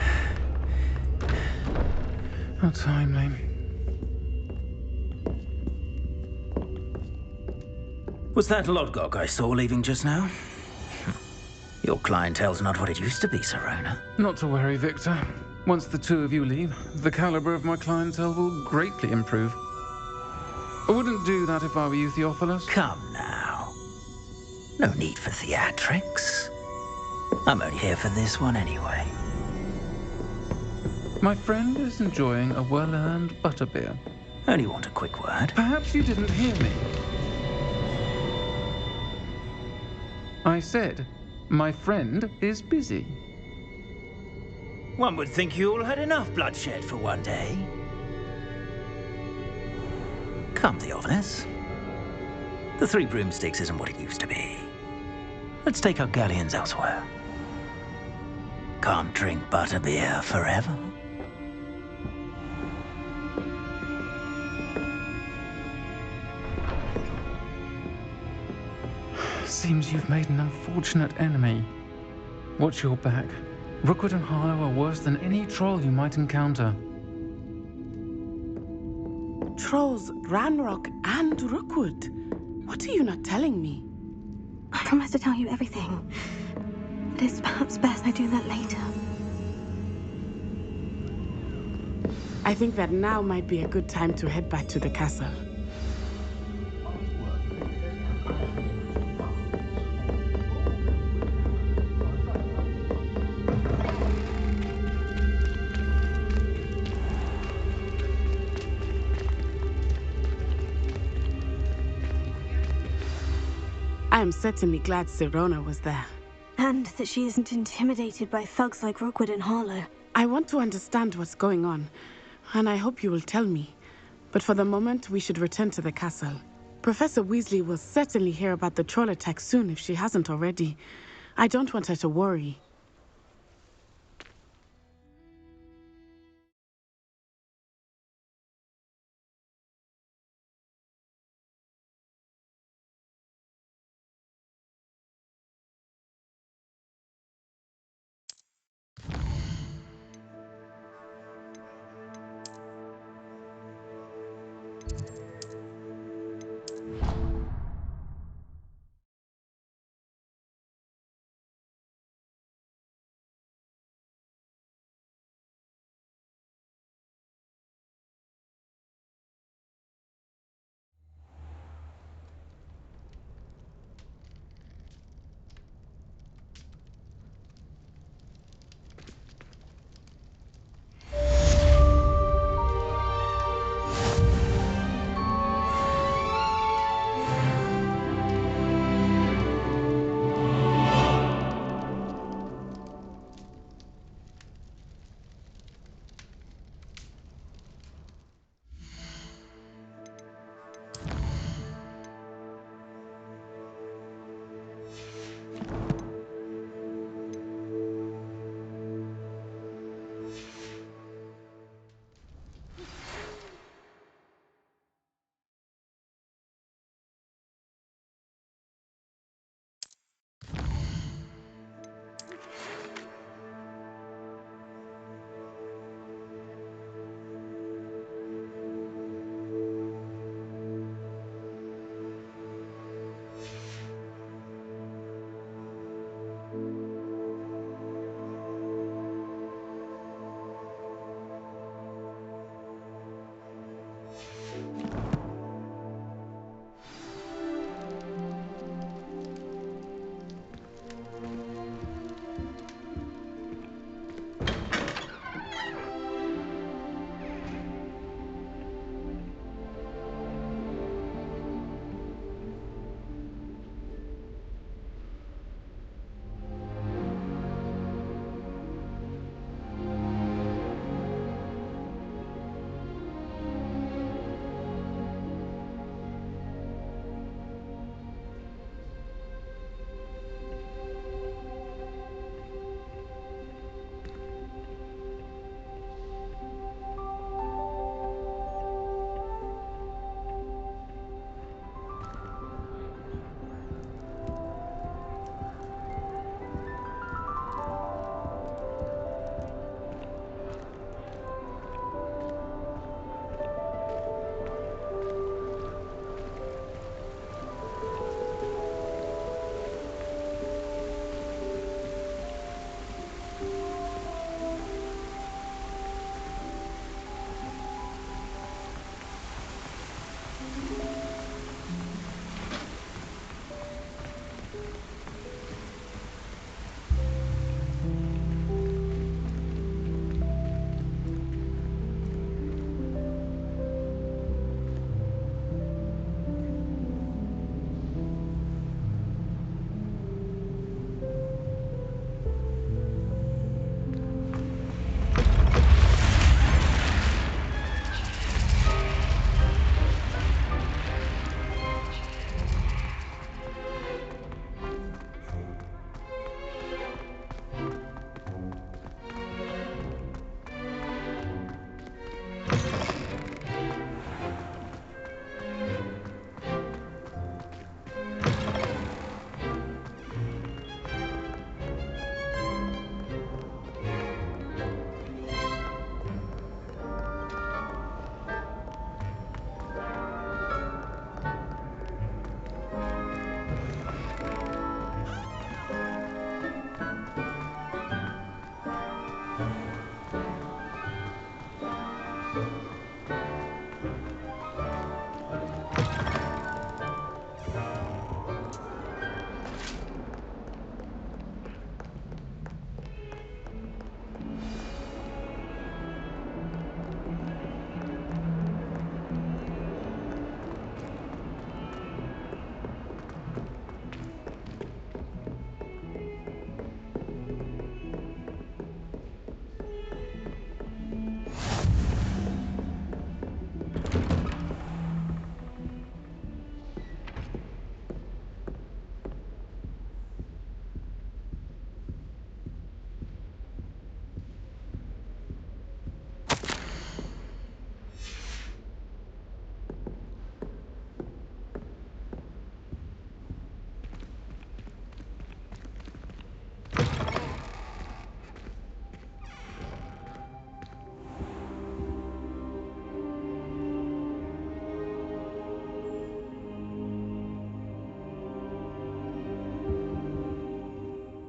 How timely. Was that Lodgok I saw leaving just now? Your clientele's not what it used to be, Serona. Not to worry, Victor. Once the two of you leave, the caliber of my clientele will greatly improve. I wouldn't do that if I were you, Theophilus. Come now. No need for theatrics. I'm only here for this one anyway. My friend is enjoying a well-earned butterbeer. Only want a quick word. Perhaps you didn't hear me. I said, my friend is busy. One would think you all had enough bloodshed for one day. Come, Theophilus. The Three Broomsticks isn't what it used to be. Let's take our galleons elsewhere. Can't drink butterbeer forever. Seems you've made an unfortunate enemy. Watch your back. Rookwood and Harlow are worse than any troll you might encounter. Trolls, Ranrock, and Rookwood. What are you not telling me? I promise to tell you everything. But it's perhaps best I do that later. I think that now might be a good time to head back to the castle. I am certainly glad Serona was there. And that she isn't intimidated by thugs like Rookwood and Harlow. I want to understand what's going on, and I hope you will tell me. But for the moment, we should return to the castle. Professor Weasley will certainly hear about the troll attack soon if she hasn't already. I don't want her to worry.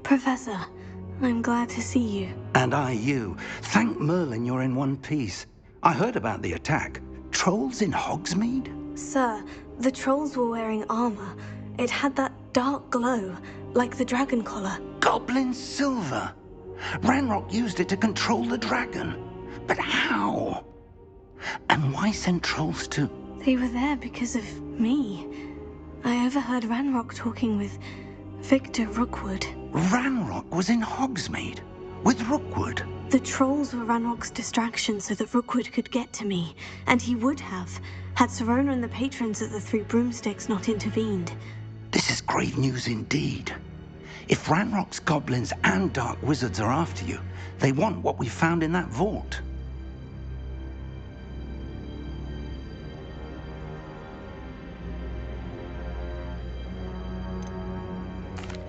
Professor, I'm glad to see you. And I you. Thank Merlin you're in one piece. I heard about the attack. Trolls in Hogsmeade? Sir, the trolls were wearing armor. It had that dark glow, like the dragon collar. Goblin silver. Ranrock used it to control the dragon. But how? And why send trolls to... They were there because of me. I overheard Ranrock talking with Victor Rookwood. Ranrock was in Hogsmeade with Rookwood. The trolls were Ranrock's distraction so that Rookwood could get to me, and he would have, had Serona and the patrons at the Three Broomsticks not intervened. This is grave news indeed. If Ranrock's goblins and dark wizards are after you, they want what we found in that vault.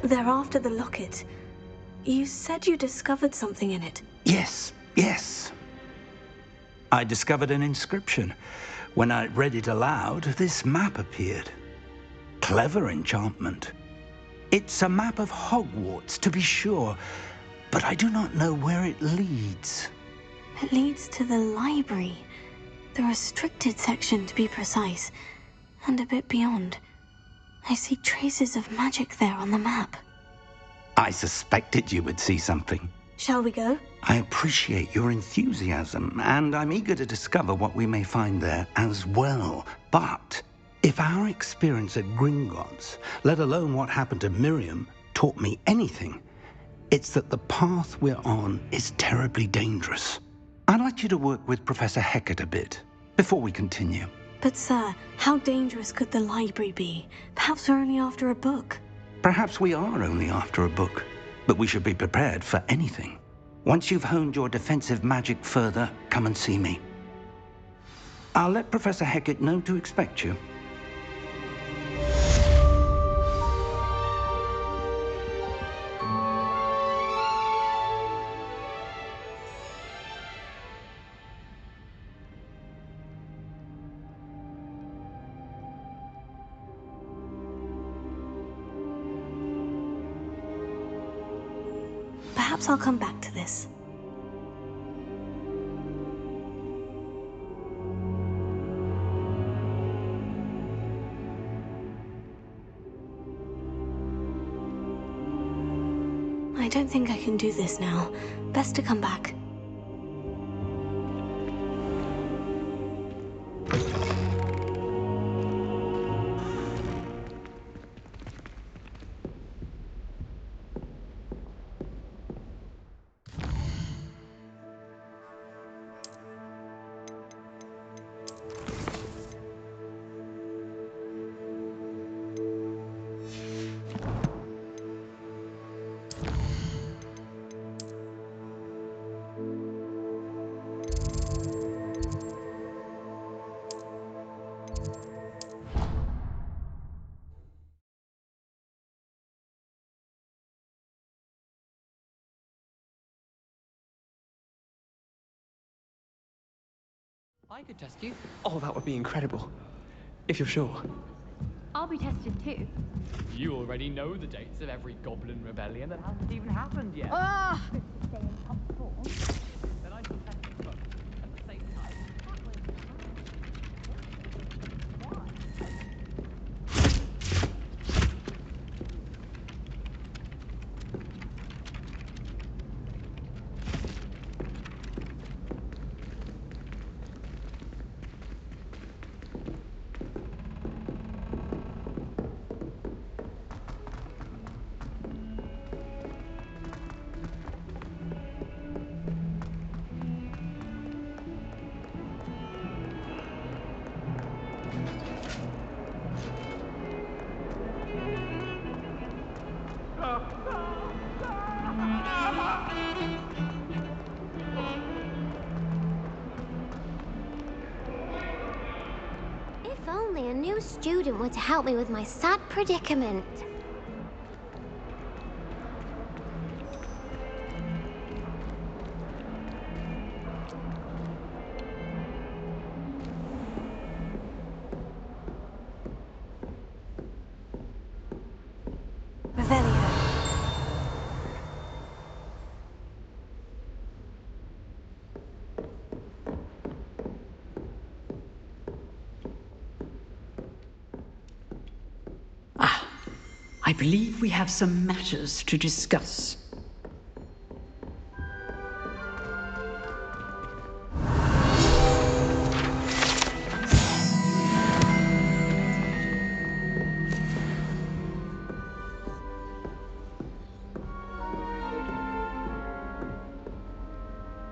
They're after the locket. You said you discovered something in it. Yes. I discovered an inscription. When I read it aloud, this map appeared. Clever enchantment. It's a map of Hogwarts, to be sure, but I do not know where it leads. It leads to the library. The restricted section, to be precise, and a bit beyond. I see traces of magic there on the map. I suspected you would see something. Shall we go? I appreciate your enthusiasm, and I'm eager to discover what we may find there as well. But if our experience at Gringotts, let alone what happened to Miriam, taught me anything, it's that the path we're on is terribly dangerous. I'd like you to work with Professor Hecat a bit before we continue. But sir, how dangerous could the library be? Perhaps we're only after a book. Perhaps we are only after a book, but we should be prepared for anything. Once you've honed your defensive magic further, come and see me. I'll let Professor Hecat know to expect you. Perhaps I'll come back to this. I don't think I can do this now. Best to come back. I could test you. Oh, that would be incredible. If you're sure. I'll be tested too. You already know the dates of every goblin rebellion that hasn't even happened yet. Ah! Stay in top form. Then I shall test them both at the same time. If only a new student were to help me with my sad predicament. I believe we have some matters to discuss.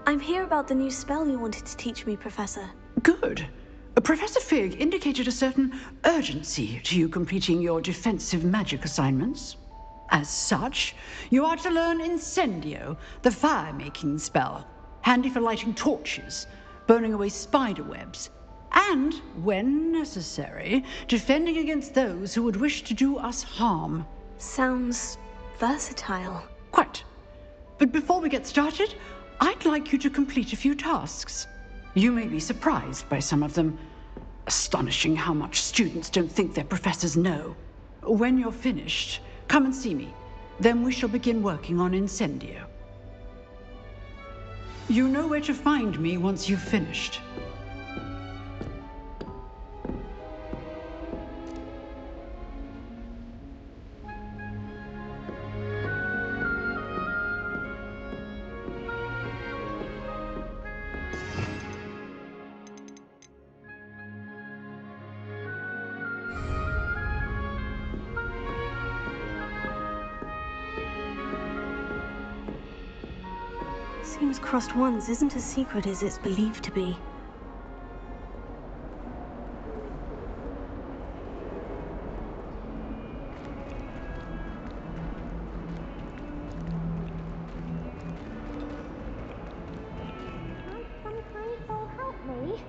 I'm here about the new spell you wanted to teach me, Professor. Good. Professor Fig indicated a certain urgency to you completing your defensive magic assignments. As such, you are to learn Incendio, the fire-making spell, handy for lighting torches, burning away spider webs, and, when necessary, defending against those who would wish to do us harm. Sounds versatile. Quite. But before we get started, I'd like you to complete a few tasks. You may be surprised by some of them. Astonishing how much students don't think their professors know. When you're finished, come and see me. Then we shall begin working on Incendio. You know where to find me once you've finished. Seems crossed ones isn't as secret as it's believed to be. Some kind soul help me?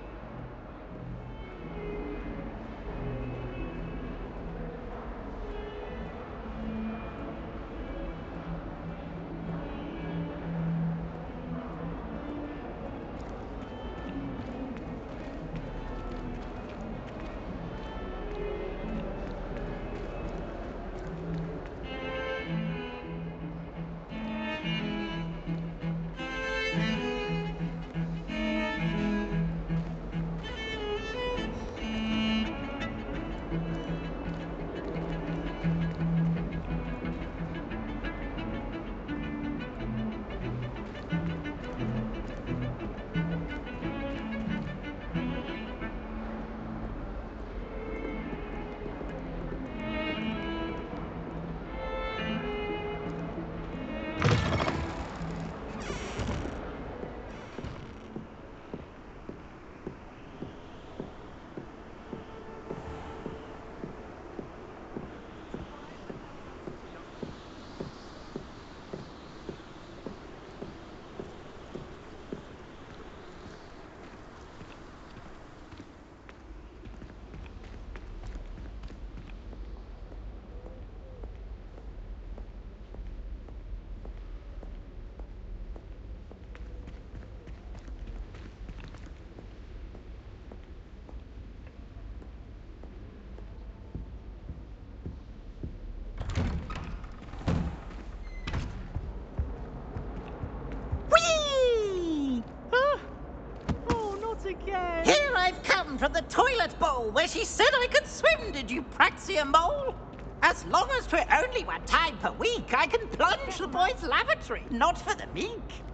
Again. Here I've come from the toilet bowl where she said I could swim, did you praxia mole? As long as 'twere only 1 time per week, I can plunge the boy's lavatory, not for the meek.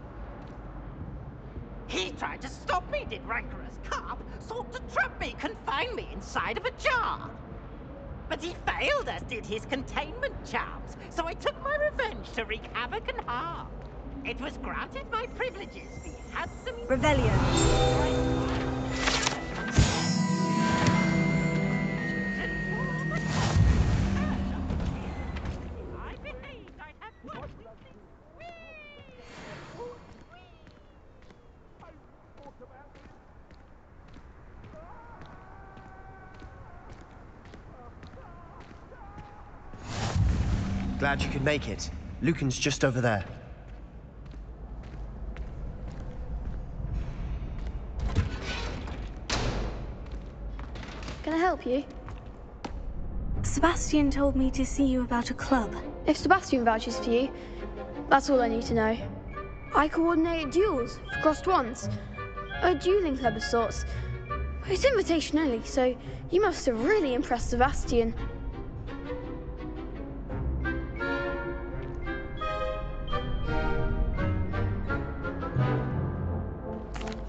He tried to stop me, did rancorous carp, sought to trap me, confine me inside of a jar. But he failed, as did his containment charms, so I took my revenge to wreak havoc and harm. It was granted my privileges, the handsome... Revelio. Glad you could make it. Lucan's just over there. Can I help you? Sebastian told me to see you about a club. If Sebastian vouches for you, that's all I need to know. I coordinate duels for crossed wands. A dueling club of sorts. It's invitation only, so you must have really impressed Sebastian.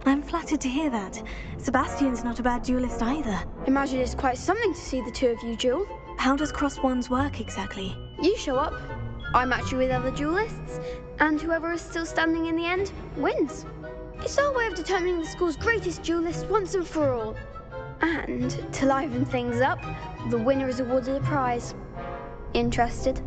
I'm flattered to hear that. Sebastian's not a bad duelist either. Imagine it's quite something to see the two of you duel. How does crossed wands work exactly? You show up, I match you with other duelists, and whoever is still standing in the end wins. It's our way of determining the school's greatest duelist once and for all. And to liven things up, the winner is awarded a prize. Interested?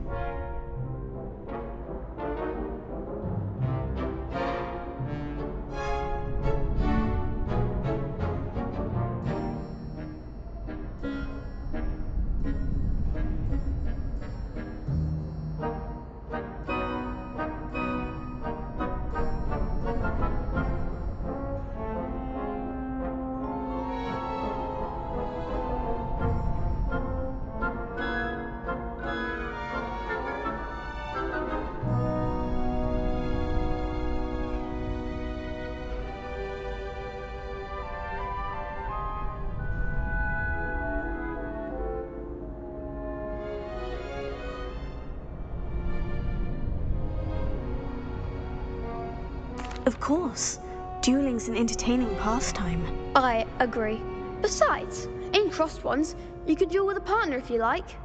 Of course. Dueling's an entertaining pastime. I agree. Besides, in crossed ones, you could duel with a partner if you like.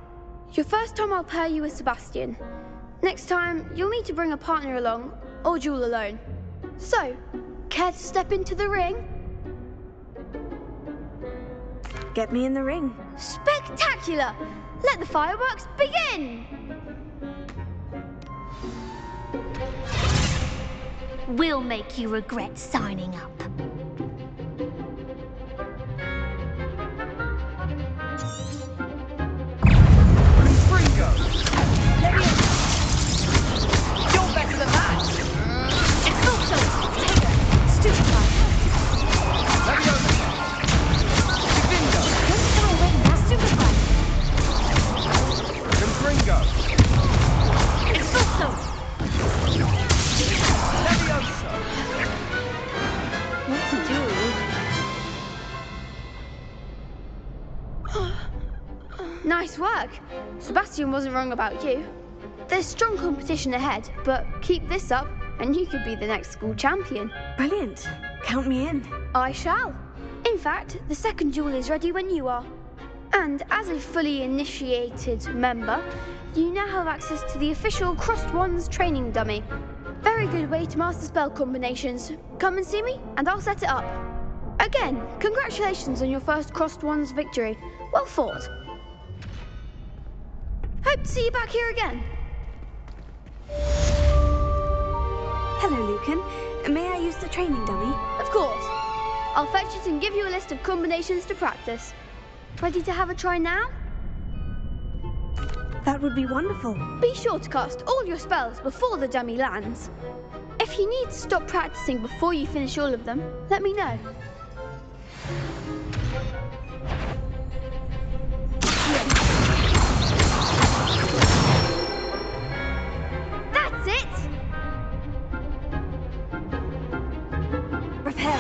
Your first time I'll pair you with Sebastian. Next time, you'll need to bring a partner along, or duel alone. So, care to step into the ring? Get me in the ring. Spectacular! Let the fireworks begin! We'll make you regret signing up. Ringo! Let me in! You're better than that! It's not so! Stupefied. Let me over! Bingo! Don't go away now! Stupefied. Confringo! It's not so! Leviosa! What to do? Nice work. Sebastian wasn't wrong about you. There's strong competition ahead, but keep this up and you could be the next school champion. Brilliant. Count me in. I shall. In fact, the second duel is ready when you are. And as a fully initiated member, you now have access to the official Crossed Wands training dummy. Very good way to master spell combinations. Come and see me, and I'll set it up. Again, congratulations on your first Crossed Wands victory. Well fought. Hope to see you back here again. Hello, Lucan. May I use the training dummy? Of course. I'll fetch it and give you a list of combinations to practice. Ready to have a try now? That would be wonderful. Be sure to cast all your spells before the dummy lands. If you need to stop practicing before you finish all of them, let me know. That's it! Repair.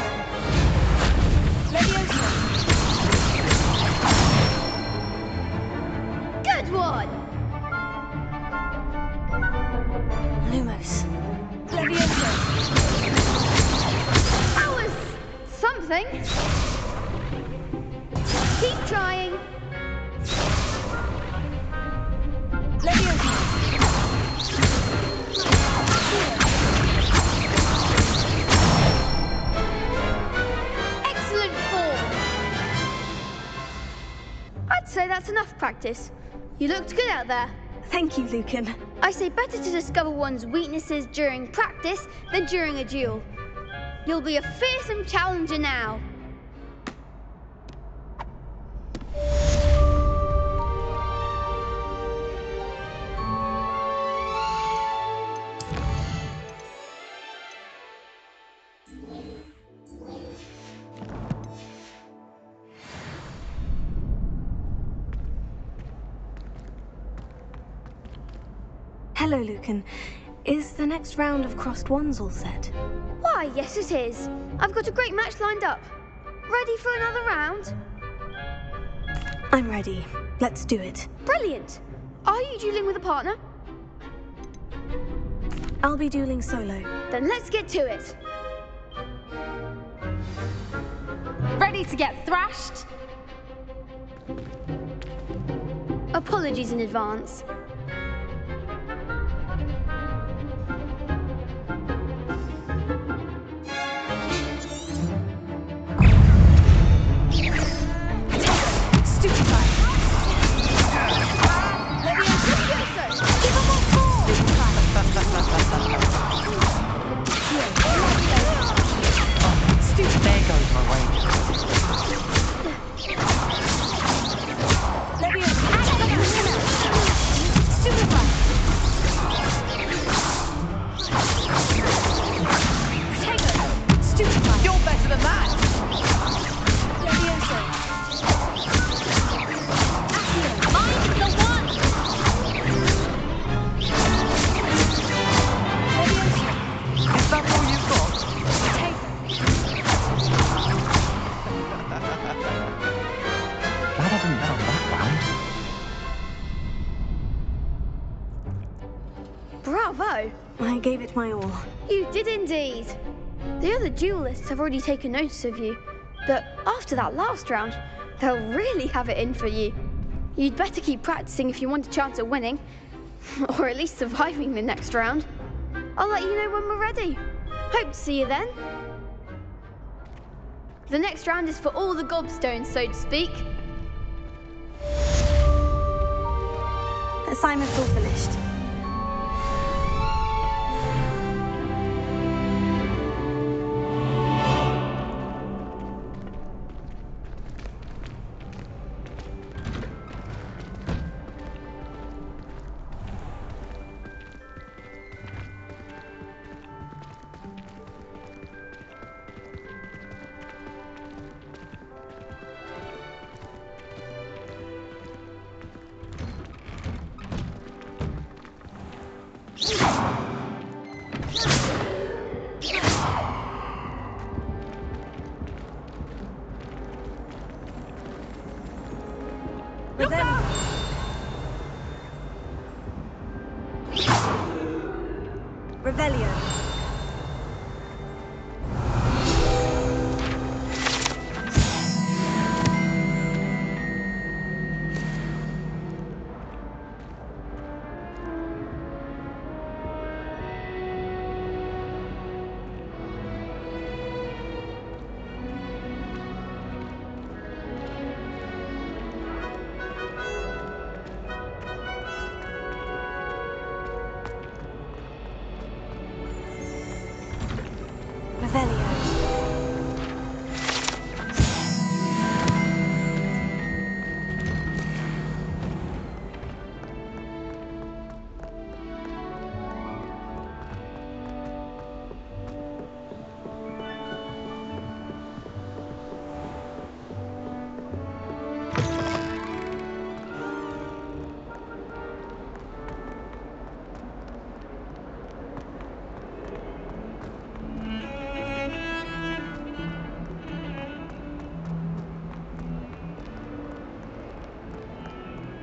Leviosa. Good one! Lumos. Leviosa. That was something. Keep trying. Leviosa. Excellent form. I'd say that's enough practice. You looked good out there. Thank you, Lucan. I say better to discover one's weaknesses during practice than during a duel. You'll be a fearsome challenger now. Hello, Lucan. Is the next round of crossed wands all set? Why, yes it is. I've got a great match lined up. Ready for another round? I'm ready. Let's do it. Brilliant. Are you dueling with a partner? I'll be dueling solo. Then let's get to it. Ready to get thrashed? Apologies in advance. There goes my wager. You're better than that! Mine's the one! Is that all you've got? Glad I didn't bet on that round. Bravo! I gave it my all. You did indeed. The other duelists have already taken notice of you, but after that last round, they'll really have it in for you. You'd better keep practicing if you want a chance at winning, or at least surviving the next round. I'll let you know when we're ready. Hope to see you then. The next round is for all the gobstones, so to speak. Assignment's all finished. Revelio.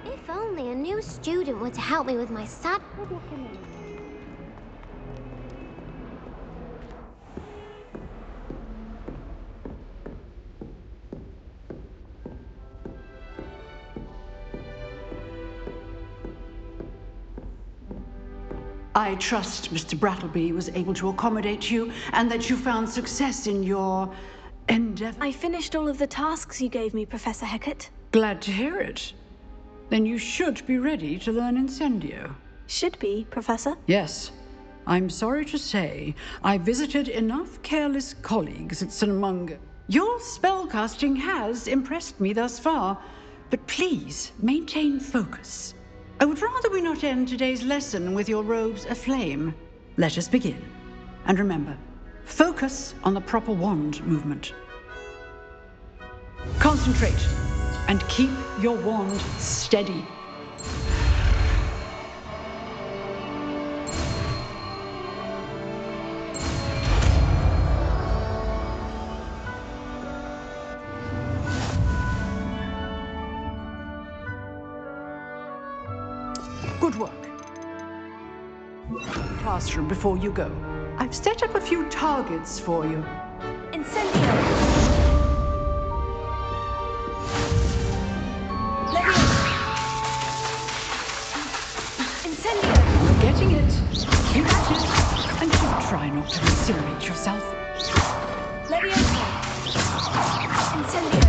If only a new student were to help me with my sad... I trust Mr. Brattleby was able to accommodate you and that you found success in your endeavor. I finished all of the tasks you gave me, Professor Hecat. Glad to hear it. Then you should be ready to learn Incendio. Should be, Professor? Yes. I'm sorry to say, I visited enough careless colleagues at St. Mungo. Your spellcasting has impressed me thus far, but please maintain focus. I would rather we not end today's lesson with your robes aflame. Let us begin. And remember, focus on the proper wand movement. Concentrate and keep your wand steady. Good work. Classroom before you go. I've set up a few targets for you. Incendio! Incendio! You're getting it. Keep at it. And do try not to incinerate yourself. Levioso! Incendio!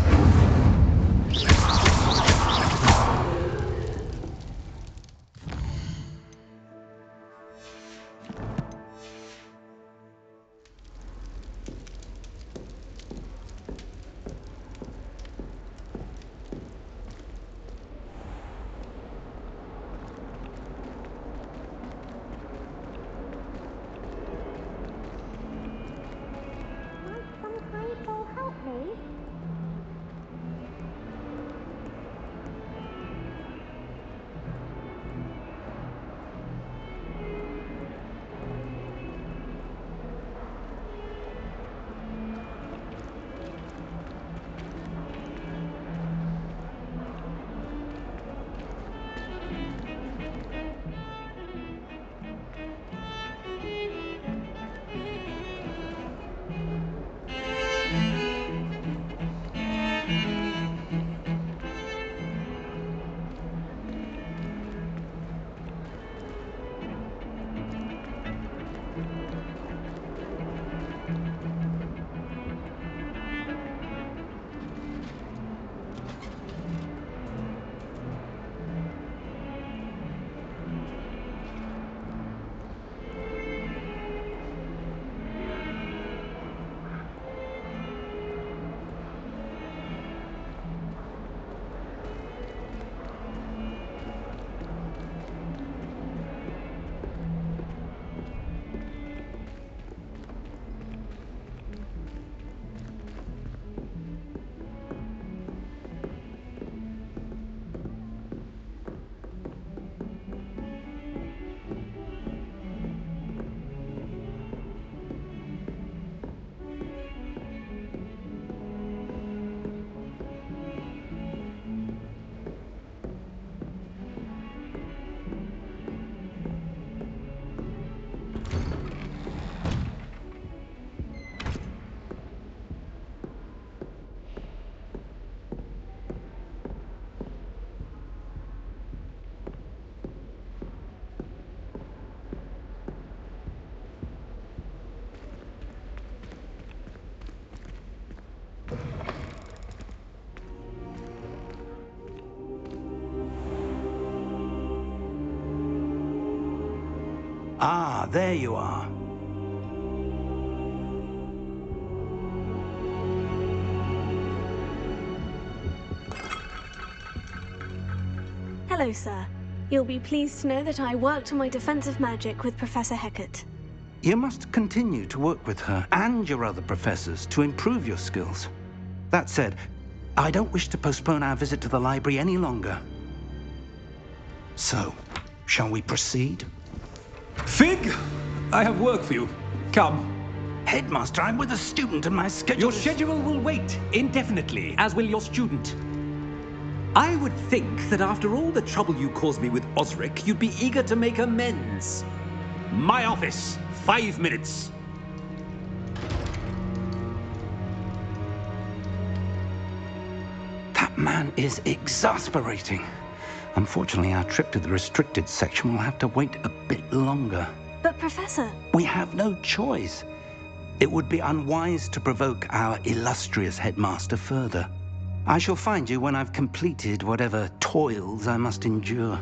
Ah, there you are. Hello, sir. You'll be pleased to know that I worked on my defensive magic with Professor Hecat. You must continue to work with her and your other professors to improve your skills. That said, I don't wish to postpone our visit to the library any longer. So, shall we proceed? Fig! I have work for you. Come. Headmaster, I'm with a student and my schedule Your schedule will wait indefinitely, as will your student. I would think that after all the trouble you caused me with Osric, you'd be eager to make amends. My office, 5 minutes. That man is exasperating. Unfortunately, our trip to the restricted section will have to wait a bit longer. But, Professor... We have no choice. It would be unwise to provoke our illustrious headmaster further. I shall find you when I've completed whatever toils I must endure.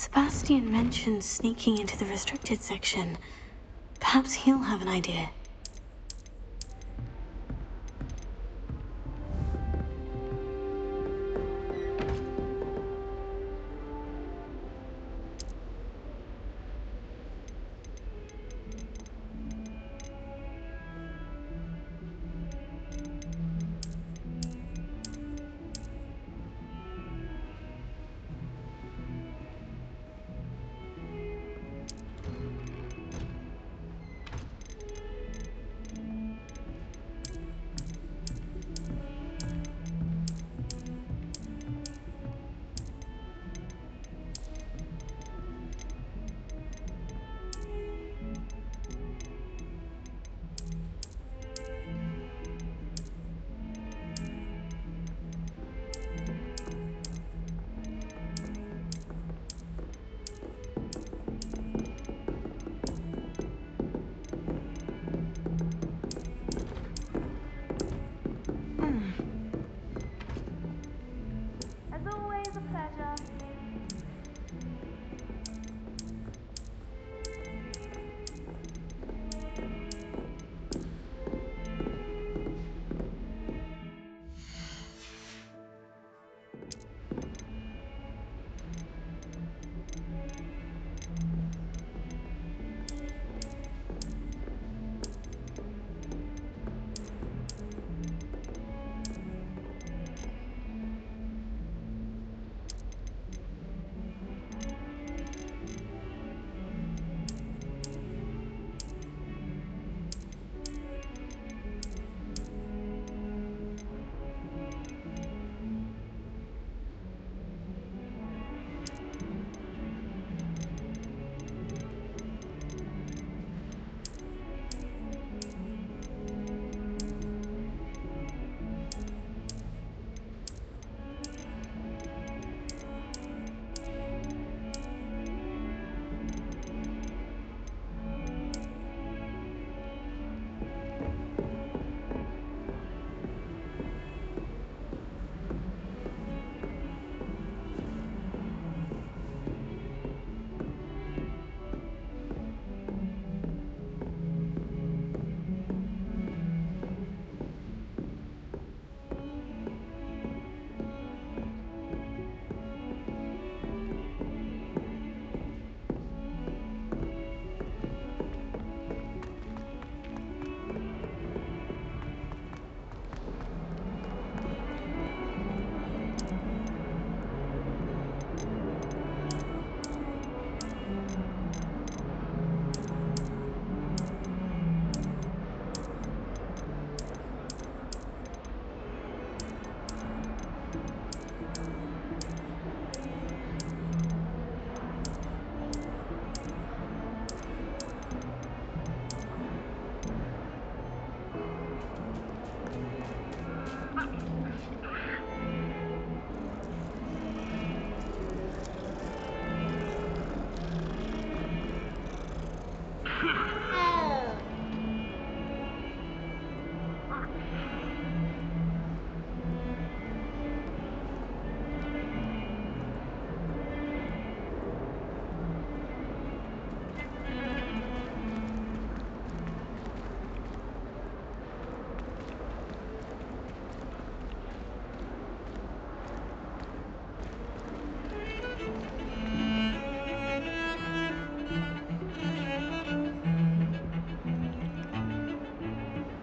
Sebastian mentioned sneaking into the restricted section. Perhaps he'll have an idea. As always, a pleasure.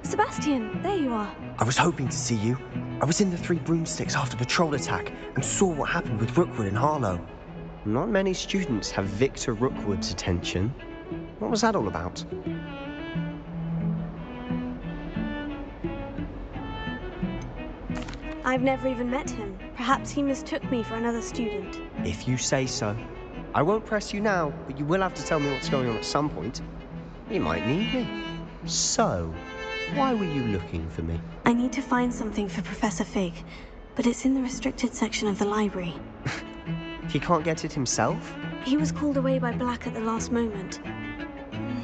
Sebastian, there you are. I was hoping to see you. I was in the Three Broomsticks after patrol attack and saw what happened with Rookwood and Harlow. Not many students have Victor Rookwood's attention. What was that all about? I've never even met him. Perhaps he mistook me for another student. If you say so. I won't press you now, but you will have to tell me what's going on at some point. You might need me. So, why were you looking for me? I need to find something for Professor Fig, but it's in the restricted section of the library. He can't get it himself? He was called away by Black at the last moment.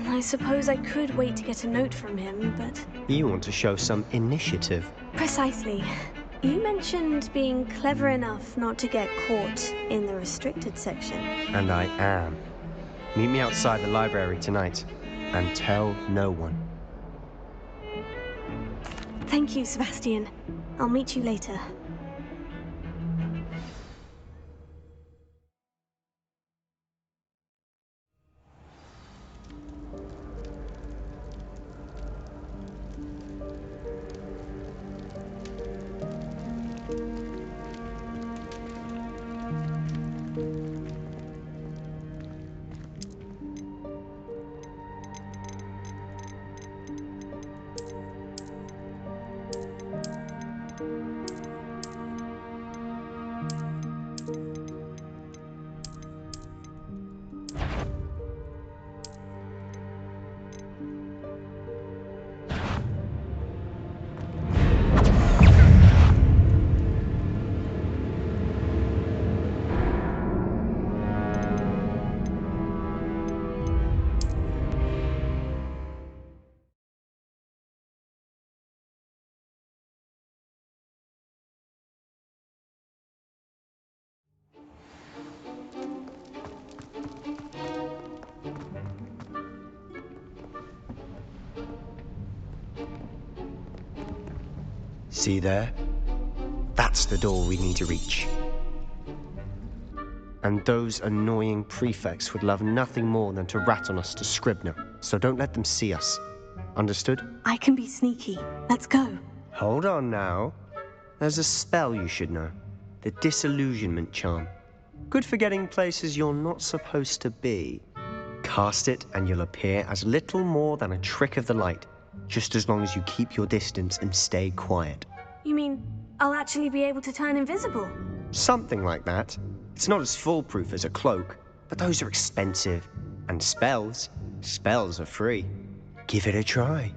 I suppose I could wait to get a note from him, but... You want to show some initiative. Precisely. You mentioned being clever enough not to get caught in the restricted section. And I am. Meet me outside the library tonight, and tell no one. Thank you, Sebastian. I'll meet you later. See there? That's the door we need to reach. And those annoying prefects would love nothing more than to rat on us to Scribner, so don't let them see us. Understood? I can be sneaky. Let's go. Hold on now. There's a spell you should know. The Disillusionment Charm. Good for getting places you're not supposed to be. Cast it and you'll appear as little more than a trick of the light, just as long as you keep your distance and stay quiet. You mean I'll actually be able to turn invisible? Something like that. It's not as foolproof as a cloak, but those are expensive. And spells are free. Give it a try.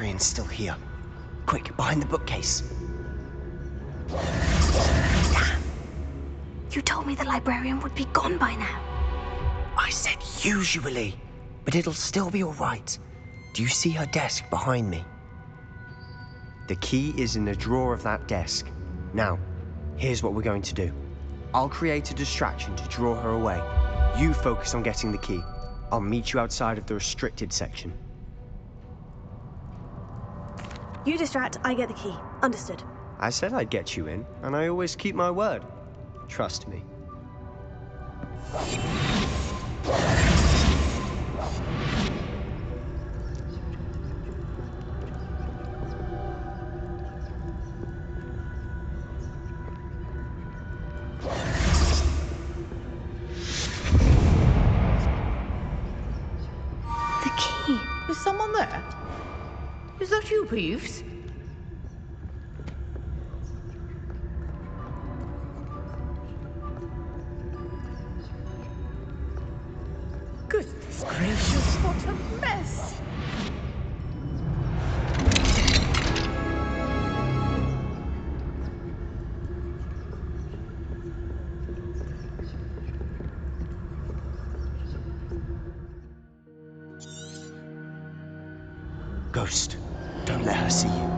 librarian's still here. Quick, behind the bookcase. Damn. You told me the librarian would be gone by now. I said usually, but it'll still be all right. Do you see her desk behind me? The key is in the drawer of that desk. Now, here's what we're going to do. I'll create a distraction to draw her away. You focus on getting the key. I'll meet you outside of the restricted section. You distract, I get the key. Understood. I said I'd get you in, and I always keep my word. Trust me. The key. Is someone there? Is that you, Peeves? Goodness gracious, what a mess! Ghost, don't let her see you.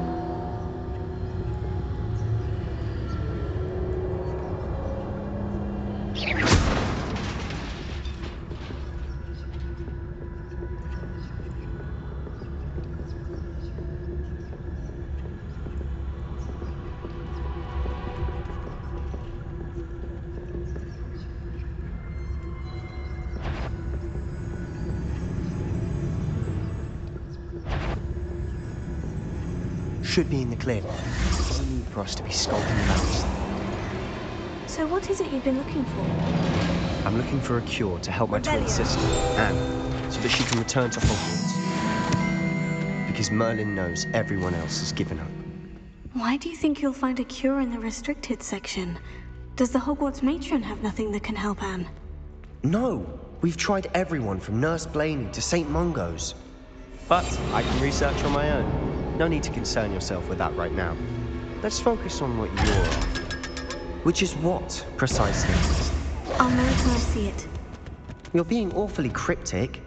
Should be in the clear. No need for us to be skulking about. So what is it you've been looking for? I'm looking for a cure to help my twin sister, Anne, so that she can return to Hogwarts. Because Merlin knows everyone else has given up. Why do you think you'll find a cure in the restricted section? Does the Hogwarts matron have nothing that can help Anne? No! We've tried everyone from Nurse Blaney to St. Mungo's. But I can research on my own. No need to concern yourself with that right now. Let's focus on what you're after. Which is what, precisely? I'll know it when I see it. You're being awfully cryptic.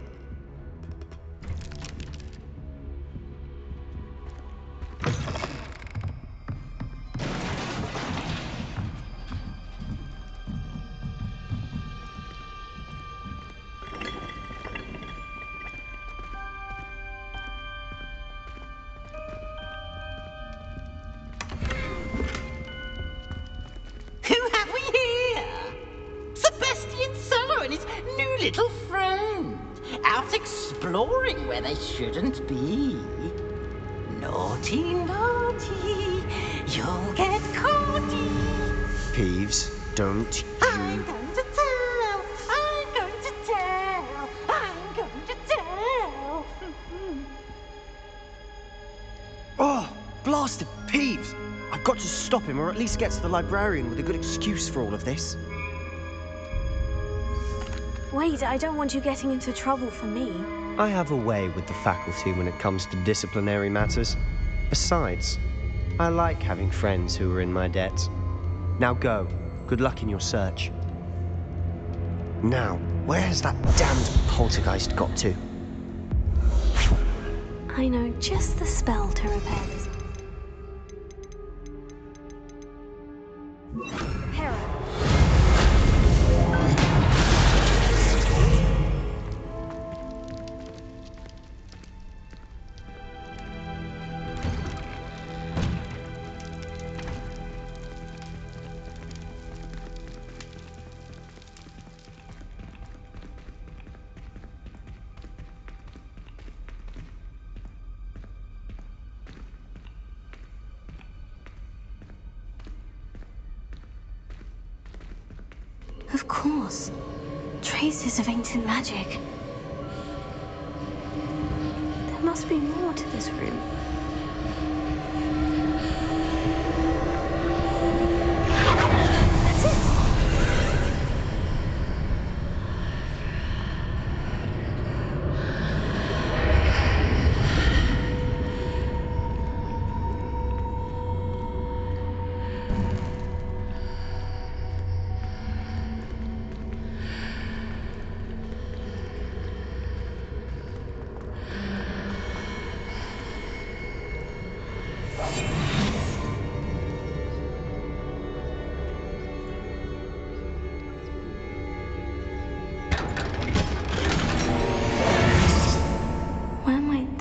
Little friend, out exploring where they shouldn't be. Naughty, naughty, you'll get caughty. Peeves, don't you... I'm going to tell, I'm going to tell, I'm going to tell. Oh, blasted Peeves! I've got to stop him, or at least get to the librarian with a good excuse for all of this. Wait, I don't want you getting into trouble for me. I have a way with the faculty when it comes to disciplinary matters. Besides, I like having friends who are in my debt. Now go. Good luck in your search. Now, where has that damned poltergeist got to? I know just the spell to repair this. Hera. Of course. Traces of ancient magic. There must be more to this room. That's it!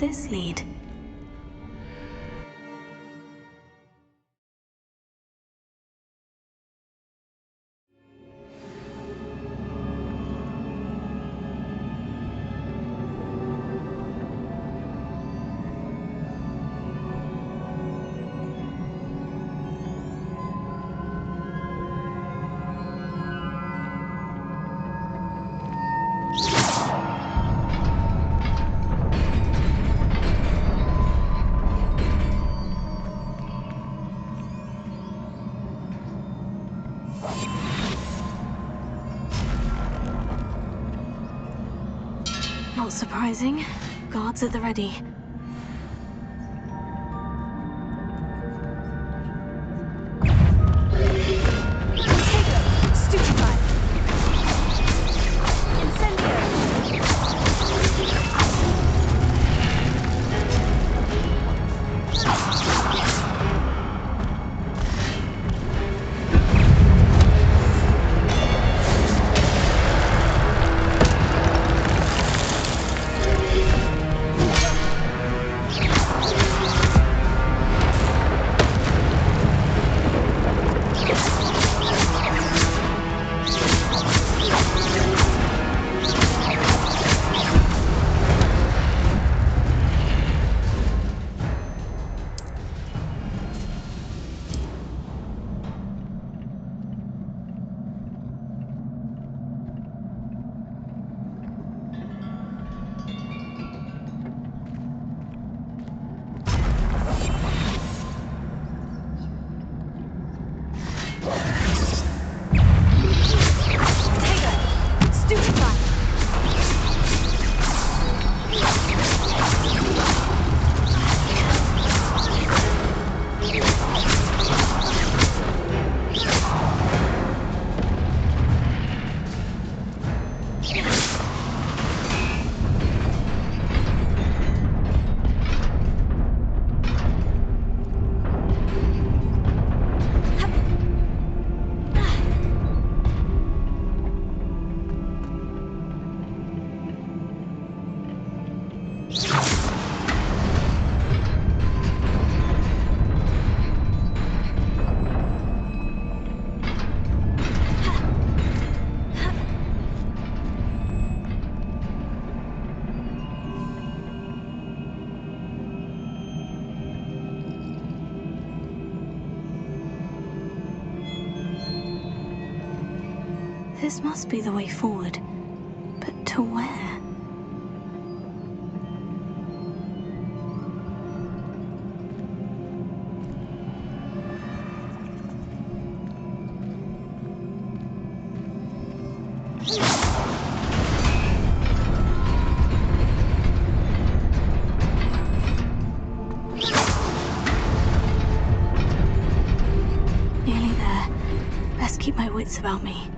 this lead? Not surprising. Guards at the ready. This must be the way forward. But to where? Nearly there. Best keep my wits about me.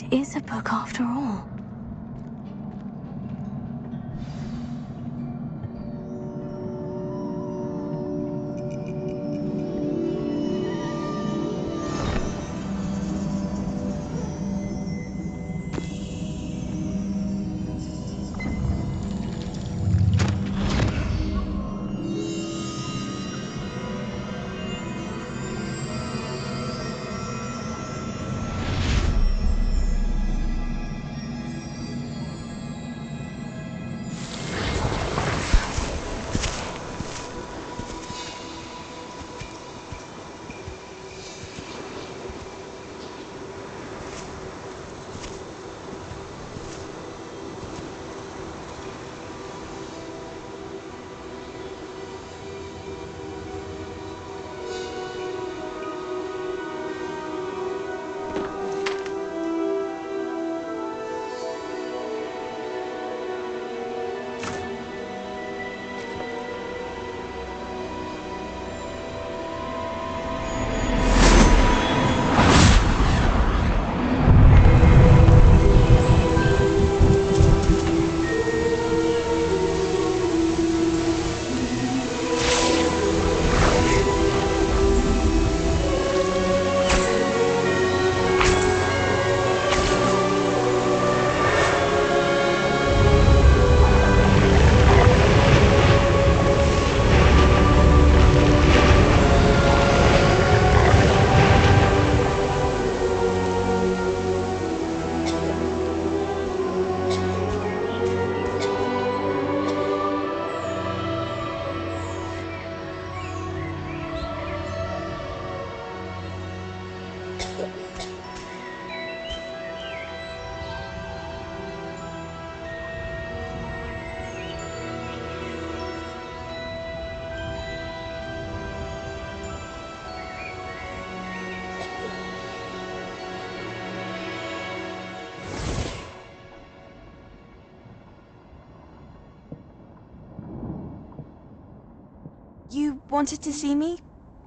it is a book after all. You wanted to see me?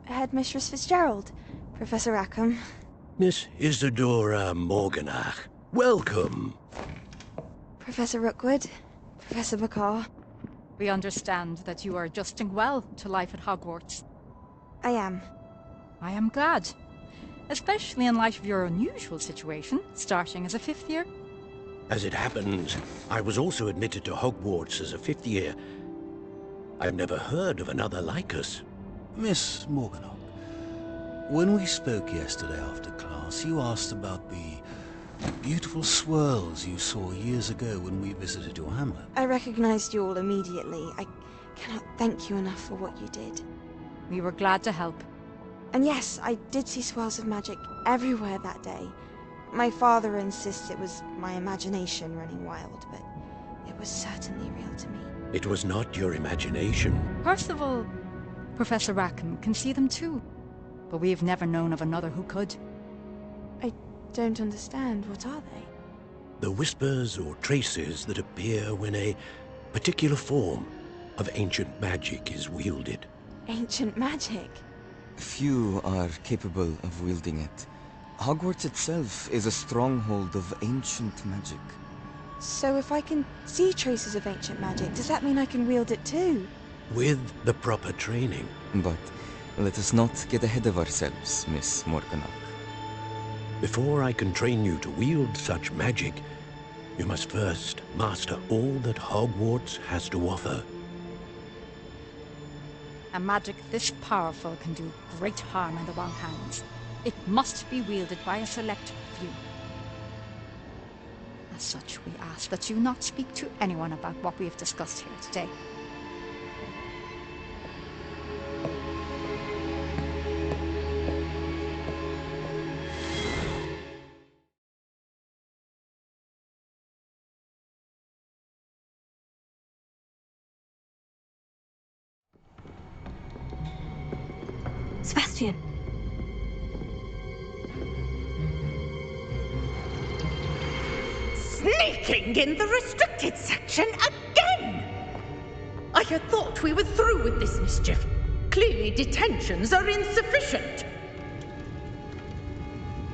Headmistress Fitzgerald? Professor Rackham? Miss Isadora Morganach, welcome. Professor Rookwood? Professor McCaw? We understand that you are adjusting well to life at Hogwarts. I am. I am glad. Especially in light of your unusual situation, starting as a 5th year. As it happens, I was also admitted to Hogwarts as a 5th year. I've never heard of another like us. Miss Morganach, when we spoke yesterday after class, you asked about the beautiful swirls you saw years ago when we visited your hamlet. I recognized you all immediately. I cannot thank you enough for what you did. We were glad to help. And yes, I did see swirls of magic everywhere that day. My father insists it was my imagination running wild, but it was certainly real to me. It was not your imagination. Percival, Professor Rackham can see them too, but we've never known of another who could. I don't understand. What are they? The whispers or traces that appear when a particular form of ancient magic is wielded. Ancient magic? Few are capable of wielding it. Hogwarts itself is a stronghold of ancient magic. So if I can see traces of ancient magic, does that mean I can wield it too? With the proper training. But let us not get ahead of ourselves, Miss Morganach. Before I can train you to wield such magic, you must first master all that Hogwarts has to offer. A magic this powerful can do great harm in the wrong hands. It must be wielded by a select few. As such, we ask that you not speak to anyone about what we have discussed here today. Sebastian. Sneaking in the restricted section again! I had thought we were through with this mischief. Clearly detentions are insufficient.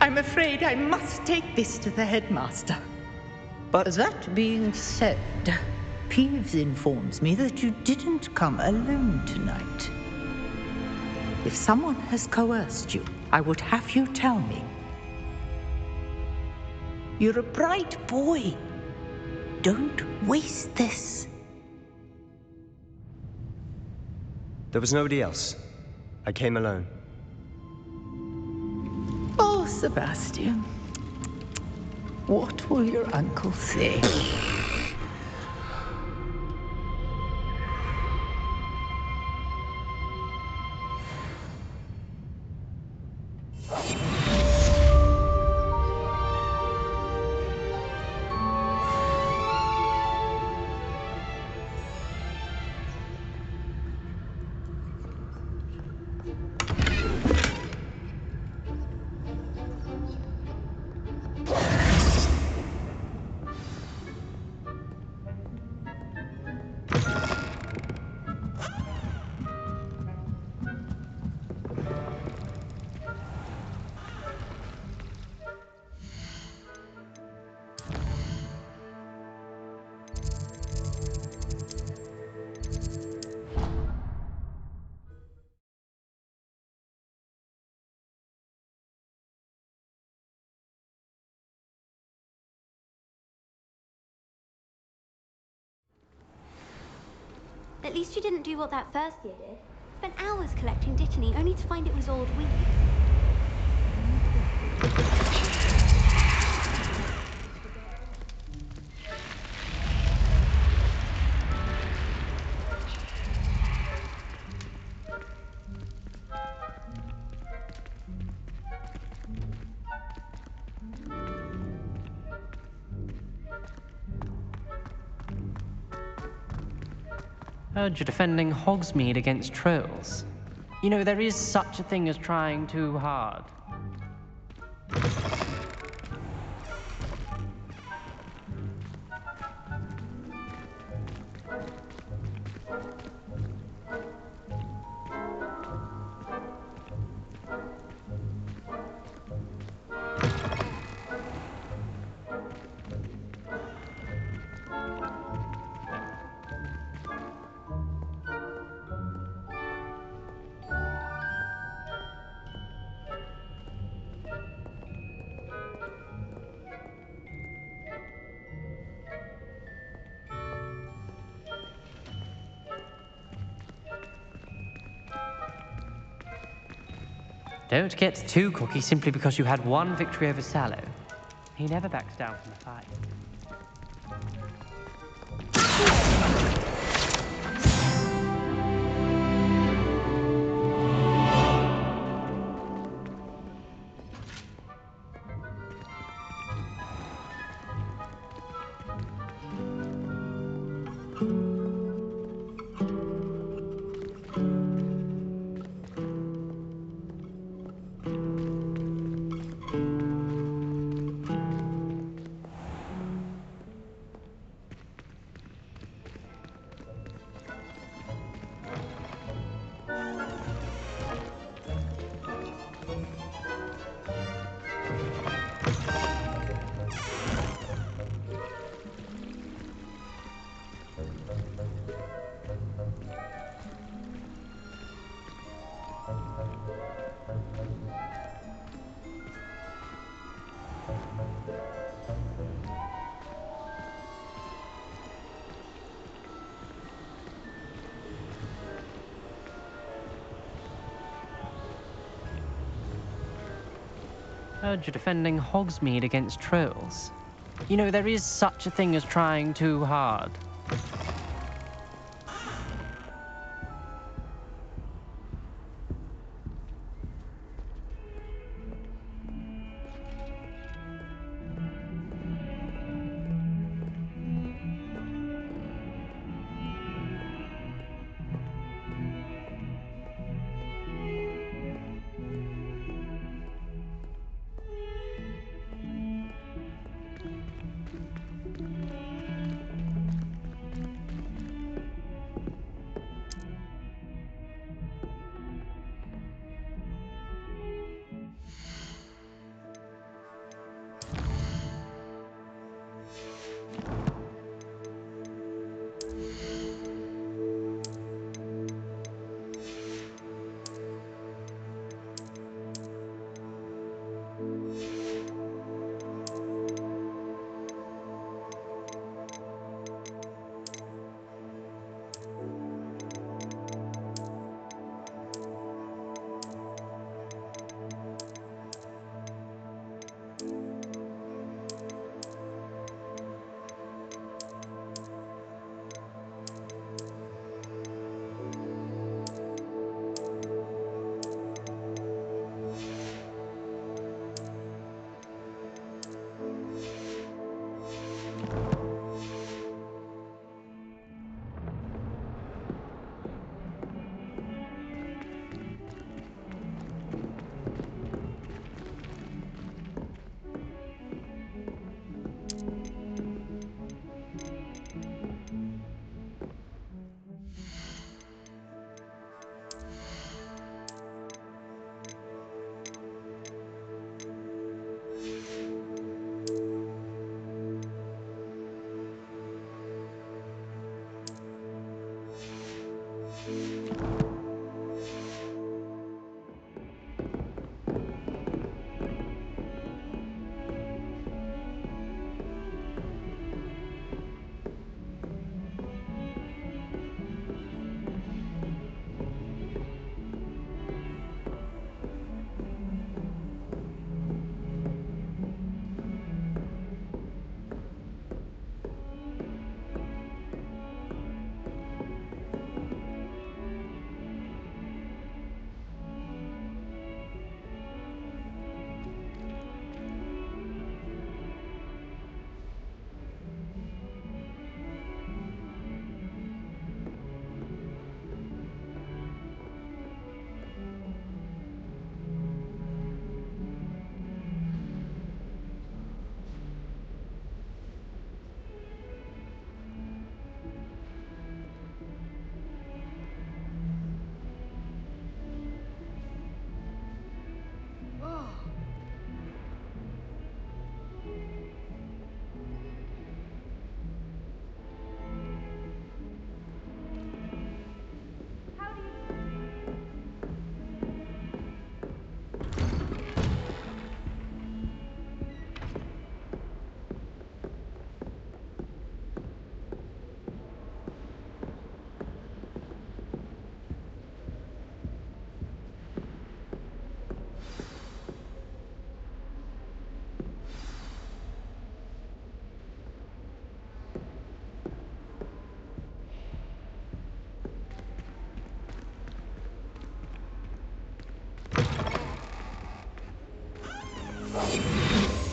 I'm afraid I must take this to the headmaster. But that being said, Peeves informs me that you didn't come alone tonight. If someone has coerced you, I would have you tell me. You're a bright boy. Don't waste this. There was nobody else. I came alone. Oh, Sebastian. What will your uncle say? At least you didn't do what that first year did. Spent hours collecting Dittany, only to find it was old weed. Heard you're defending Hogsmeade against trolls. You know, there is such a thing as trying too hard. Don't get too cocky simply because you had one victory over Sallow. He never backs down from a fight. Heard you're defending Hogsmeade against trolls. You know, there is such a thing as trying too hard.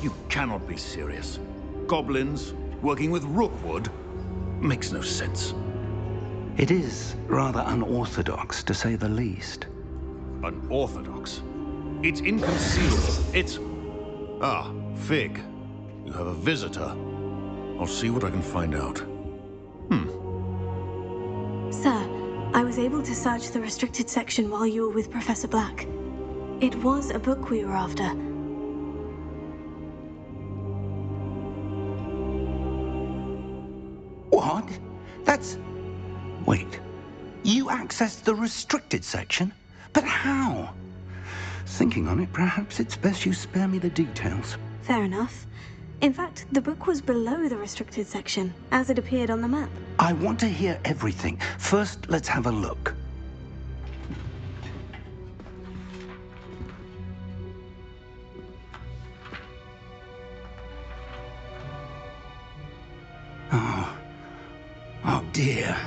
You cannot be serious. Goblins working with Rookwood makes no sense. It is rather unorthodox, to say the least. Unorthodox? It's inconceivable. It's... Ah, Fig. You have a visitor. I'll see what I can find out. Sir, I was able to search the restricted section while you were with Professor Black. It was a book we were after. What? That's... Wait. You accessed the restricted section? But how? Thinking on it, perhaps it's best you spare me the details. Fair enough. In fact, the book was below the restricted section, as it appeared on the map. I want to hear everything. First, let's have a look. Oh dear.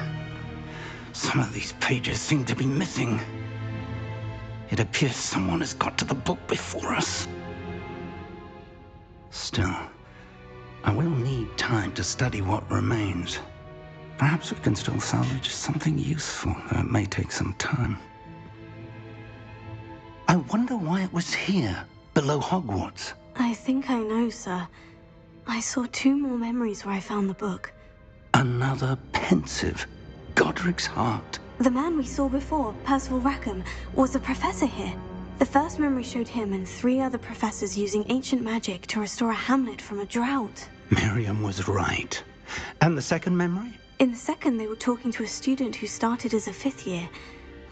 Some of these pages seem to be missing. It appears someone has got to the book before us. Still, I will need time to study what remains. Perhaps we can still salvage something useful, though it may take some time. I wonder why it was here, below Hogwarts. I think I know, sir. I saw 2 more memories where I found the book. Another pensive. Godric's heart. The man we saw before, Percival Rackham, was a professor here. The first memory showed him and 3 other professors using ancient magic to restore a hamlet from a drought. Miriam was right. And the second memory? In the second, they were talking to a student who started as a 5th year,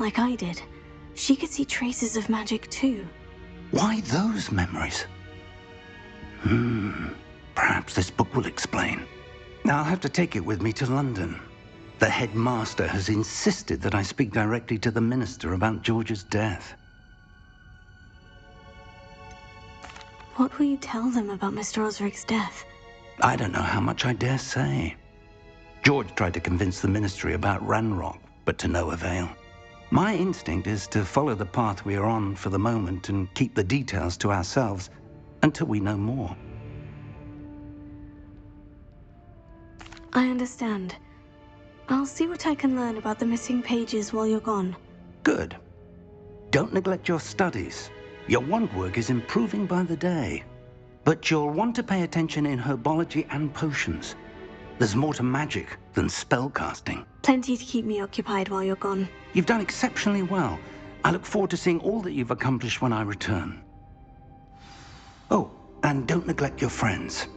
like I did. She could see traces of magic too. Why those memories? Perhaps this book will explain. I'll have to take it with me to London. The headmaster has insisted that I speak directly to the minister about George's death. What will you tell them about Mr. Osric's death? I don't know how much I dare say. George tried to convince the ministry about Ranrock, but to no avail. My instinct is to follow the path we are on for the moment and keep the details to ourselves until we know more. I understand. I'll see what I can learn about the missing pages while you're gone. Good. Don't neglect your studies. Your wand work is improving by the day. But you'll want to pay attention in herbology and potions. There's more to magic than spellcasting. Plenty to keep me occupied while you're gone. You've done exceptionally well. I look forward to seeing all that you've accomplished when I return. Oh, and don't neglect your friends.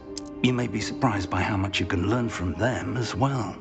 You may be surprised by how much you can learn from them as well.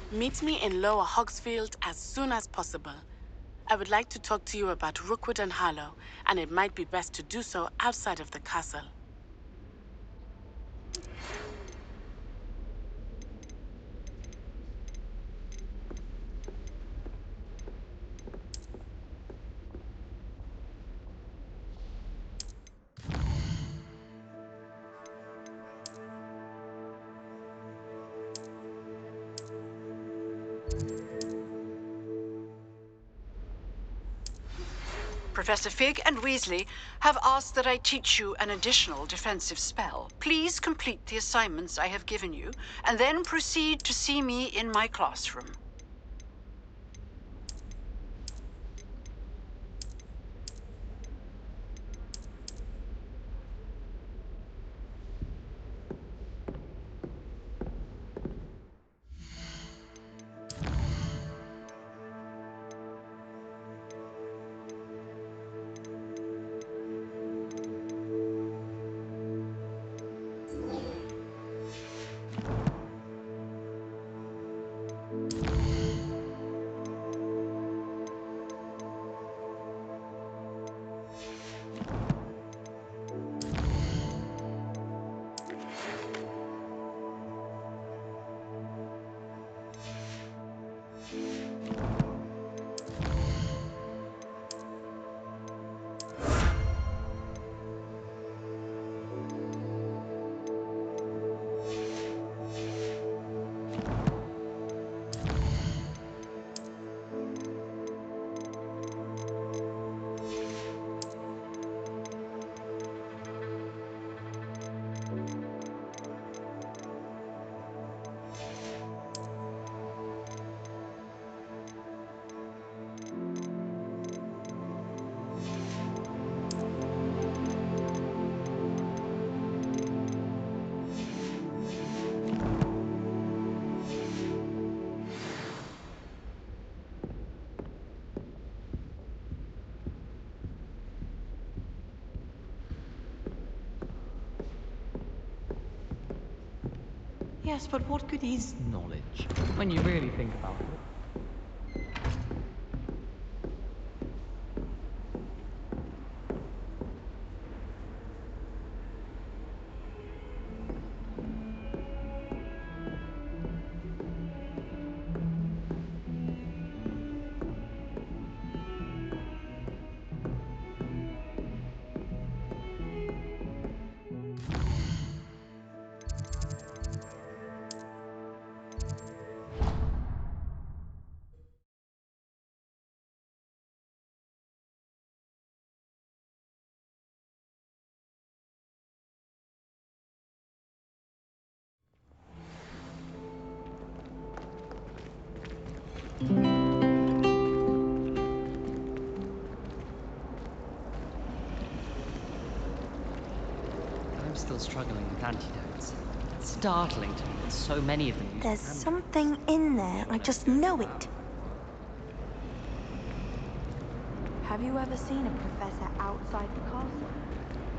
Meet me in Lower Hogsfield as soon as possible. I would like to talk to you about Rookwood and Harlow, and it might be best to do so outside of the castle. Professor Fig and Weasley have asked that I teach you an additional defensive spell. Please complete the assignments I have given you, and then proceed to see me in my classroom. Yes, but what good is knowledge when you really think about it? I'm still struggling with antidotes. It's startling to me that so many of them use There's hand- something in there. I just know it. Have you ever seen a professor outside the castle?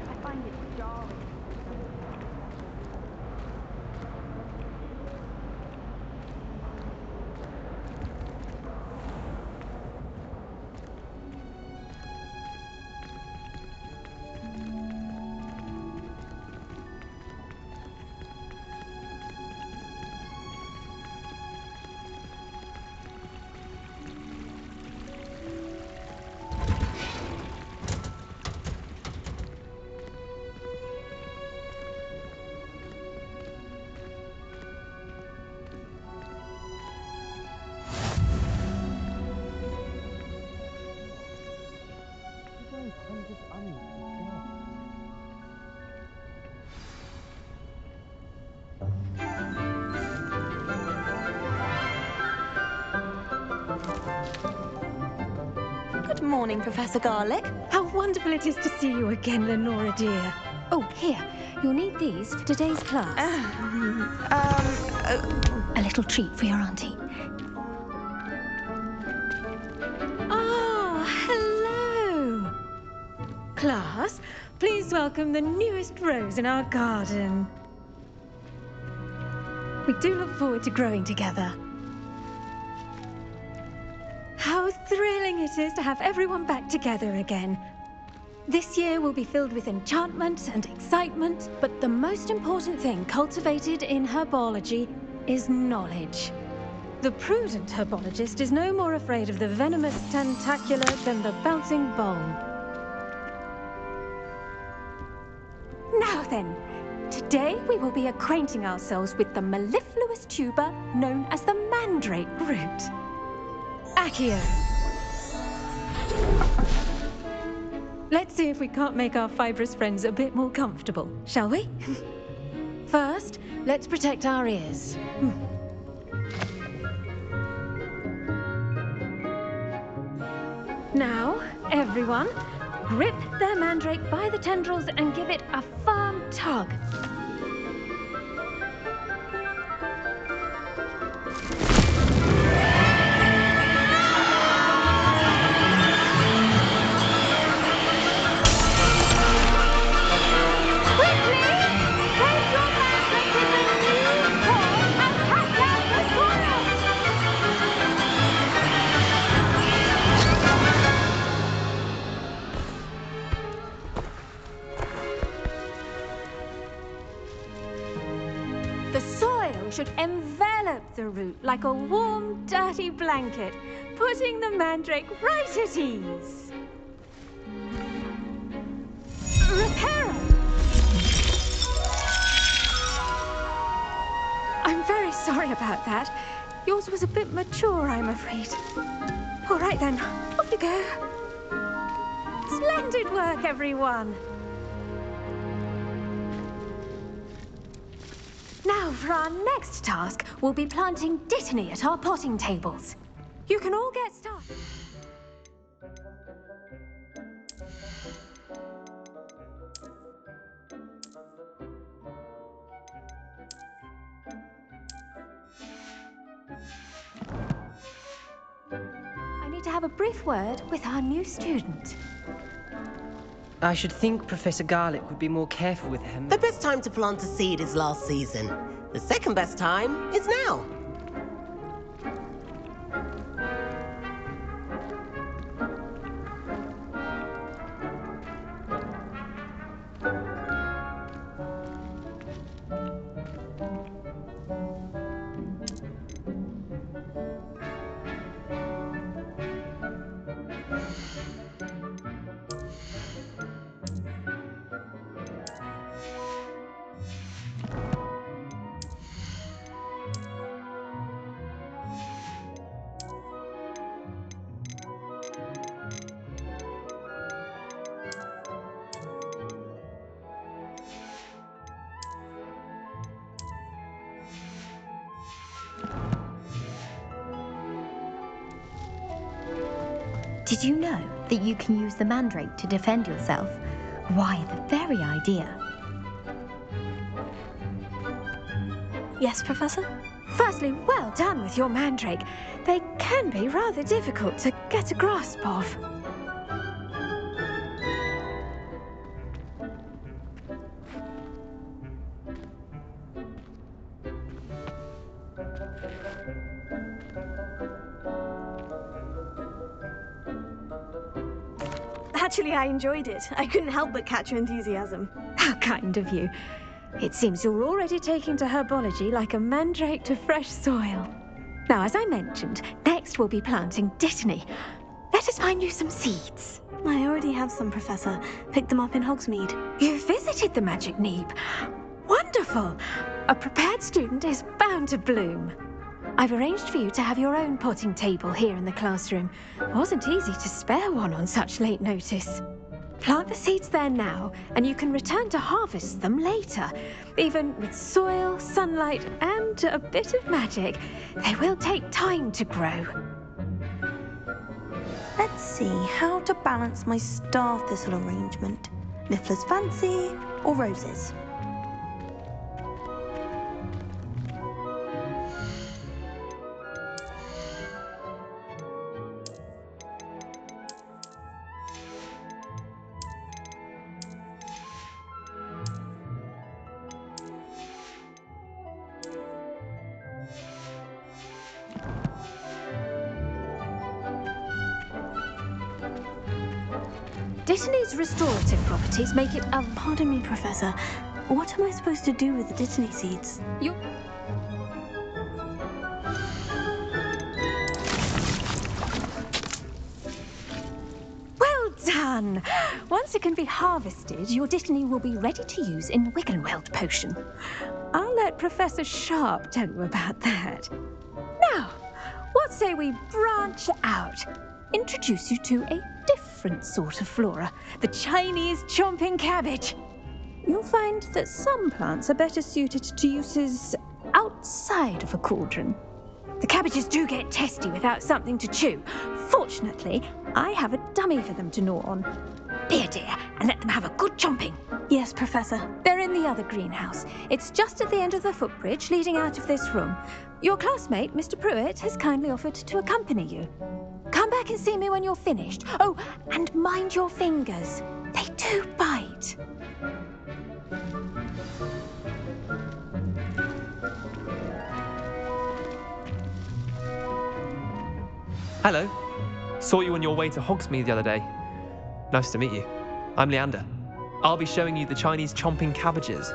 I find it jarring. Good morning, Professor Garlick. How wonderful it is to see you again, Lenora dear. Oh, here, you'll need these for today's class. A little treat for your auntie. Ah, hello. Class, please welcome the newest rose in our garden. We do look forward to growing together. How thrilling it is to have everyone back together again. This year will be filled with enchantment and excitement, but the most important thing cultivated in herbology is knowledge. The prudent herbologist is no more afraid of the venomous tentacular than the bouncing bulb. Now then, today we will be acquainting ourselves with the mellifluous tuber known as the mandrake root. Accio. Let's see if we can't make our fibrous friends a bit more comfortable, shall we? First, let's protect our ears. Now, everyone, grip their mandrake by the tendrils and give it a firm tug. The soil should envelop the root like a warm, dirty blanket, putting the mandrake right at ease. Reparo! I'm very sorry about that. Yours was a bit mature, I'm afraid. All right then, off you go. Splendid work, everyone. Now, for our next task, we'll be planting dittany at our potting tables. You can all get started. I need to have a brief word with our new student. I should think Professor Garlick would be more careful with him. The best time to plant a seed is last season. The second best time is now. Did you know that you can use the mandrake to defend yourself? Why, the very idea. Yes, Professor? Firstly, well done with your mandrake. They can be rather difficult to get a grasp of. Actually, I enjoyed it. I couldn't help but catch your enthusiasm. How kind of you. It seems you're already taking to herbology like a mandrake to fresh soil. Now, as I mentioned, next we'll be planting dittany. Let us find you some seeds. I already have some, Professor. Picked them up in Hogsmeade. You visited the Magic Neep. Wonderful. A prepared student is bound to bloom. I've arranged for you to have your own potting table here in the classroom. Wasn't easy to spare one on such late notice. Plant the seeds there now, and you can return to harvest them later. Even with soil, sunlight, and a bit of magic, they will take time to grow. Let's see how to balance my star thistle arrangement. Niffler's fancy or roses? Dittany's restorative properties make it a... Pardon me, Professor. What am I supposed to do with the Dittany seeds? You... Well done! Once it can be harvested, your Dittany will be ready to use in Wiggenweld potion. I'll let Professor Sharp tell you about that. Now, what say we branch out? Introduce you to a different sort of flora, the Chinese chomping cabbage. You'll find that some plants are better suited to uses outside of a cauldron. The cabbages do get testy without something to chew. Fortunately, I have a dummy for them to gnaw on. Be a dear and let them have a good chomping. Yes, Professor. They're in the other greenhouse. It's just at the end of the footbridge leading out of this room. Your classmate, Mr. Pruitt, has kindly offered to accompany you. Come back and see me when you're finished. Oh, and mind your fingers. They do bite. Hello. Saw you on your way to Hogsmeade the other day. Nice to meet you. I'm Leander. I'll be showing you the Chinese chomping cabbages.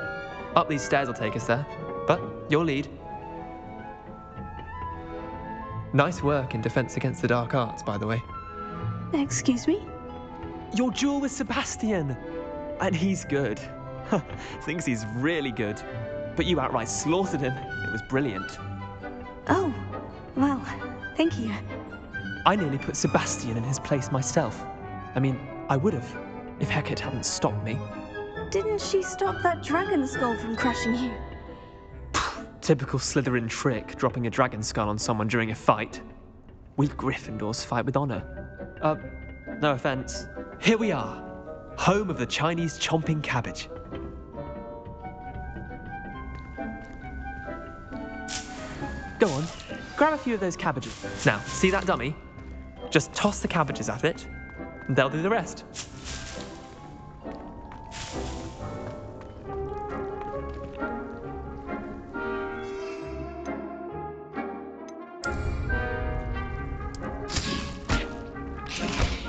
Up these stairs will take us there, but your lead. Nice work in Defense Against the Dark Arts, by the way. Excuse me? Your duel with Sebastian! And he's good. Thinks he's really good. But you outright slaughtered him. It was brilliant. Oh, well, thank you. I nearly put Sebastian in his place myself. I mean, I would have, if Hecate hadn't stopped me. Didn't she stop that dragon skull from crushing you? Typical Slytherin trick, dropping a dragon skull on someone during a fight. We Gryffindors fight with honor. No offense. Here we are, home of the Chinese chomping cabbage. Go on, grab a few of those cabbages. Now, see that dummy? Just toss the cabbages at it, and they'll do the rest.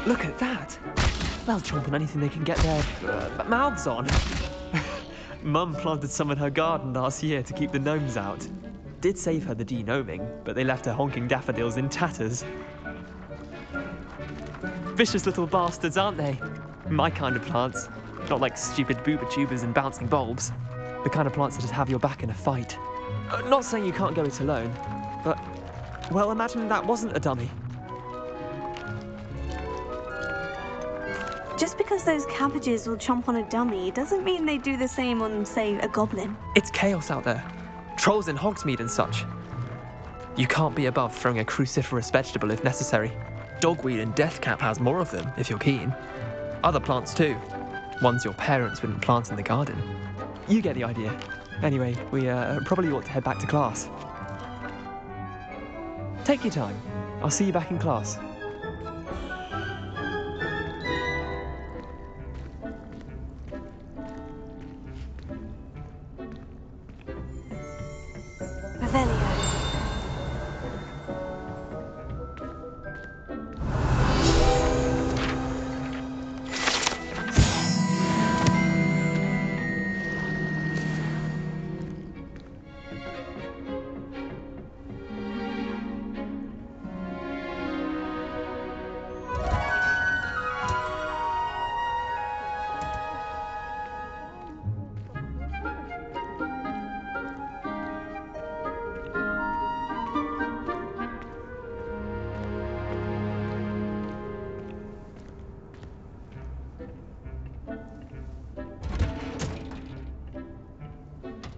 Look at that! They'll chomp on anything they can get their mouths on. Mum planted some in her garden last year to keep the gnomes out. Did save her the de-gnoming, but they left her honking daffodils in tatters. Vicious little bastards, aren't they? My kind of plants. Not like stupid booba tubers and bouncing bulbs. The kind of plants that just have your back in a fight. Not saying you can't go it alone, but, well, imagine that wasn't a dummy. Just because those cabbages will chomp on a dummy doesn't mean they do the same on, say, a goblin. It's chaos out there. Trolls in Hogsmeade and such. You can't be above throwing a cruciferous vegetable if necessary. Dogweed and deathcap has more of them, if you're keen. Other plants too. Ones your parents wouldn't plant in the garden. You get the idea. Anyway, we probably ought to head back to class. Take your time. I'll see you back in class.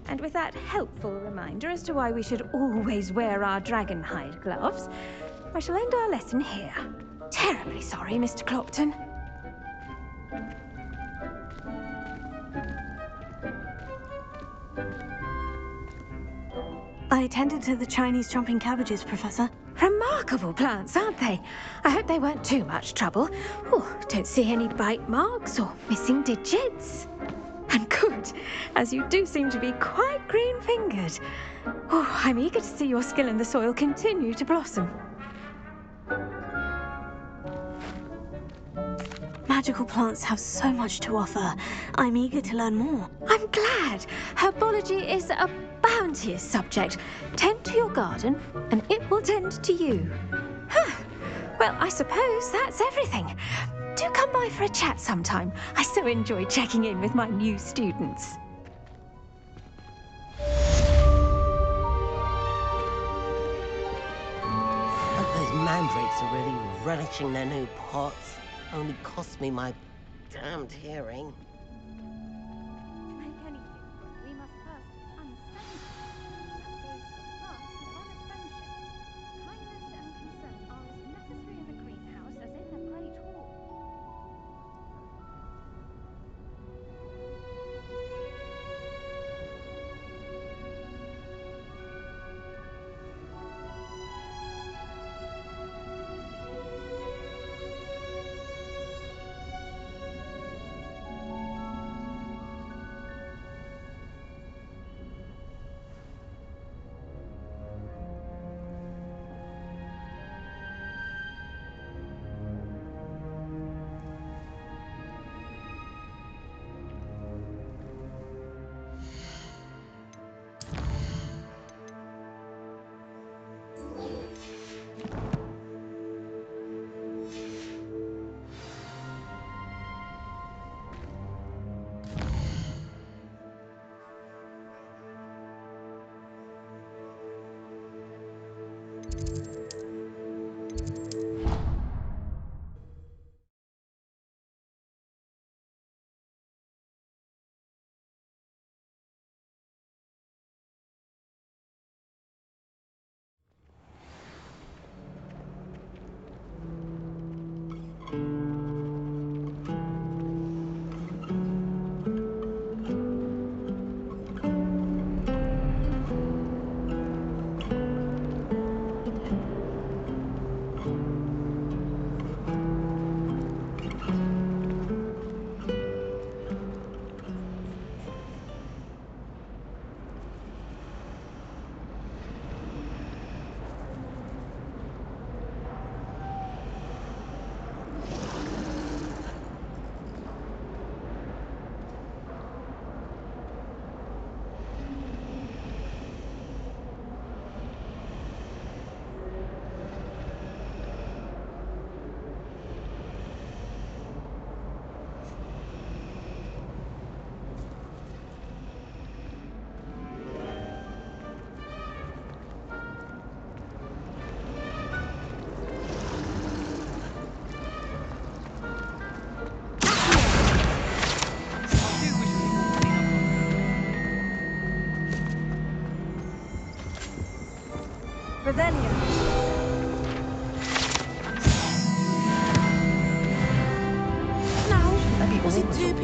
And with that helpful reminder as to why we should always wear our dragon hide gloves, I shall end our lesson here. Terribly sorry, Mr. Clopton. I tended to the Chinese chomping cabbages, Professor. Remarkable plants, aren't they? I hope they weren't too much trouble. Oh, don't see any bite marks or missing digits. And good, as you do seem to be quite green-fingered. Oh, I'm eager to see your skill in the soil continue to blossom. Magical plants have so much to offer. I'm eager to learn more. I'm glad. Herbology is a bounteous subject. Tend to your garden, and it will tend to you. Huh. Well, I suppose that's everything. Do come by for a chat sometime. I so enjoy checking in with my new students. Those mandrakes are really relishing their new pots. Only cost me my damned hearing. To make anything, we must first understand it. That goes fast as far as friendships. Kindness and concern are as necessary in the greenhouse as in the great hall.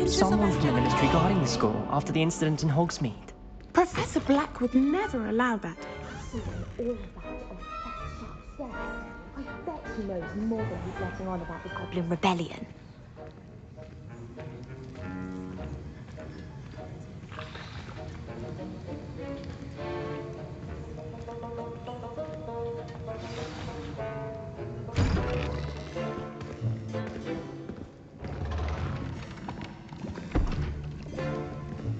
Someone from the ministry guarding the school after the incident in Hogsmeade. Professor Black would never allow that. All of that on Professor Sharp's desk. I bet he knows more than he's letting on about the Goblin Rebellion.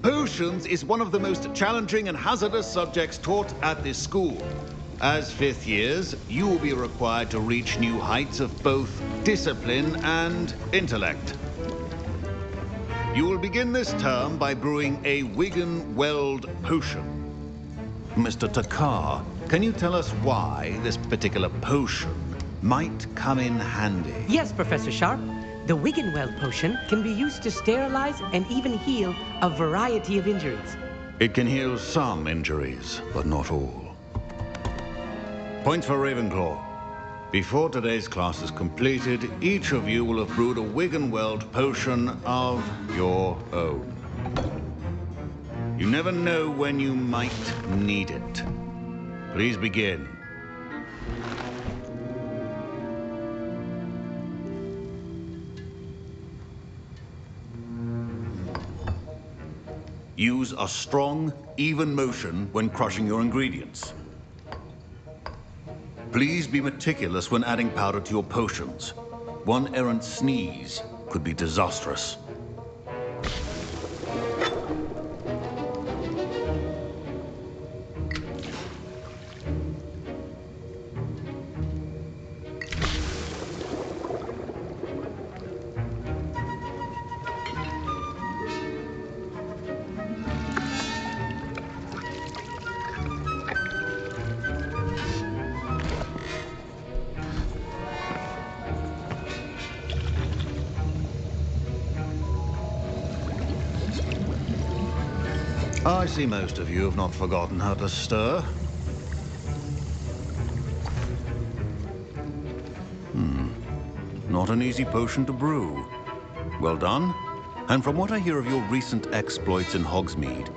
Potions is one of the most challenging and hazardous subjects taught at this school. As fifth years, you will be required to reach new heights of both discipline and intellect. You will begin this term by brewing a Wigan-Weld potion. Mr. Takar, can you tell us why this particular potion might come in handy? Yes, Professor Sharp. The Wiggenweld potion can be used to sterilize and even heal a variety of injuries. It can heal some injuries, but not all. Point for Ravenclaw. Before today's class is completed, each of you will have brewed a Wiggenweld potion of your own. You never know when you might need it. Please begin. Use a strong, even motion when crushing your ingredients. Please be meticulous when adding powder to your potions. One errant sneeze could be disastrous. I see most of you have not forgotten how to stir. Not an easy potion to brew. Well done. And from what I hear of your recent exploits in Hogsmeade,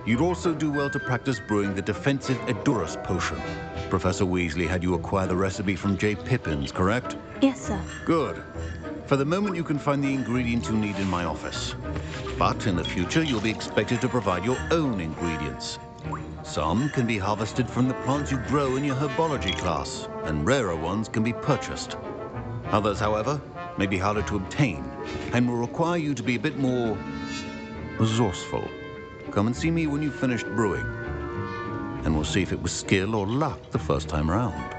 you'd also do well to practice brewing the defensive Edurus potion. Professor Weasley had you acquire the recipe from J. Pippin's, correct? Yes, sir. Good. For the moment, you can find the ingredients you need in my office. But in the future, you'll be expected to provide your own ingredients. Some can be harvested from the plants you grow in your herbology class, and rarer ones can be purchased. Others, however, may be harder to obtain, and will require you to be a bit more resourceful. Come and see me when you've finished brewing, and we'll see if it was skill or luck the first time round.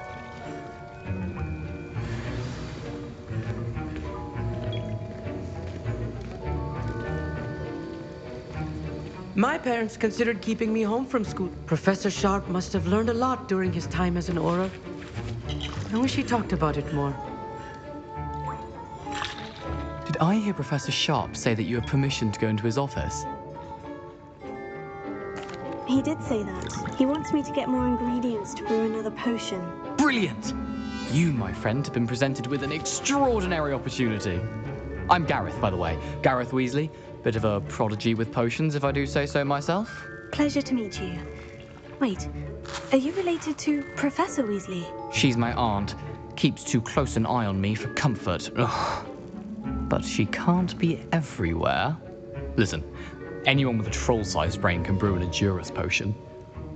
My parents considered keeping me home from school. Professor Sharp must have learned a lot during his time as an Auror. I wish he talked about it more. Did I hear Professor Sharp say that you have permission to go into his office? He did say that. He wants me to get more ingredients to brew another potion. Brilliant! You, my friend, have been presented with an extraordinary opportunity. I'm Gareth, by the way. Gareth Weasley. Bit of a prodigy with potions, if I do say so myself. Pleasure to meet you. Wait, are you related to Professor Weasley? She's my aunt. Keeps too close an eye on me for comfort. Ugh. But she can't be everywhere. Listen, anyone with a troll-sized brain can brew an Edurus potion.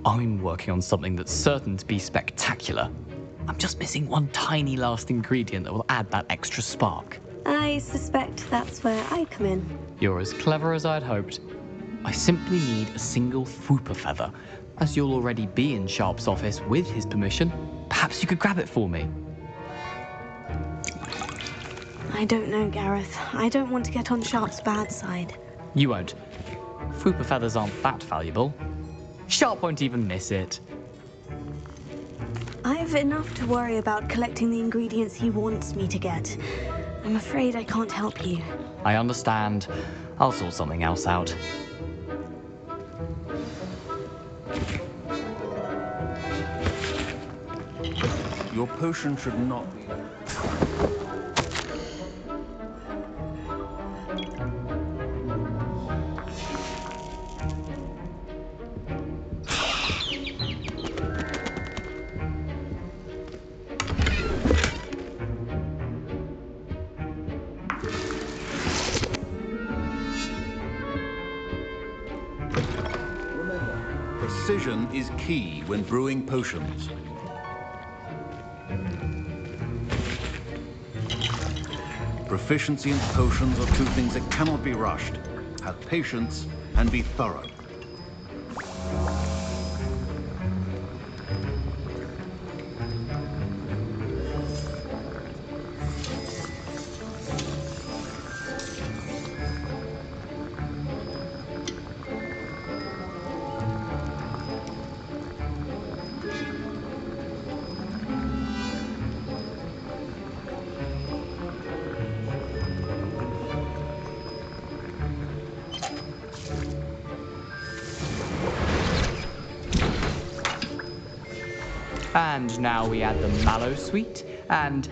I'm working on something that's certain to be spectacular. I'm just missing one tiny last ingredient that will add that extra spark. I suspect that's where I come in. You're as clever as I'd hoped. I simply need a single Fwooper feather. As you'll already be in Sharp's office with his permission, perhaps you could grab it for me. I don't know, Gareth. I don't want to get on Sharp's bad side. You won't. Fwooper feathers aren't that valuable. Sharp won't even miss it. I've enough to worry about collecting the ingredients he wants me to get. I'm afraid I can't help you. I understand. I'll sort something else out. Your potion should not be... Precision is key when brewing potions. Proficiency and potions are two things that cannot be rushed. Have patience and be thorough. And now we add the mallow sweet, and...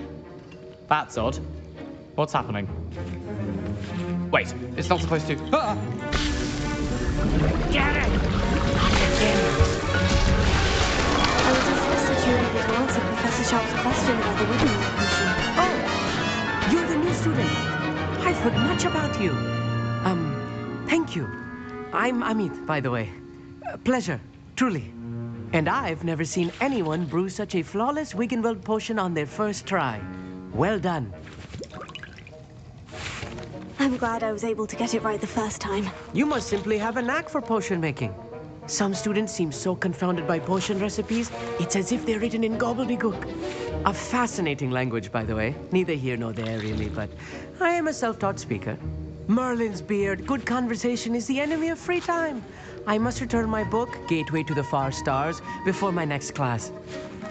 That's odd. What's happening? Wait, it's not supposed to... Ah! Get it! I was just that you were able to answer Professor Sharp's question about the wooden potion. Oh! You're the new student. I've heard much about you. Thank you. I'm Amit, by the way. Pleasure, truly. And I've never seen anyone brew such a flawless Wiggenweld potion on their first try. Well done. I'm glad I was able to get it right the first time. You must simply have a knack for potion making. Some students seem so confounded by potion recipes, it's as if they're written in gobbledygook. A fascinating language, by the way. Neither here nor there, really, but I am a self-taught speaker. Merlin's beard, good conversation is the enemy of free time. I must return my book, Gateway to the Far Stars, before my next class.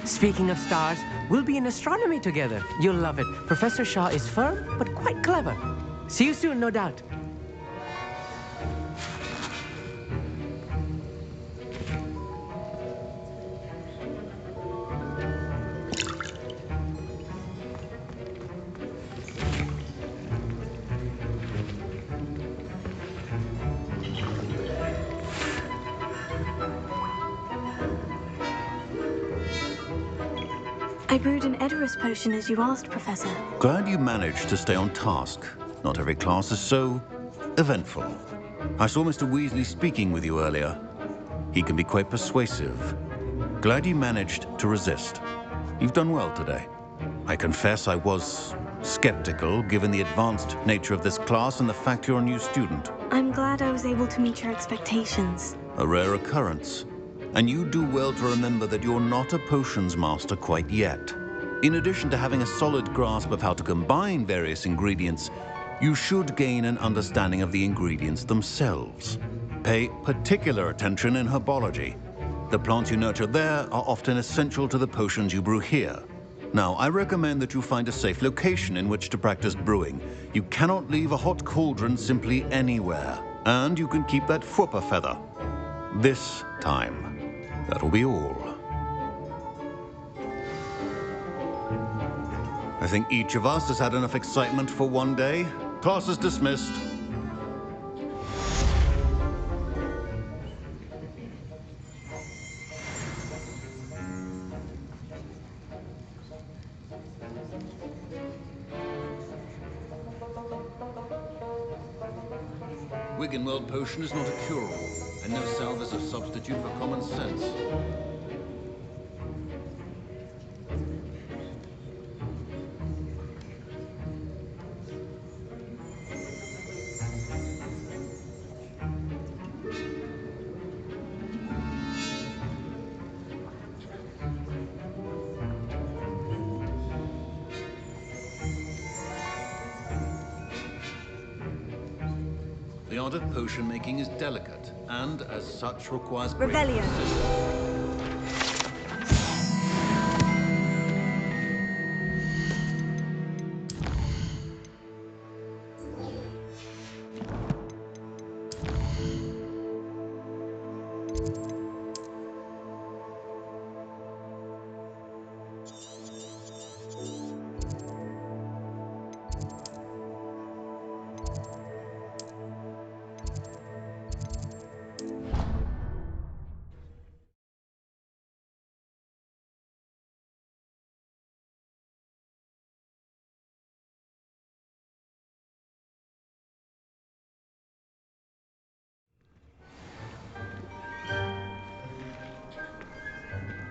Speaking of stars, we'll be in astronomy together. You'll love it. Professor Shaw is firm, but quite clever. See you soon, no doubt. I brewed an Edorus potion as you asked, Professor. Glad you managed to stay on task. Not every class is so eventful. I saw Mr. Weasley speaking with you earlier. He can be quite persuasive. Glad you managed to resist. You've done well today. I confess I was skeptical, given the advanced nature of this class and the fact you're a new student. I'm glad I was able to meet your expectations. A rare occurrence. And you do well to remember that you're not a potions master quite yet. In addition to having a solid grasp of how to combine various ingredients, you should gain an understanding of the ingredients themselves. Pay particular attention in herbology. The plants you nurture there are often essential to the potions you brew here. Now, I recommend that you find a safe location in which to practice brewing. You cannot leave a hot cauldron simply anywhere. And you can keep that Fwooper feather. This time. That'll be all. I think each of us has had enough excitement for one day. Class is dismissed. Wiggenweld potion is not a cure-all, and no salve is a substitute for common sense. The art of potion making is delicate, and as such requires great precision.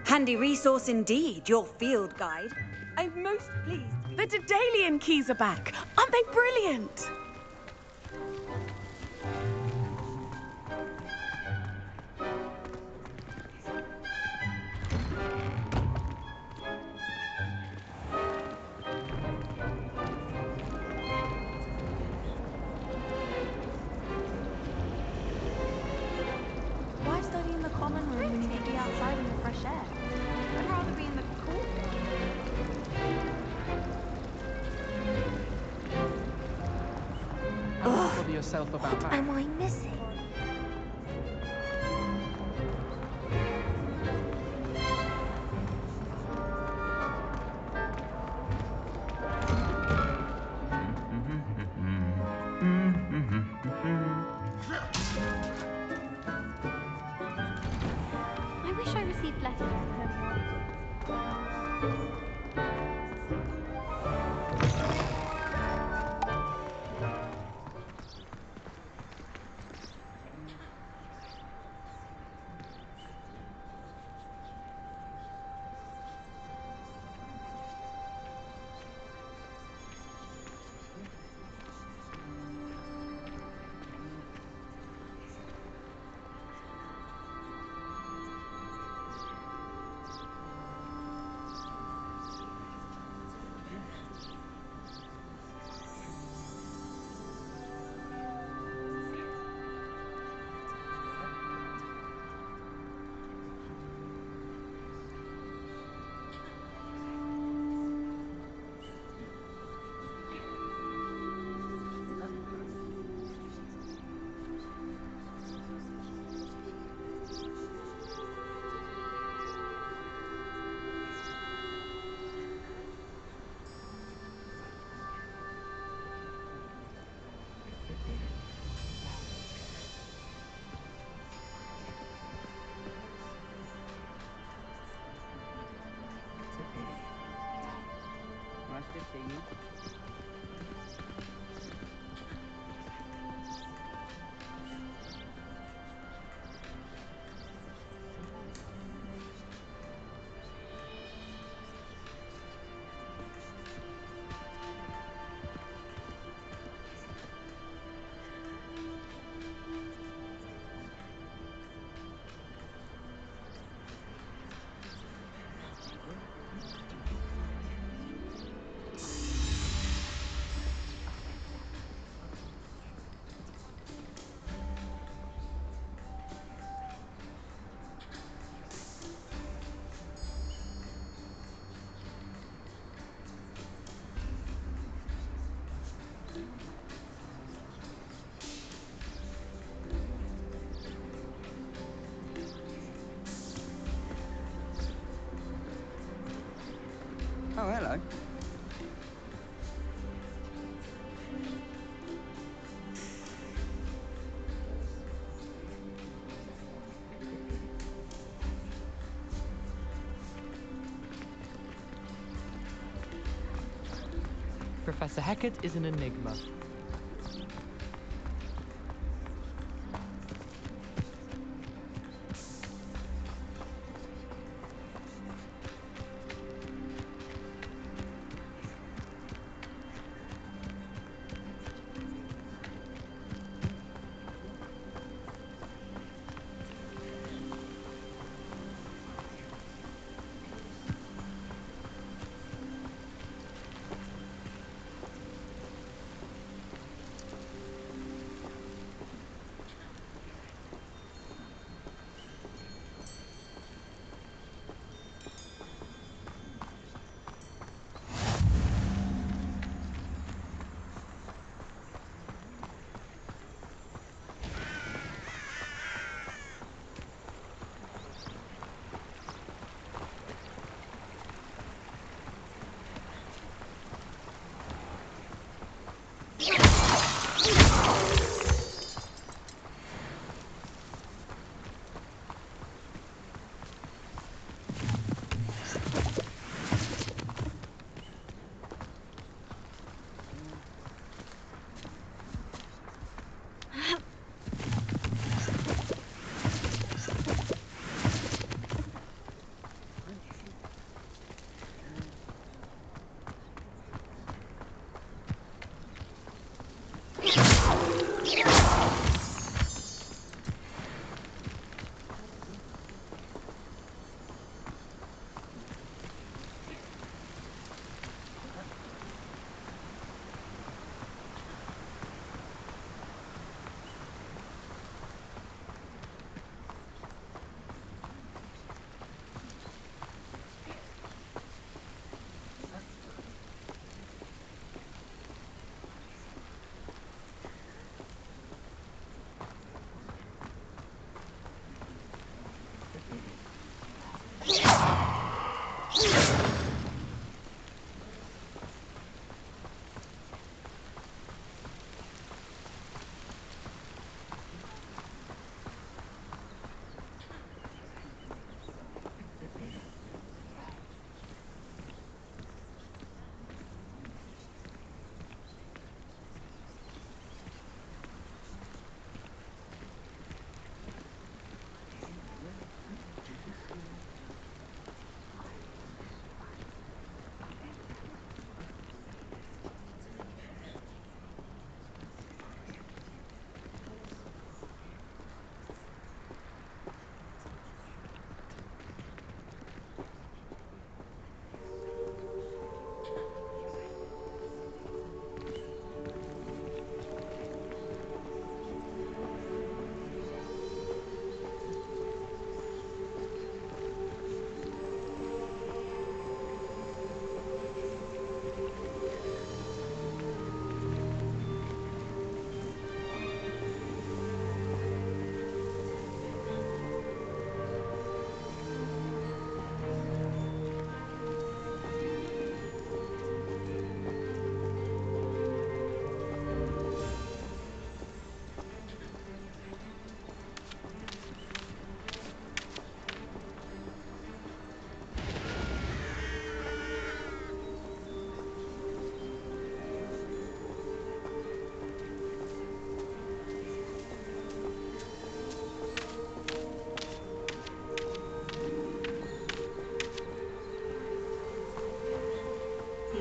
Handy resource indeed, your field guide. I'm most pleased. The Daedalian keys are back. Aren't they brilliant? Why study in the common room when you could be outside in the fresh air? I'd rather be in the cool. Don't bother yourself about that. Am I missing? I wish I received letters from home. Oh, hello. Professor Hecat is an enigma.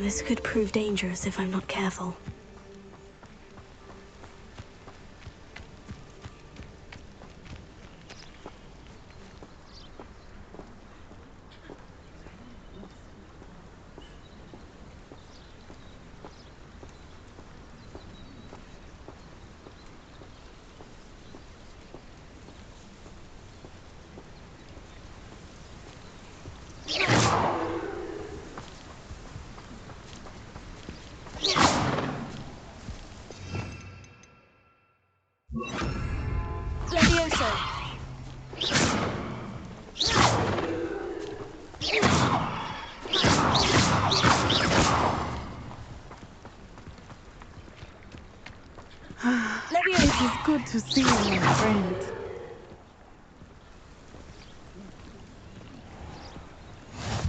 This could prove dangerous if I'm not careful. to see you, my friend.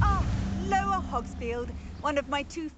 Ah, Lower Hogsfield, one of my two